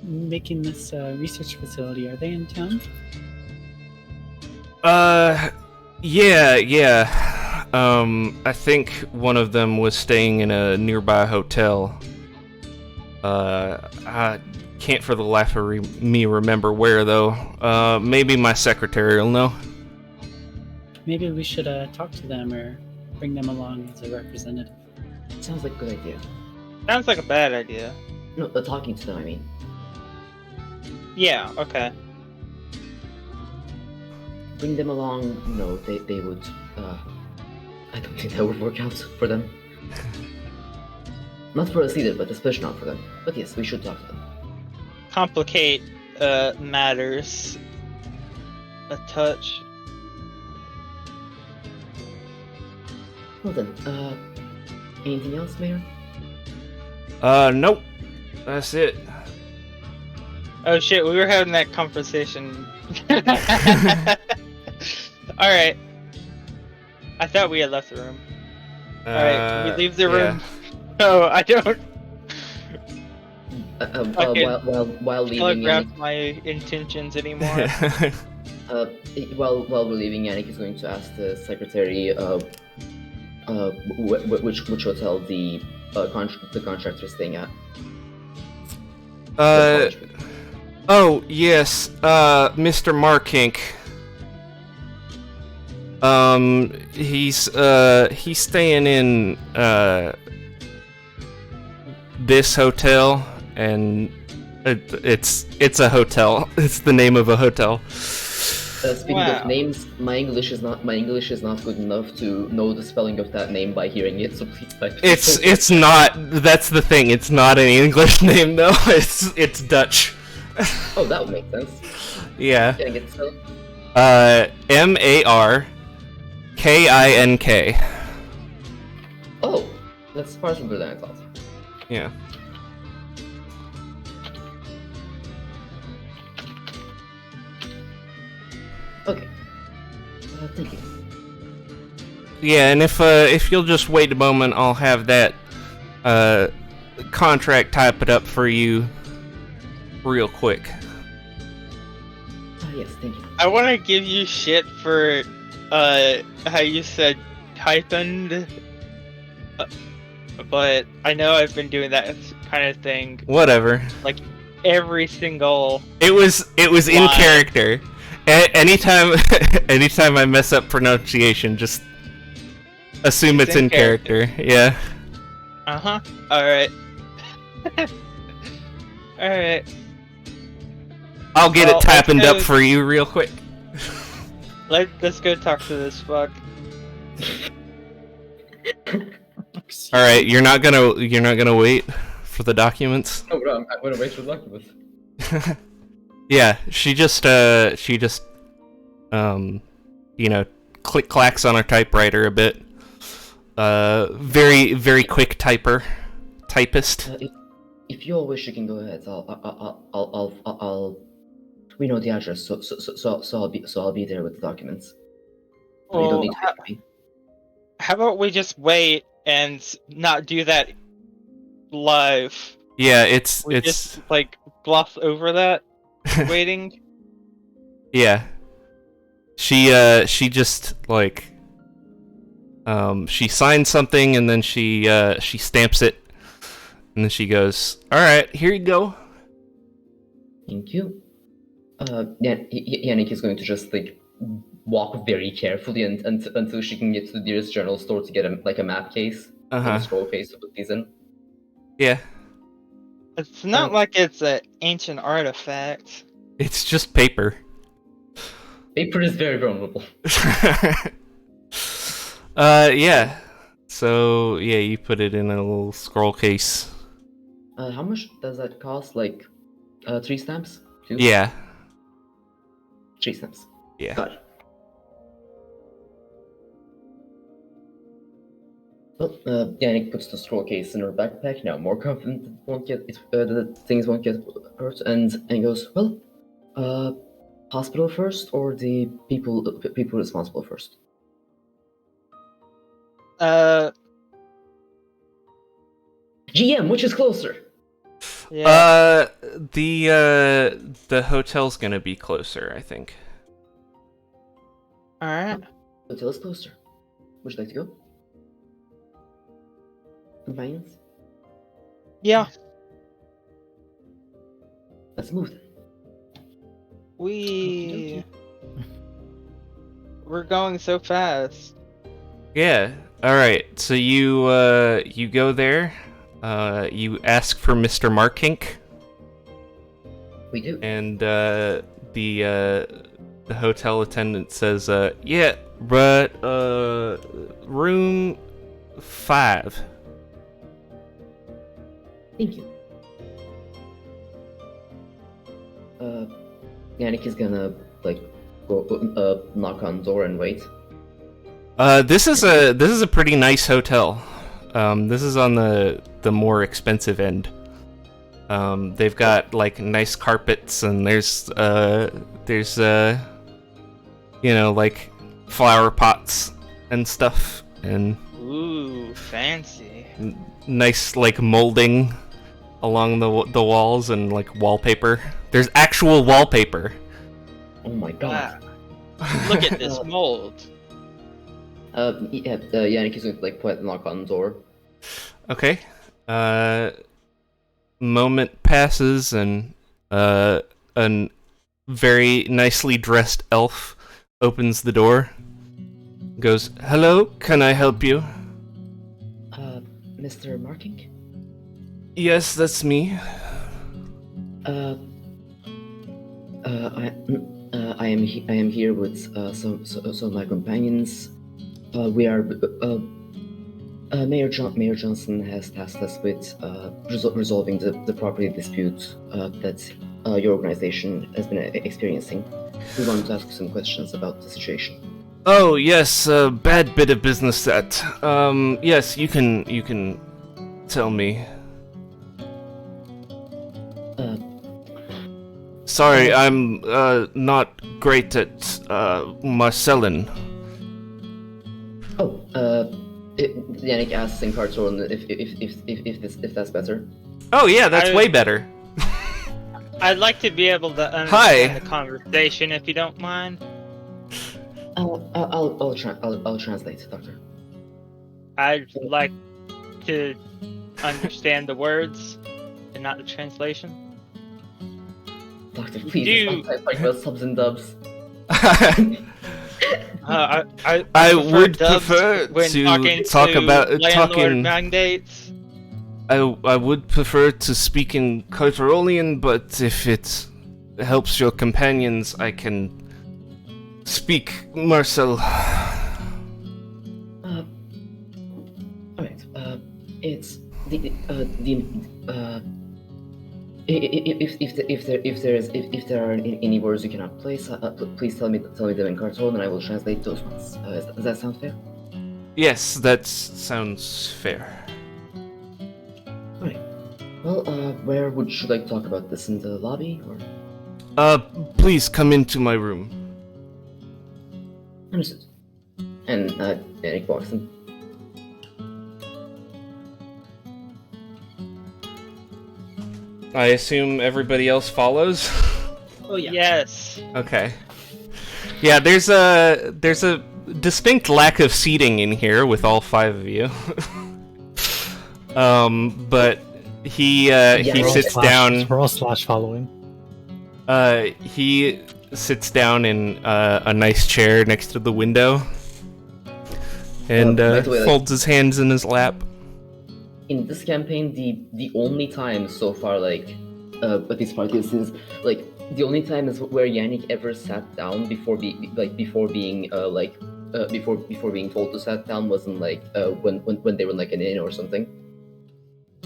making this research facility, are they in town? Yeah. I think one of them was staying in a nearby hotel. I can't for the life of me remember where, though. Maybe my secretary will know. Maybe we should talk to them or bring them along as a representative. Sounds like a good idea. Sounds like a bad idea. No, talking to them, I mean. Yeah, okay. Bring them along, they would, I don't think that would work out for them. Not for us either, but especially not for them. But yes, we should talk to them. Complicate matters a touch. Well then, anything else, Mayor? Nope. That's it. Oh shit, we were having that conversation. Alright. I thought we had left the room. Alright, we leave the room. No, I don't. While leaving, Telegraph my intentions anymore. while we're leaving, Yannick is going to ask the secretary which hotel the contractor is staying at. Oh yes, Mr. Markink. He's staying in this hotel, and it's a hotel. It's the name of a hotel. Speaking of names, my English is not good enough to know the spelling of that name by hearing it. So please type it. It's not. That's the thing. It's not an English name though. It's Dutch. Oh, that would make sense. Yeah. Can I get spelled? Markink. Oh, that's far simpler than I thought. Yeah. Okay. Thank you. Yeah, and if you'll just wait a moment, I'll have that contract type it up for you real quick. Yes, thank you. I want to give you shit for how you said typend, but I know I've been doing that kind of thing. Whatever. Like every single. It was in line. character. Anytime I mess up pronunciation, just assume it's in character. Yeah. Uh-huh. Alright. Alright. I'll get it typing up for you real quick. Let's go talk to this fuck. Alright, you're not gonna wait for the documents? Oh, bro, I'm gonna wait for the documents. Yeah, she just click clacks on her typewriter a bit. Very quick typist. If you all wish, you can go ahead. I'll we know the address, so I'll be there with the documents. You don't Well, need to wait for me. how about we just wait and not do that live? Yeah, it's We just like gloss over that waiting. yeah. She just like she signs something and then she stamps it and then she goes, "All right, here you go." Thank you. Yannick is going to just like walk very carefully until she can get to the nearest journal store to get a map case, a scroll case to put these in. Yeah. It's not like it's an ancient artifact. It's just paper. Paper is very vulnerable. Yeah. So yeah, you put it in a little scroll case. How much does that cost? Like, 3 stamps? 2? Yeah. 3 stamps. Yeah. Got it. Well, Yannick puts the scroll case in her backpack, now more confident that things won't get hurt, and goes, well, hospital first, or the people responsible first? GM, which is closer? Yeah. The hotel's gonna be closer, I think. Alright. Hotel is closer. Would you like to go? Companions? Yeah. Let's move then. We're going so fast. Yeah. All right. So you go there. You ask for Mr. Markink. We do. And the hotel attendant says, yeah, but room 5. Thank you. Yannick is gonna like go knock on the door and wait. This is a pretty nice hotel. This is on the more expensive end. They've got like nice carpets and there's like flower pots and stuff and Ooh, fancy. nice like molding along the walls and like wallpaper. There's actual wallpaper. Oh my god. Wow. Look at this mold. Yannick is going to like quietly knock on the door. Okay. Moment passes and a very nicely dressed elf opens the door. Goes, "Hello, can I help you?" Mr. Marking? Yes, that's me. I am here with some of my companions. We are Mayor Johnson has tasked us with resolving the property dispute that your organization has been experiencing. We wanted to ask some questions about the situation. Oh yes, bad bit of business that. Yes, you can tell me. Sorry, I'm not great at Marcellin. Oh, Yannick asks in Cartoon if that's better. Oh yeah, that's way better. I'd like to be able to understand the conversation if you don't mind. I'll translate, Doctor. I'd like to understand the words and not the translation. Doctor, please, like subs and dubs. I would prefer to talk about talking. Mandates. I would prefer to speak in Carterolian, but if it helps your companions, I can speak Marcel. Alright. It's if there are any words you cannot place, please tell me them in Cartoon, and I will translate those ones. Does that sound fair? Yes, that sounds fair. Alright. Well, where should I talk about this, in the lobby or? Please come into my room. Understood. And Eric walks in. I assume everybody else follows. Oh yeah. Yes. Okay. Yeah, there's a distinct lack of seating in here with all 5 of you. But he sits down. We're all slash following. He sits down in a nice chair next to the window and by the way, folds his hands in his lap. In this campaign, the only time so far, at this party is like the only time is where Yannick ever sat down before being told to sit down wasn't when they were like an inn or something.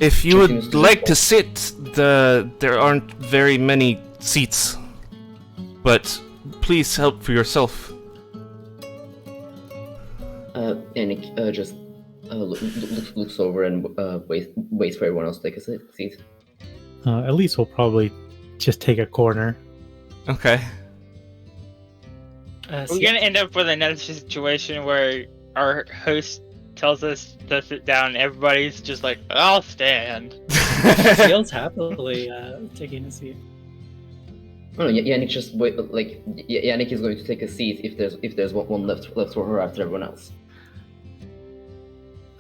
If you would like to sit, there aren't very many seats, but please help for yourself. Yannick just looks over and waits for everyone else to take a seat. Elise will probably just take a corner. Okay. We're gonna end up with another situation where our host tells us to sit down and everybody's just like, I'll stand. Feels happily taking a seat. Oh, no, Yannick just Yannick is going to take a seat if there's one left for her after everyone else.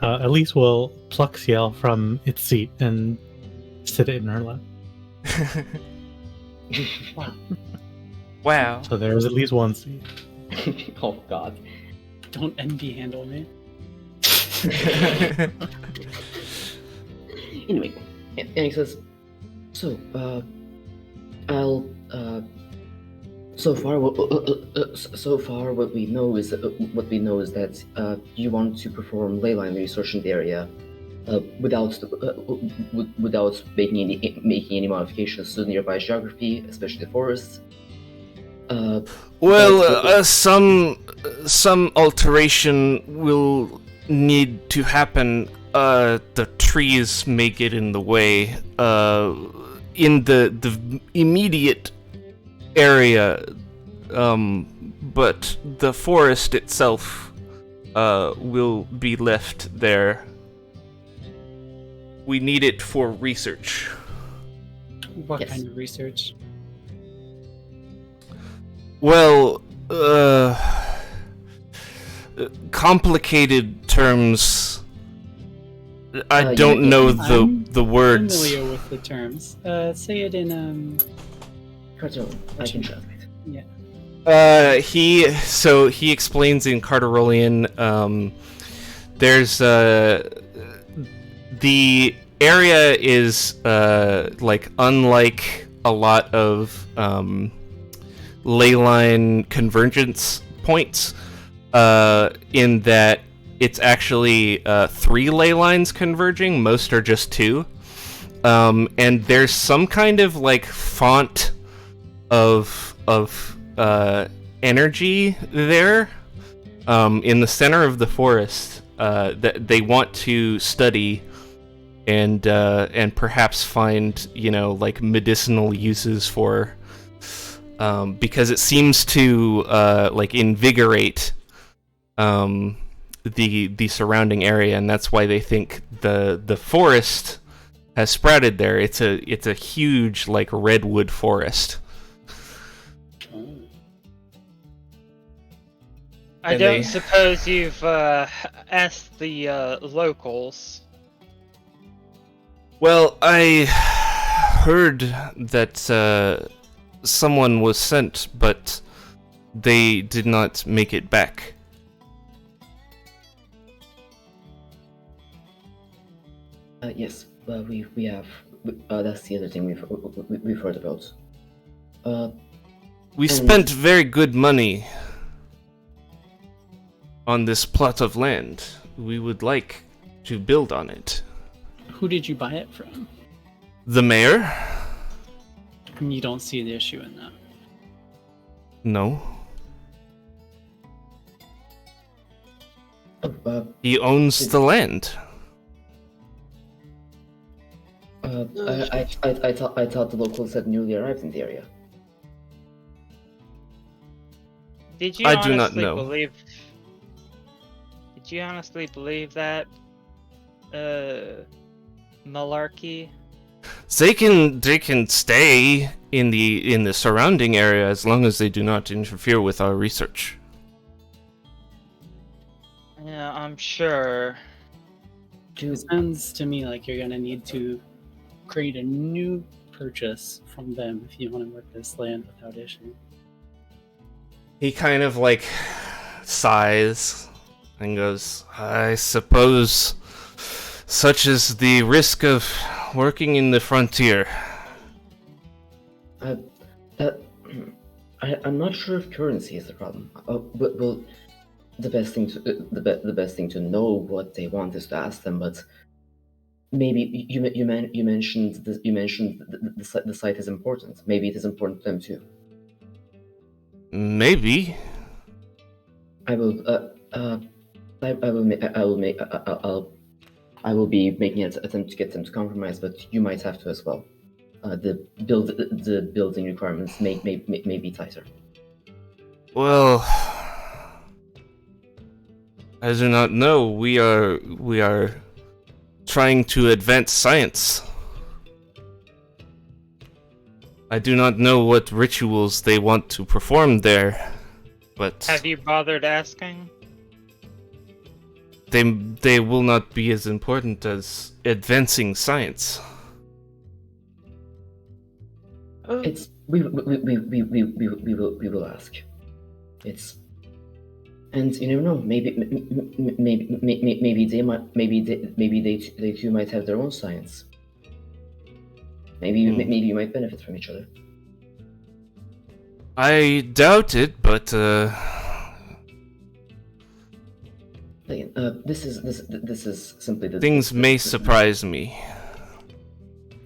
Elise will pluck Ciel from its seat and sit it in her lap. Wow. So there's at least one seat. Oh God. Don't envy handle me. Anyway, Yannick says, so, so far what we know is that you want to perform leyline research in the area, without making any modifications to the nearby geography, especially the forests. Some alteration will need to happen. The trees may get in the way. In the immediate area, but the forest itself will be left there. We need it for research. What Yes. kind of research? Well, complicated terms. I don't know the words. Familiar with the terms. Say it in Cartel, I can translate. Yeah. He explains in Carterolian. There's the area is unlike a lot of leyline convergence points, in that it's actually 3 ley lines converging. Most are just 2, and there's some kind of font of energy there, in the center of the forest, that they want to study and perhaps find medicinal uses for, because it seems to invigorate the surrounding area, and that's why they think the forest has sprouted there. It's a huge redwood forest. I don't suppose you've asked the locals. Well, I heard that someone was sent, but they did not make it back. Yes, we have. That's the other thing we've heard about. We spent very good money on this plot of land. We would like to build on it. Who did you buy it from? The mayor? And you don't see the issue in that. No. He owns the land. I thought the locals had newly arrived in the area. Did you I do not honestly know. believe? Did you honestly believe that? Malarkey. They can stay in the surrounding area as long as they do not interfere with our research. Yeah, I'm sure. It sounds to me like you're gonna need to create a new purchase from them if you want to work this land without issue. He kind of like sighs and goes, I suppose such is the risk of working in the frontier. I'm not sure if currency is the problem. Well, the best thing to know what they want is to ask them. But maybe you mentioned the site is important. Maybe it is important to them too. Maybe. I will be making an attempt to get them to compromise, but you might have to as well. The building requirements may be tighter. Well, I do not know. We are trying to advance science. I do not know what rituals they want to perform there, but Have you bothered asking? they will not be as important as advancing science. It's we will ask. It's, and you never know. Maybe they too might have their own science. Maybe you might benefit from each other. I doubt it, but Again, this is simply the things may surprise me.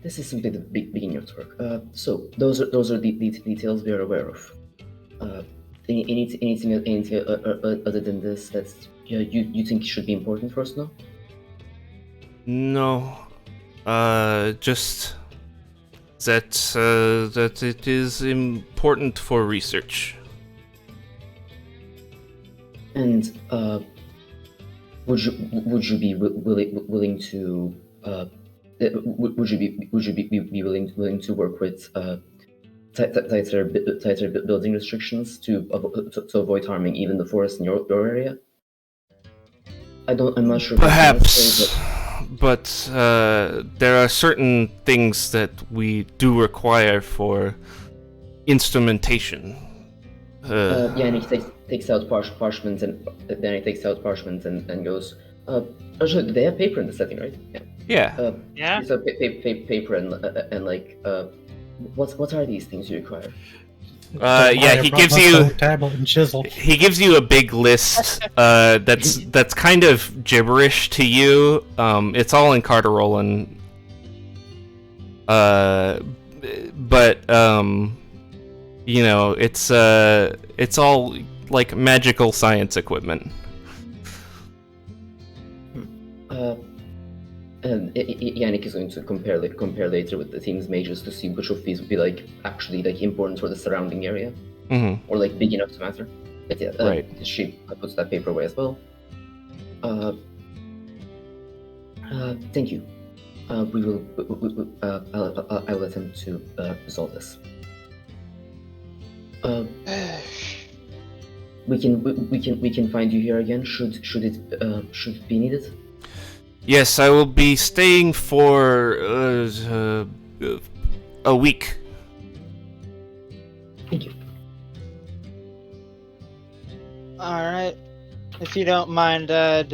This is simply the beginning of the work. So those are the details we are aware of. Anything other than this that you think should be important for us to know? No, just that it is important for research. And would you be willing to would you be willing to work with tighter building restrictions to avoid harming even the forest in your area? I'm not sure. Perhaps, but there are certain things that we do require for instrumentation. And he takes out parchment, and then he takes out parchment and goes. Actually, they have paper in the setting, right? Yeah. Yeah. So paper and like what are these things you require? He gives you tablet and chisel. He gives you a big list. That's kind of gibberish to you. It's all in Carterolan. But you know, it's all like magical science equipment. And Yannick is going to compare later with the team's mages to see which of these would be like actually like important for the surrounding area, or like big enough to matter. But yeah, right. She puts that paper away as well. Thank you. We will. I'll let him to resolve this. We can find you here again. Should it be needed? Yes, I will be staying for a week. Thank you. Alright. If you don't mind, I'd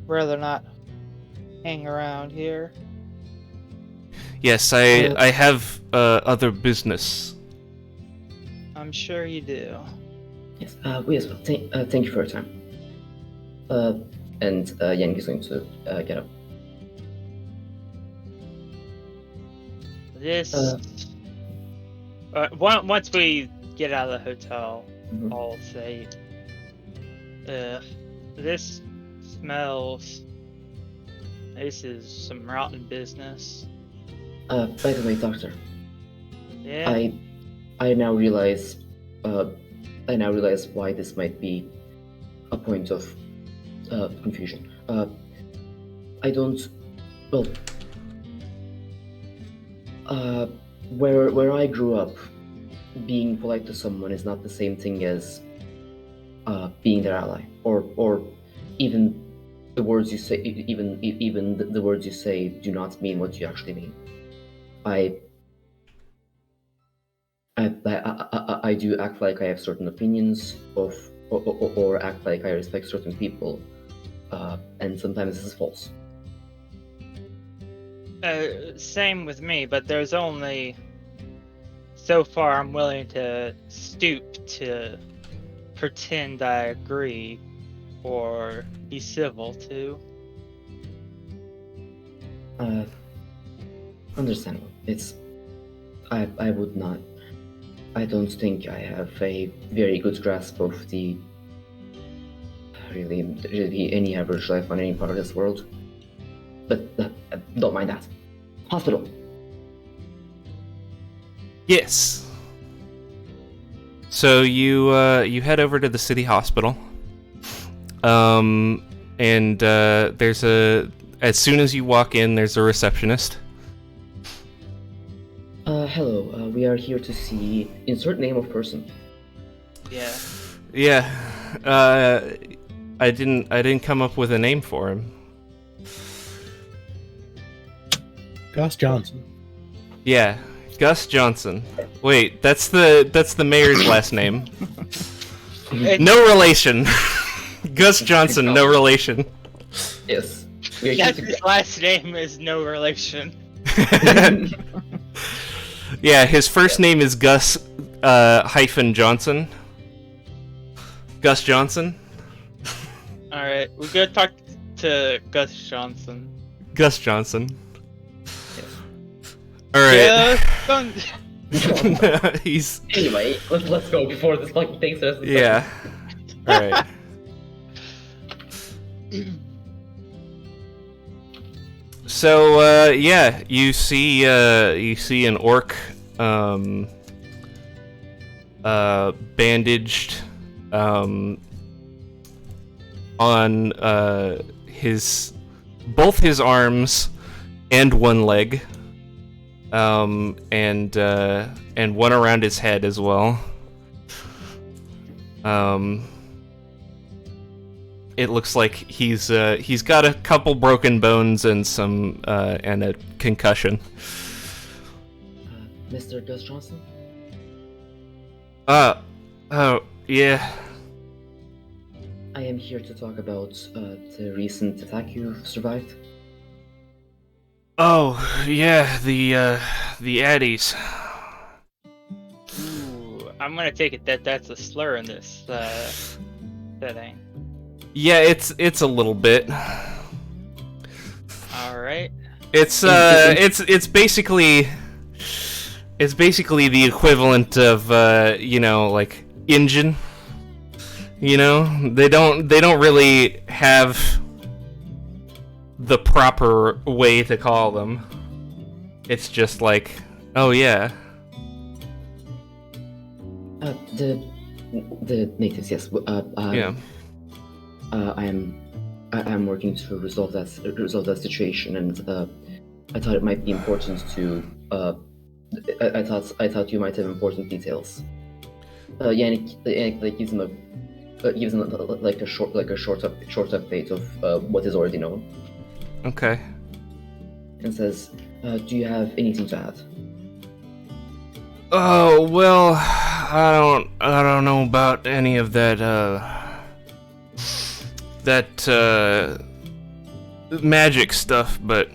rather not hang around here. Yes, I have other business. I'm sure you do. Yes, we as well. Thank you for your time. And Yannick is going to get up. This. Once we get out of the hotel, I'll say, this smells. This is some rotten business. By the way, Doctor, Yeah. I now realize why this might be a point of confusion. I don't. Well, where I grew up, being polite to someone is not the same thing as being their ally, or even the words you say. Even the words you say do not mean what you actually mean. I do act like I have certain opinions or act like I respect certain people, and sometimes this is false. Same with me, but there's only so far I'm willing to stoop to pretend I agree or be civil to. Understandable. I would not. I don't think I have a very good grasp of the really any average life on any part of this world. But don't mind that. Hospital. Yes. So you head over to the city hospital. And there's as soon as you walk in, there's a receptionist. Hello. We are here to see insert name of person. Yeah. Yeah. I didn't come up with a name for him. Gus Johnson. Yeah, Gus Johnson. Wait, that's the mayor's last name. No relation. Gus Johnson, no relation. Yes. Yes, his last name is no relation. Yeah, his first name is Gus hyphen Johnson. Gus Johnson. Alright, we gotta talk to Gus Johnson. Gus Johnson. Alright. Yeah, He's... Anyway, let's go before this fucking thing says. Yeah. Alright. So, yeah, you see an orc, bandaged, on, both his arms and one leg, and one around his head as well. It looks like he's got a couple broken bones and and a concussion. Mr. Gus Johnson? Oh, yeah. I am here to talk about the recent attack you survived. Oh, yeah, the Addies. Ooh, I'm gonna take it that that's a slur in this setting. Yeah, it's a little bit. Alright. It's basically the equivalent of like engine. You know, they don't really have the proper way to call them. It's just like, oh yeah. The natives, yes. Yeah. I am working to resolve that situation, and I thought it might be important to. I thought you might have important details. Yeah, and it gives them like a short update of what is already known. Okay. And says, "Do you have anything to add?" Oh well, I don't know about any of that. Magic stuff, but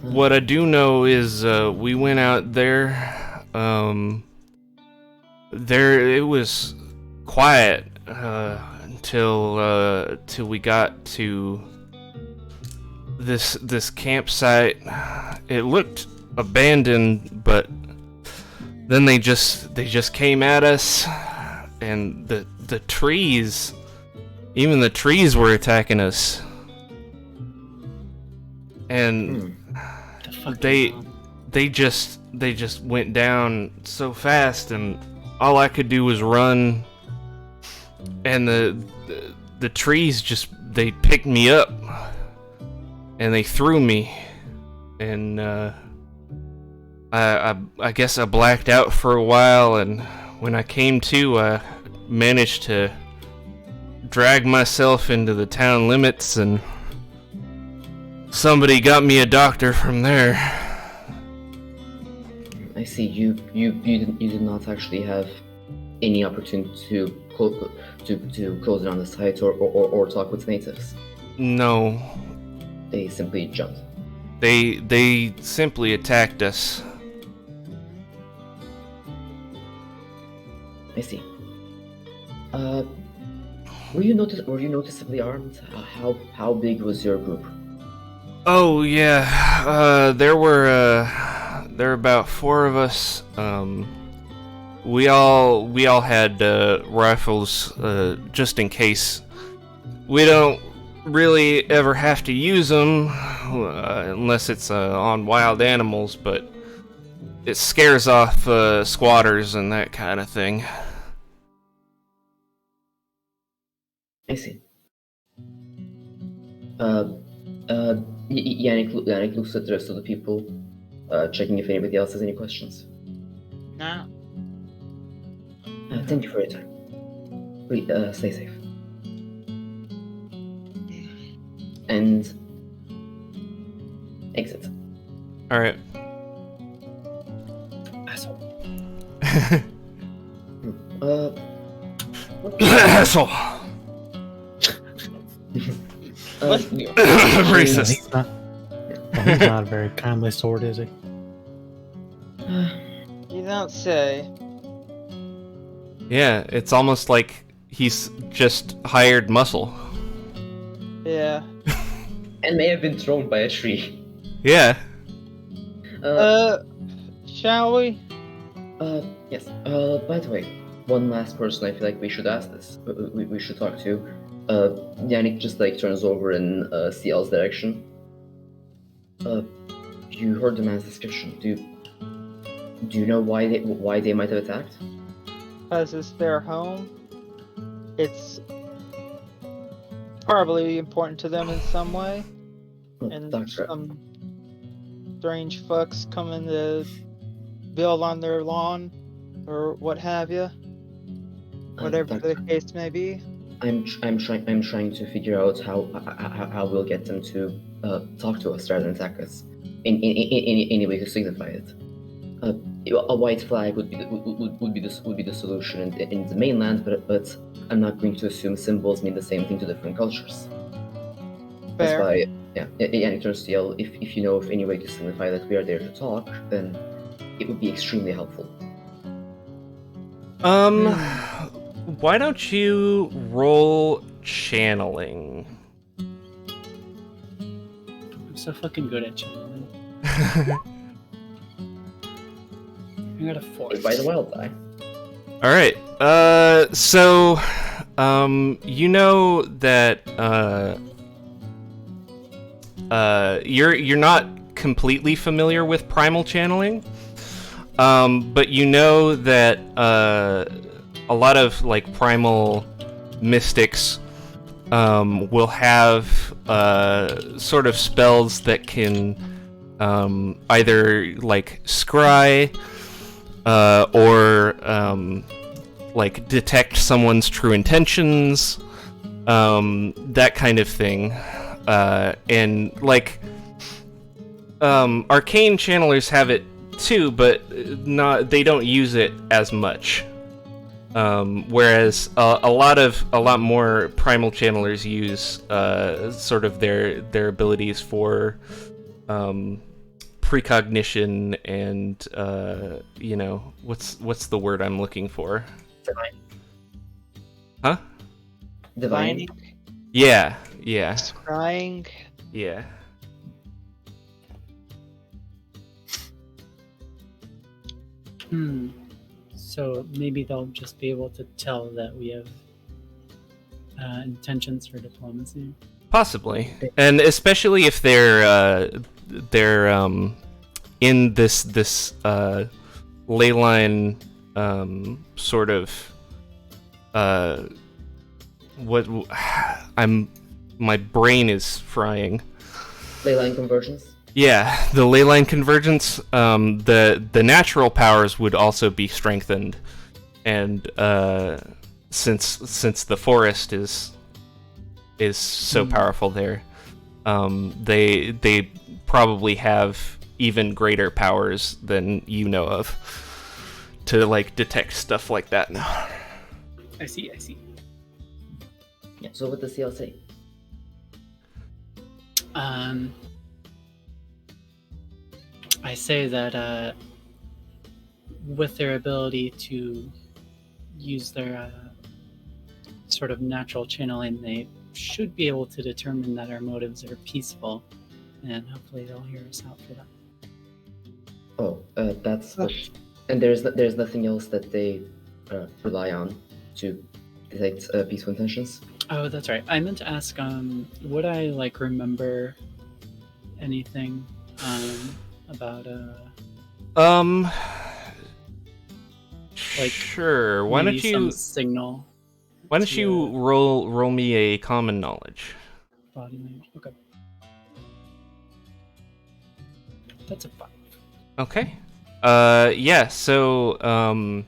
what I do know is we went out there. There it was quiet until we got to this campsite. It looked abandoned, but then they just came at us, and the trees, even the trees were attacking us. And they just went down so fast, and all I could do was run, and the trees just, they picked me up and they threw me, and I guess I blacked out for a while, and when I came to, I managed to drag myself into the town limits, and somebody got me a doctor from there. I see. You did not actually have any opportunity to close it on the site or talk with natives. No. They simply jumped. They simply attacked us. I see. Were you noticeably armed? How big was your group? Oh yeah, there were about 4 of us. We all had rifles just in case. We don't really ever have to use them unless it's on wild animals, but it scares off squatters and that kind of thing. I see. Yannick looks at the rest of the people, checking if anybody else has any questions. No. Thank you for your time. Please, stay safe. And exit. All right. Asshole. Asshole. Racist. He's not a very kindly sort, is he? You don't say. Yeah, it's almost like he's just hired muscle. Yeah. And may have been thrown by a tree. Yeah. Shall we? Yes. By the way, one last person I feel like we should ask this. We should talk to. Yannick just turns over in CL's direction. You heard the man's description. Do you know why they might have attacked? Because it's their home. It's probably important to them in some way. And Doctor, some strange fucks coming to build on their lawn or what have you. Whatever the case may be. I'm trying to figure out how we'll get them to talk to us rather than attack us. In any way to signify it. A white flag would be the solution in the mainland, but I'm not going to assume symbols mean the same thing to different cultures. Fair. That's why, yeah. And it turns to yell, if you know of any way to signify that we are there to talk, then it would be extremely helpful. Why don't you roll channeling? I'm so fucking good at channeling. I got a 4. It's by the wild die. All right. So, you know that you're not completely familiar with primal channeling, but you know that a lot of primal mystics will have sort of spells that can either scry or detect someone's true intentions, that kind of thing, and arcane channelers have it too, but they don't use it as much. Whereas a lot more primal channelers use sort of their abilities for precognition and what's the word I'm looking for? Divine. Huh? Divine. Yeah. Scrying. Yeah. So maybe they'll just be able to tell that we have intentions for diplomacy. Possibly, and especially if they're in this ley line sort of what my brain is frying. Ley line convergence. Yeah, the ley line convergence. The natural powers would also be strengthened, and since the forest is so powerful there, they probably have even greater powers than you know of to like detect stuff like that now. I see. Yeah, so what does CL say? I say that with their ability to use their sort of natural channeling, they should be able to determine that our motives are peaceful, and hopefully they'll hear us out for that. Oh, that's what. And there's nothing else that they rely on to detect peaceful intentions. Oh, that's right. I meant to ask, would I like remember anything about like sure. Why don't maybe you some signal? Why don't you roll me a common knowledge? Body language. Okay. That's a 5. Okay. Yeah. So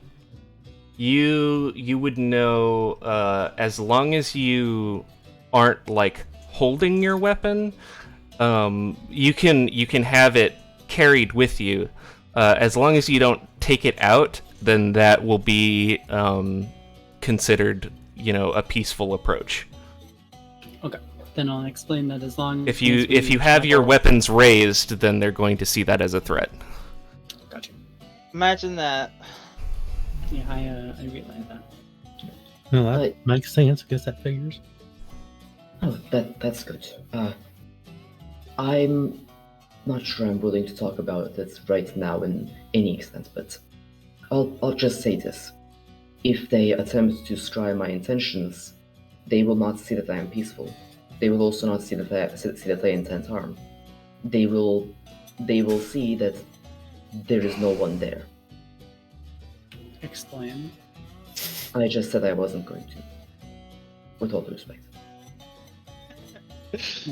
you would know as long as you aren't like holding your weapon, you can have it carried with you. As long as you don't take it out, then that will be considered, a peaceful approach. Okay. Then I'll explain that as long if you have your weapons raised, then they're going to see that as a threat. Gotcha. Imagine that. Yeah, I realize that. No, that makes sense. I guess that figures. Oh, that's good. I'm not sure I'm willing to talk about it right now in any extent, but I'll just say this. If they attempt to scry my intentions, they will not see that I am peaceful. They will also not see that I intend harm. They will see that there is no one there. Explain. I just said I wasn't going to. With all due respect. Let's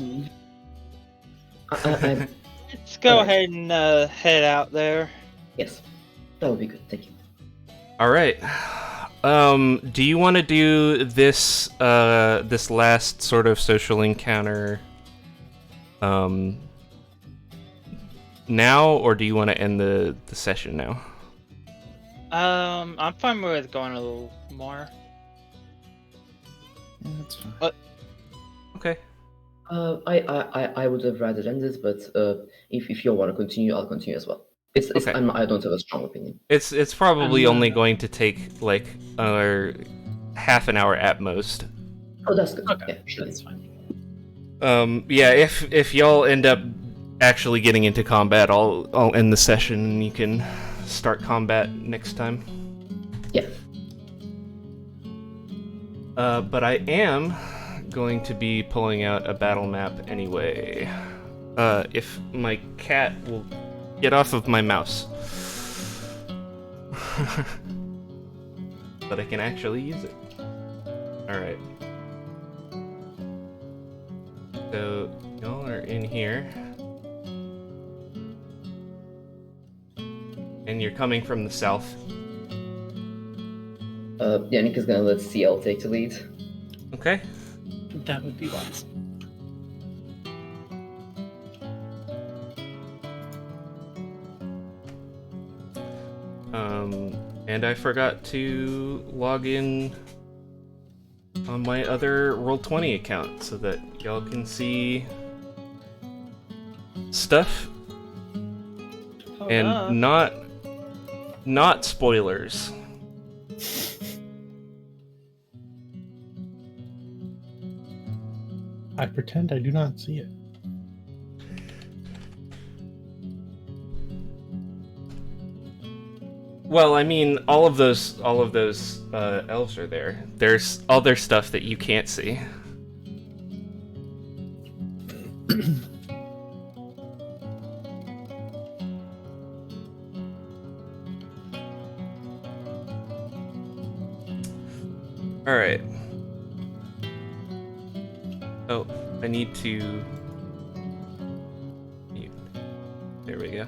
go ahead and head out there. Yes, that would be good. Thank you. All right. Do you want to do this this last sort of social encounter now, or do you want to end the session now? I'm fine with going a little more. Yeah, that's fine. Okay. I would have rather ended, but if you want to continue, I'll continue as well. It's Okay. I don't have a strong opinion. It's probably only going to take like half an hour at most. Oh, that's good. Okay, Yeah, sure. that's fine. Yeah, if y'all end up actually getting into combat, I'll end the session and you can start combat next time. Yeah. But I am going to be pulling out a battle map anyway. If my cat will get off of my mouse. But I can actually use it. Alright. So, y'all are in here. And you're coming from the south. Yannick is gonna let CL take the lead. Okay. That would be wise. And I forgot to log in on my other Roll20 account so that y'all can see stuff and not spoilers. I pretend I do not see it. Well, I mean, all of those elves are there. There's other stuff that you can't see. Alright. Oh, I need to... There we go.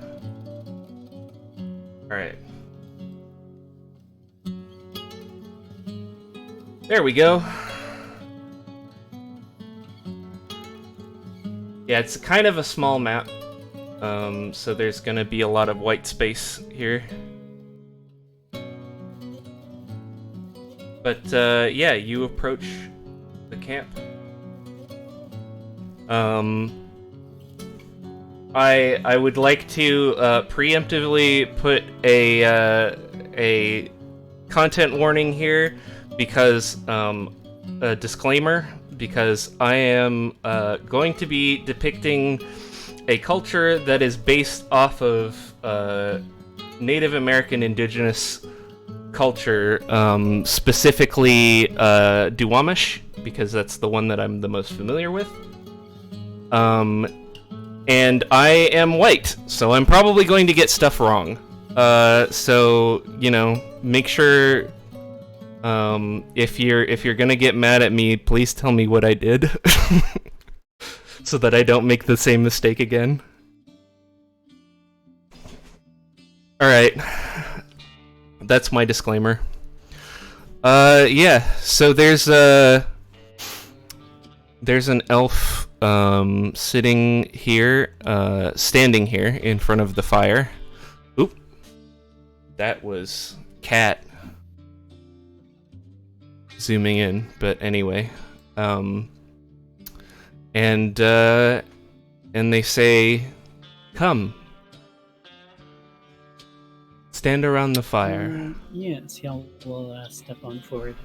Alright. There we go. Yeah, it's kind of a small map. So there's gonna be a lot of white space here. But, yeah, you approach the camp. I would like to, preemptively put a content warning here, because, a disclaimer, because I am, going to be depicting a culture that is based off of, Native American indigenous culture, specifically Duwamish, because that's the one that I'm the most familiar with. And I am white, so I'm probably going to get stuff wrong. So, you know, make sure, if you're gonna get mad at me, please tell me what I did, so that I don't make the same mistake again. Alright. That's my disclaimer. Yeah, so there's an elf, sitting here, standing here in front of the fire. Oop. That was cat. Zooming in, but anyway. And they say, "Come. Stand around the fire." Yes, he'll will step on forward.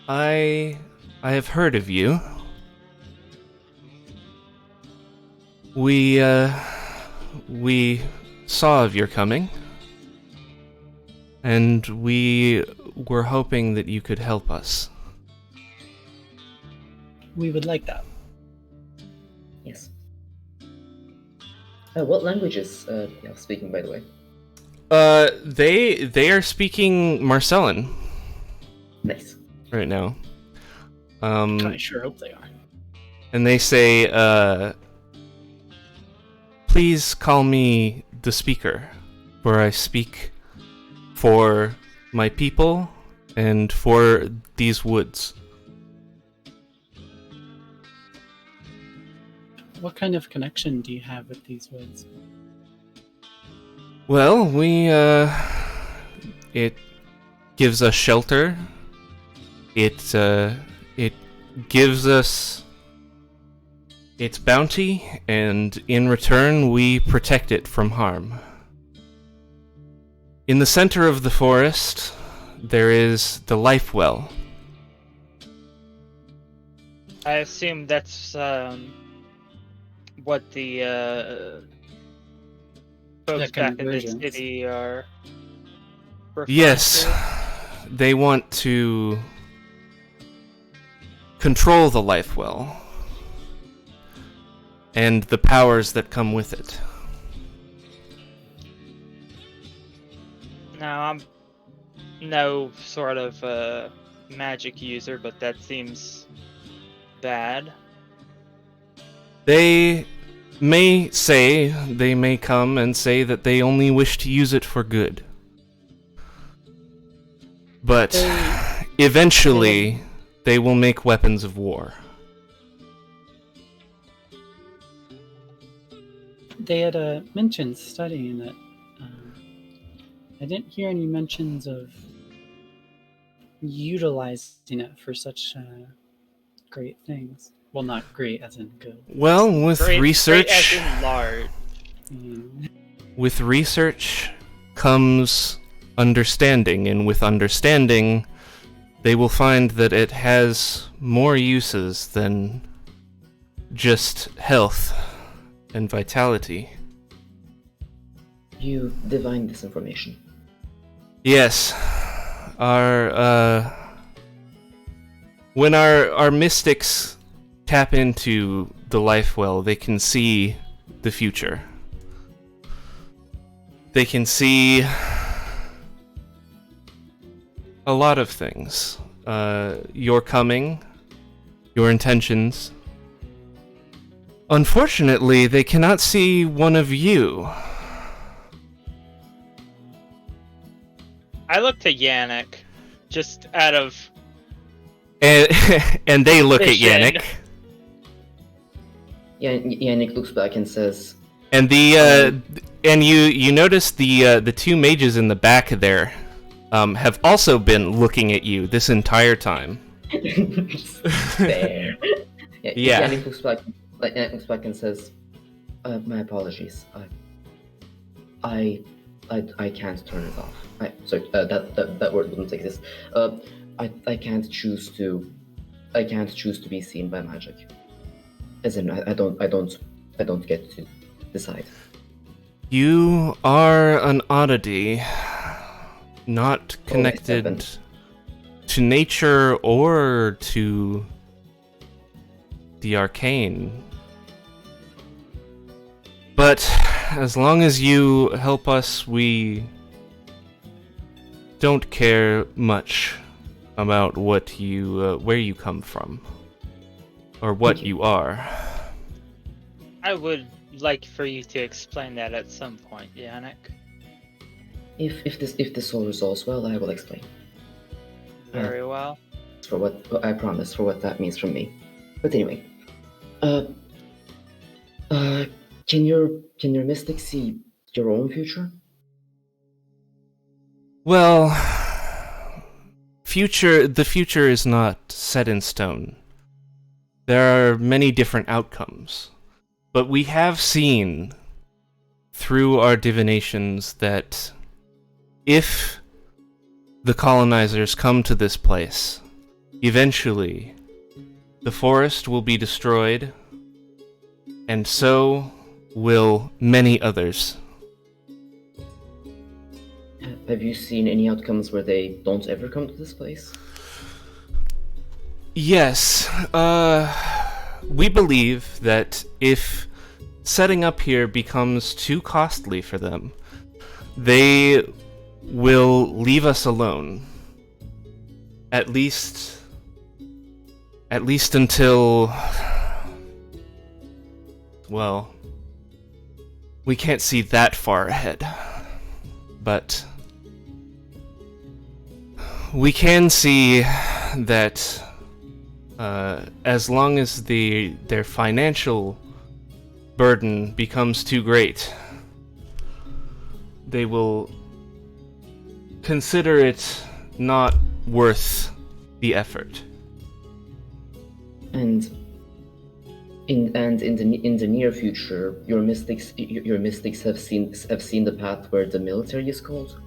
I have heard of you. We saw of your coming, and we were hoping that you could help us. We would like that. Yes. What languages speaking, by the way? They are speaking Marcellan Nice. right now. I sure hope they are. And they say, "Please call me the speaker, for I speak for my people and for these woods." What kind of connection do you have with these woods? Well, it gives us shelter. It gives us its bounty, and in return we protect it from harm. In the center of the forest, there is the life well. I assume that's what the folks back in the city are referring Yes, to. they want to control the life well and the powers that come with it. Now, I'm no sort of magic user, but that seems bad. They may come and say that they only wish to use it for good. But eventually, they will make weapons of war. They had mentioned studying it. I didn't hear any mentions of utilizing it for such great things. Well, not great as in good. Well, with research, great as in large. With research comes understanding, and with understanding, they will find that it has more uses than just health and vitality. You divine this information. Yes. When our mystics tap into the life well, they can see the future. They can see a lot of things. Your coming, your intentions. Unfortunately, they cannot see one of you. I look to Yannick, just out of And, and they look vision. at Yannick. Yeah, Yannick looks back and says, And and you notice the two mages in the back there have also been looking at you this entire time. "There." Yeah. Yannick looks back and says, "My apologies. I can't turn it off. Sorry, that word wouldn't exist. I can't choose to be seen by magic. As in, I don't get to decide." You are an oddity, not connected to nature or to the arcane. But as long as you help us, we don't care much about what you, where you come from, or what you are. I would like for you to explain that at some point, Yannick. If this all resolves well, I will explain. Very well. For what I promise, for what that means from me. But anyway, can your mystic see your own future? Well, the future is not set in stone. There are many different outcomes. But we have seen through our divinations that if the colonizers come to this place, eventually the forest will be destroyed, and so will many others. Have you seen any outcomes where they don't ever come to this place? Yes, we believe that if setting up here becomes too costly for them, they will leave us alone. At least until, well, we can't see that far ahead. But we can see that as long as their financial burden becomes too great, they will consider it not worth the effort. And in the near future, your mystics have seen the path where the military is called?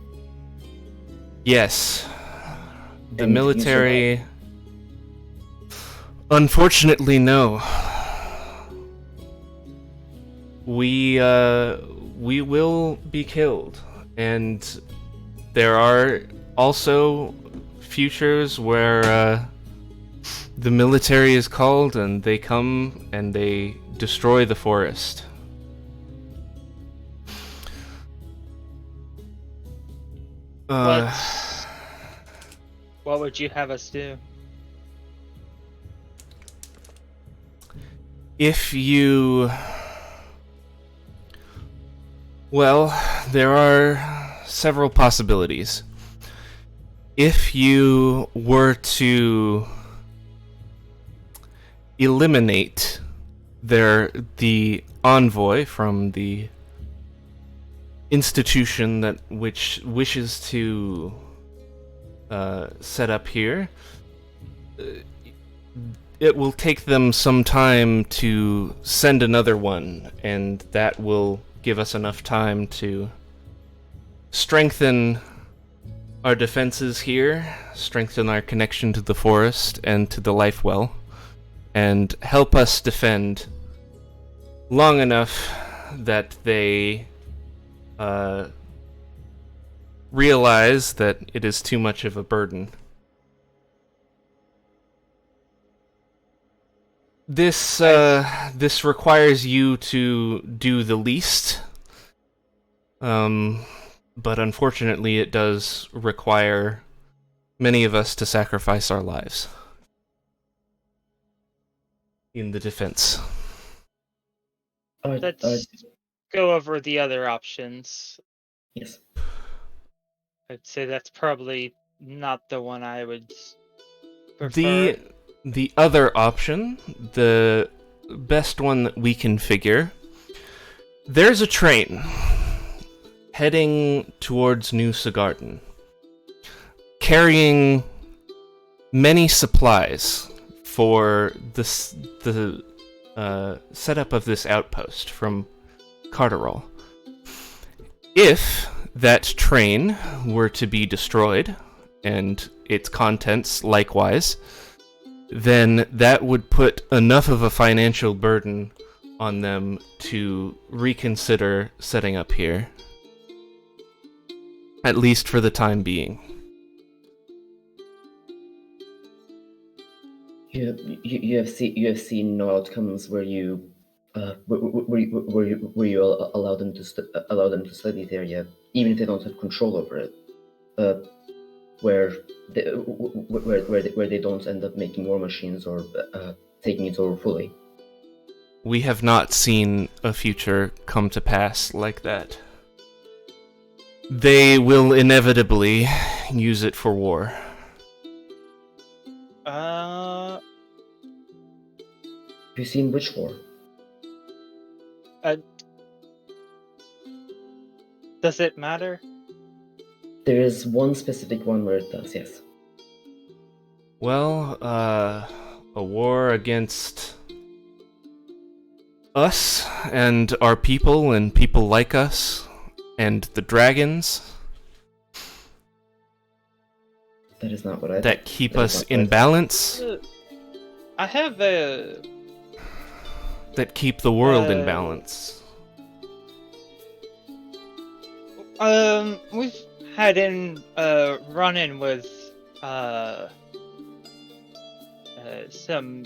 Yes. The And you military... Unfortunately, no. We will be killed, and there are also futures where the military is called and they come and they destroy the forest. What would you have us do? If you... Well, there are several possibilities. If you were to eliminate the envoy from the institution that which wishes to set up here, it will take them some time to send another one, and that will give us enough time to strengthen our defenses here, strengthen our connection to the forest and to the life well, and help us defend long enough that they realize that it is too much of a burden. This requires you to do the least, But unfortunately, it does require many of us to sacrifice our lives in the defense. Let's go over the other options. Yes. I'd say that's probably not the one I would prefer. The other option, the best one that we can figure, there's a train heading towards New Segardun, carrying many supplies for the setup of this outpost from Carterol. If that train were to be destroyed, and its contents likewise, then that would put enough of a financial burden on them to reconsider setting up here. At least for the time being. You have seen no outcomes where you allow them to study there yet, even if they don't have control over it. Where they don't end up making war machines or taking it over fully. We have not seen a future come to pass like that. They will inevitably use it for war. Have you seen which war? Does it matter? There is one specific one where it does, yes. Well, a war against us and our people and people like us and the dragons. That is not what I that keep us in balance. I have a... That keep the world in balance. We've had run-in with some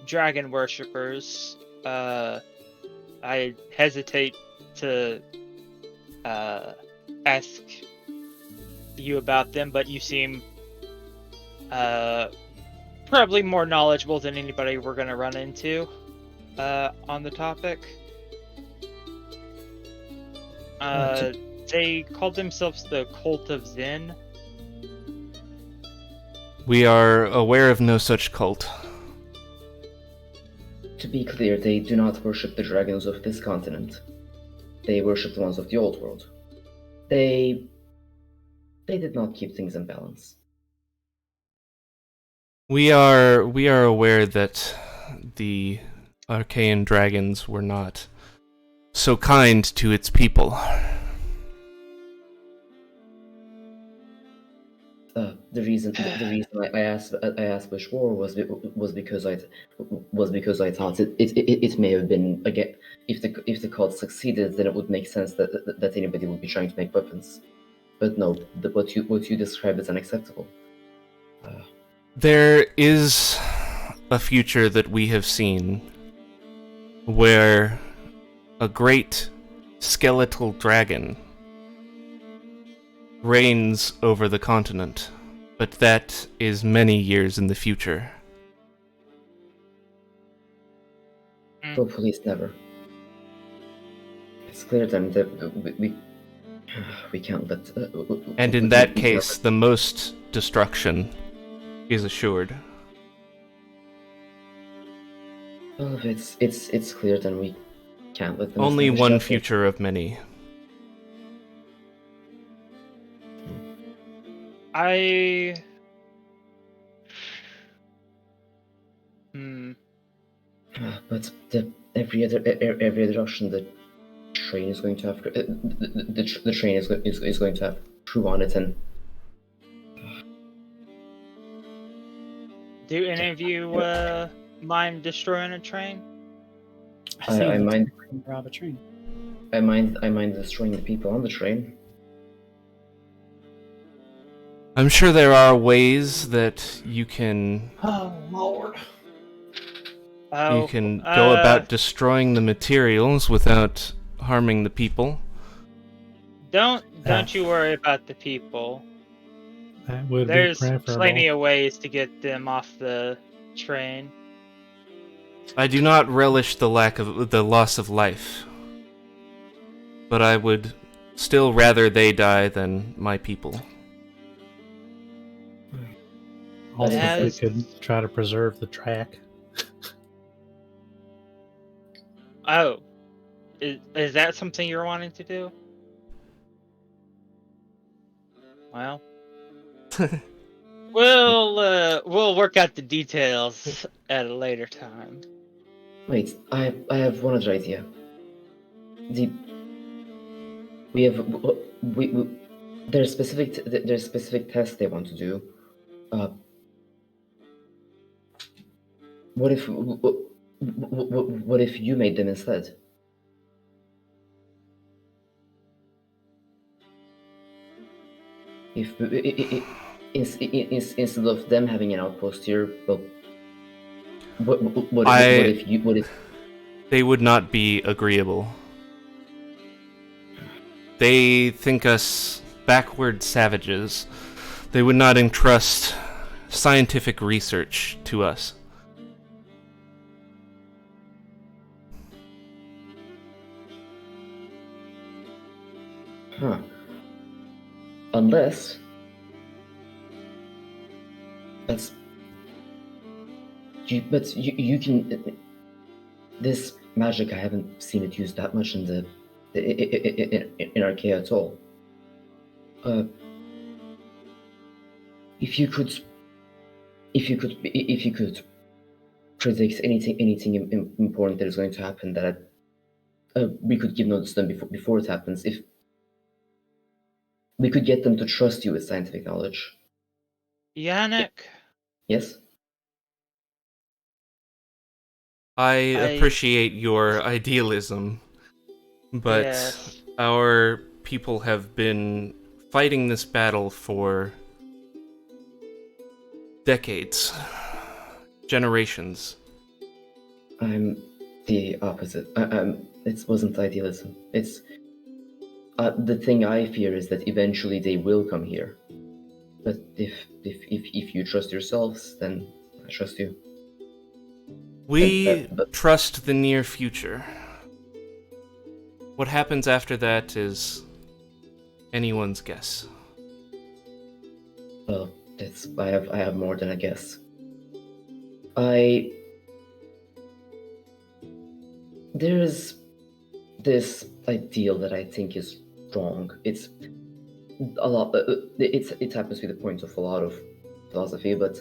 dragon worshippers. I hesitate to ask you about them, but you seem probably more knowledgeable than anybody we're gonna run into on the topic. They called themselves the Cult of Zen. We are aware of no such cult. To be clear, they do not worship the dragons of this continent. They worship the ones of the old world. They did not keep things in balance. We are aware that the Archaean dragons were not so kind to its people. The reason I asked which war was because I thought it may have been, again, if the cult succeeded, then it would make sense that anybody would be trying to make weapons. But no, what you describe is unacceptable. There is a future that we have seen where a great skeletal dragon reigns over the continent, but that is many years in the future. Hopefully it's never. It's clear then that we can't let... and in that case, the most destruction is assured. Well, if it's clear, then we can't let them... Only one future of many. But every other option, the train is going to have the train is going to have crew on it, and do any of you mind destroying a train? I mind rob a train. I mind destroying the people on the train. I'm sure there are ways that you can... Oh, Lord. You can go about destroying the materials without harming the people. Don't you worry about the people. That would There's be preferable. plenty of ways to get them off the train. I do not relish the loss of life, but I would still rather they die than my people. Also, As- if we could try to preserve the track. Oh, is that something you're wanting to do? Well, we'll work out the details at a later time. Wait, I have one other idea. There's specific tests they want to do. What if you made them instead? If instead of them having an outpost here, well, what if They would not be agreeable. They think us backward savages. They would not entrust scientific research to us. Huh. Unless you can. This magic, I haven't seen it used that much in Archaea at all. If you could predict anything important that is going to happen, that we could give notice to them before it happens. If we could get them to trust you with scientific knowledge. Yannick, Yes? I appreciate your idealism, but yes. our people have been fighting this battle for decades, generations. I'm the opposite. It wasn't idealism. It's the thing I fear is that eventually they will come here. But if you trust yourselves, then I trust you. We trust the near future. What happens after that is anyone's guess. Well, I have more than a guess. There's this ideal that I think is wrong. It's a lot. It happens to be the point of a lot of philosophy, but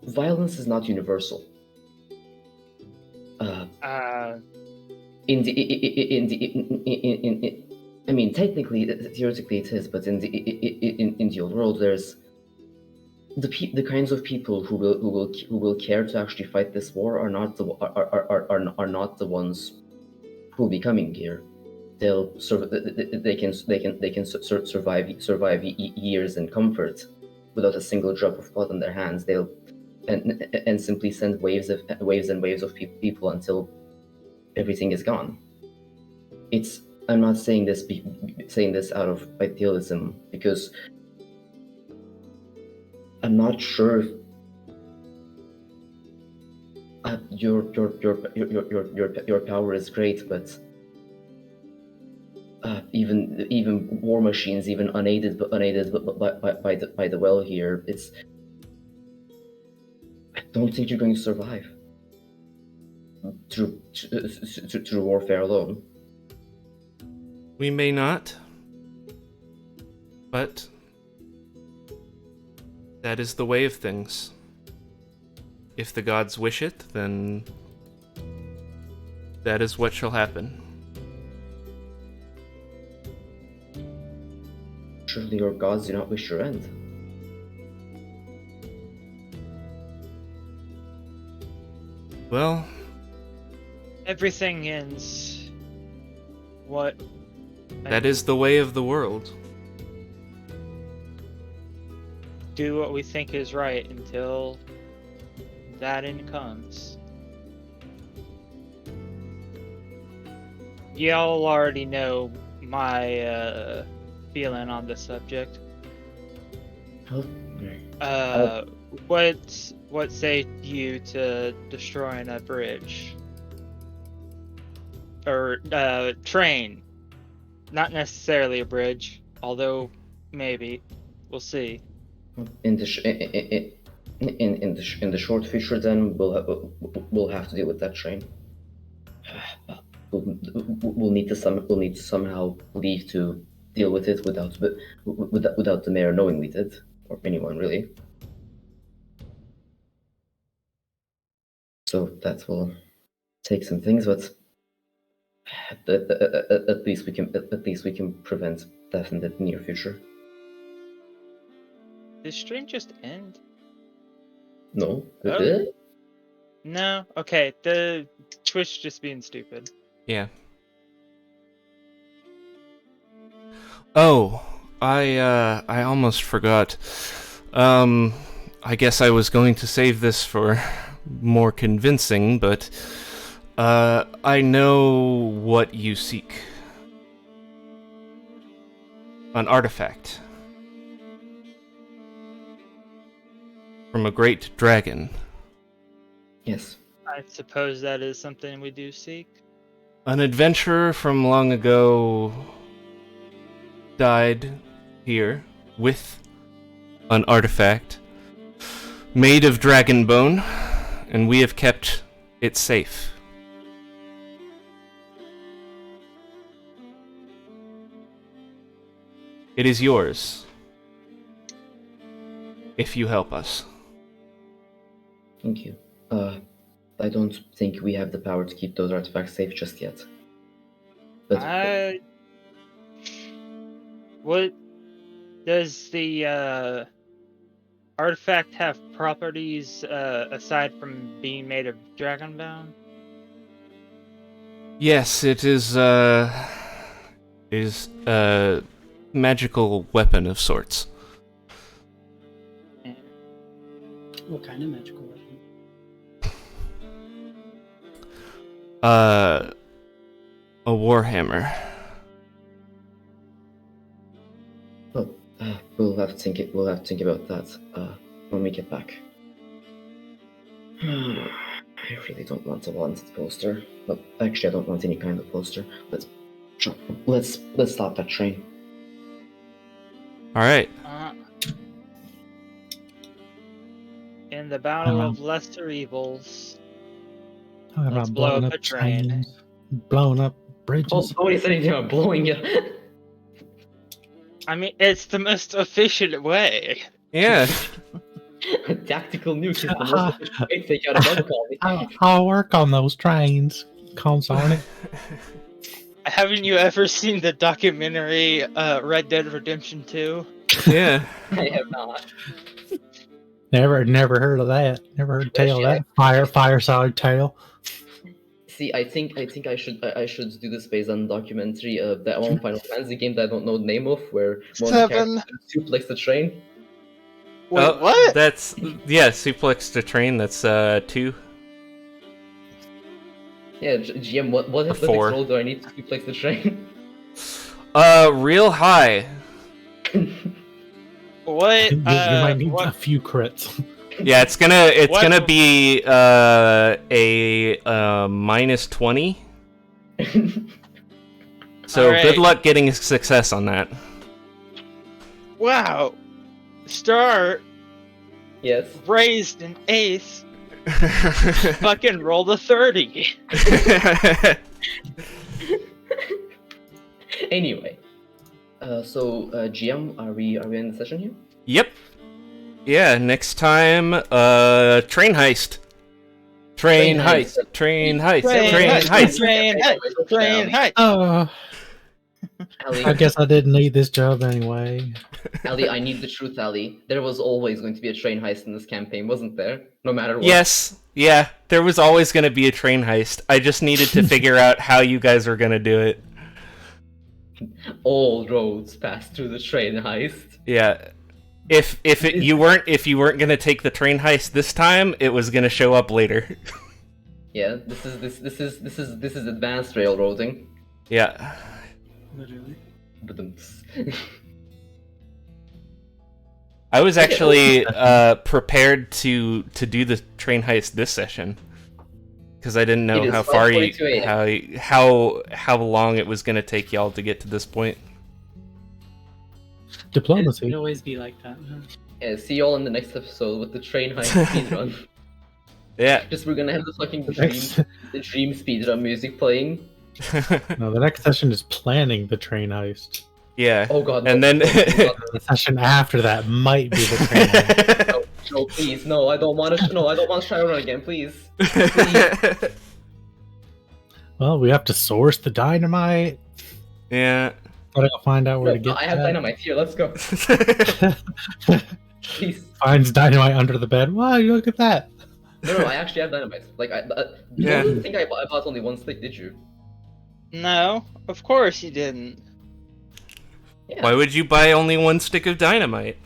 violence is not universal. I mean, technically, theoretically, it is, but in the old world, there's the kinds of people who will care to actually fight this war are not the ones who will be coming here. They can survive years in comfort without a single drop of blood on their hands. They'll and simply send waves and waves of people until everything is gone. I'm not saying this out of idealism, because I'm not sure if your power is great, but even war machines, even unaided by the well here, I don't think you're going to survive through warfare alone. We may not, but that is the way of things. If the gods wish it, then that is what shall happen. Surely your gods do not wish your end. Well, Everything ends. What? that is the way of the world. Do what we think is right until that end comes. Y'all already know my feeling on the subject. Oh, What say you to destroying a bridge or train? Not necessarily a bridge, although maybe we'll see. in the short future, then we'll have to deal with that train. We'll need to somehow leave to deal with it without the mayor knowing we did, or anyone really. So that will take some things, but at least we can prevent death in the near future. Did stream just end? No. Oh. No. Okay. The Twitch just being stupid. Yeah. Oh, I almost forgot. I guess I was going to save this for more convincing, but I know what you seek. An artifact. From a great dragon. Yes. I suppose that is something we do seek. An adventurer from long ago died here with an artifact made of dragon bone, and we have kept it safe. It is yours, if you help us. Thank you. I don't think we have the power to keep those artifacts safe just yet. But What does the artifact have properties aside from being made of dragon bone? Yes, it is a magical weapon of sorts. What kind of magical weapon? A warhammer. well, we'll have to think about that when we get back. I really don't want a wanted poster. But actually, I don't want any kind of poster. Let's stop that train. All right. In the battle of lesser evils, let's blow up a train. trains, blowing up bridges. Nobody said anything about blowing it. I mean, it's the most efficient way. Yeah. Tactical nuke is the most efficient way to take out a bug colony. I'll work on those trains, Consarn. Haven't you ever seen the documentary Red Dead Redemption 2? Yeah. I have not. Never heard of that. Never heard tale of that. Fireside tale. See, I think I should do this based on documentary of that one Final Fantasy game that I don't know the name of, where one of the characters suplex the train. Wait, what? That's suplex to train. That's 2. Yeah, GM, what athletics roll do I need to suplex the train? Real high. What? You might need what? a few crits. Yeah, it's gonna be a -20. So Alright. good luck getting success on that. Wow. Star Yes. raised an ace. Fucking rolled a 30. Anyway, so GM, are we in the session here? Yep. Yeah, next time, train heist. Train heist. Train heist. Train heist. Train heist. Oh, Ali, I guess I didn't need this job anyway. Ali, I need the truth, Ali. There was always going to be a train heist in this campaign, wasn't there? No matter what. Yes. Yeah, there was always going to be a train heist. I just needed to figure out how you guys were going to do it. All roads pass through the train heist. Yeah. If you weren't going to take the train heist this time, it was going to show up later. Yeah, this is advanced railroading. Yeah. Literally. But I was actually prepared to do the train heist this session because I didn't know It is how far 5:42 how long it was going to take y'all to get to this point. It'd Diplomacy. always be like that. Huh? Yeah, see y'all in the next episode with the train heist speedrun. Yeah. Just we're gonna have the fucking Next- dream speedrun music playing. No, the next session is planning the train heist. Yeah. Oh god. And then The session after that might be the train heist. No, please, no, I don't want to. No, I don't want to try run again, please. Well, we have to source the dynamite. Yeah. Gotta go find out where to No, get I have that. dynamite here. Let's go. Please. Finds dynamite under the bed. Wow, you look at that. No, I actually have dynamite. Like, you Yeah. didn't think I bought only one stick, did you? No, of course you didn't. Yeah. Why would you buy only one stick of dynamite?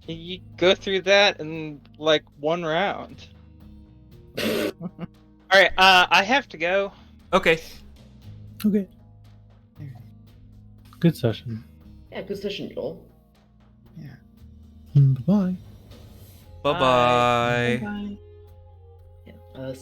You go through that in like one round. Alright, I have to go. Okay. Okay. Good session. Yeah, good session, y'all. Bye-bye. Bye-bye. Bye. Yeah.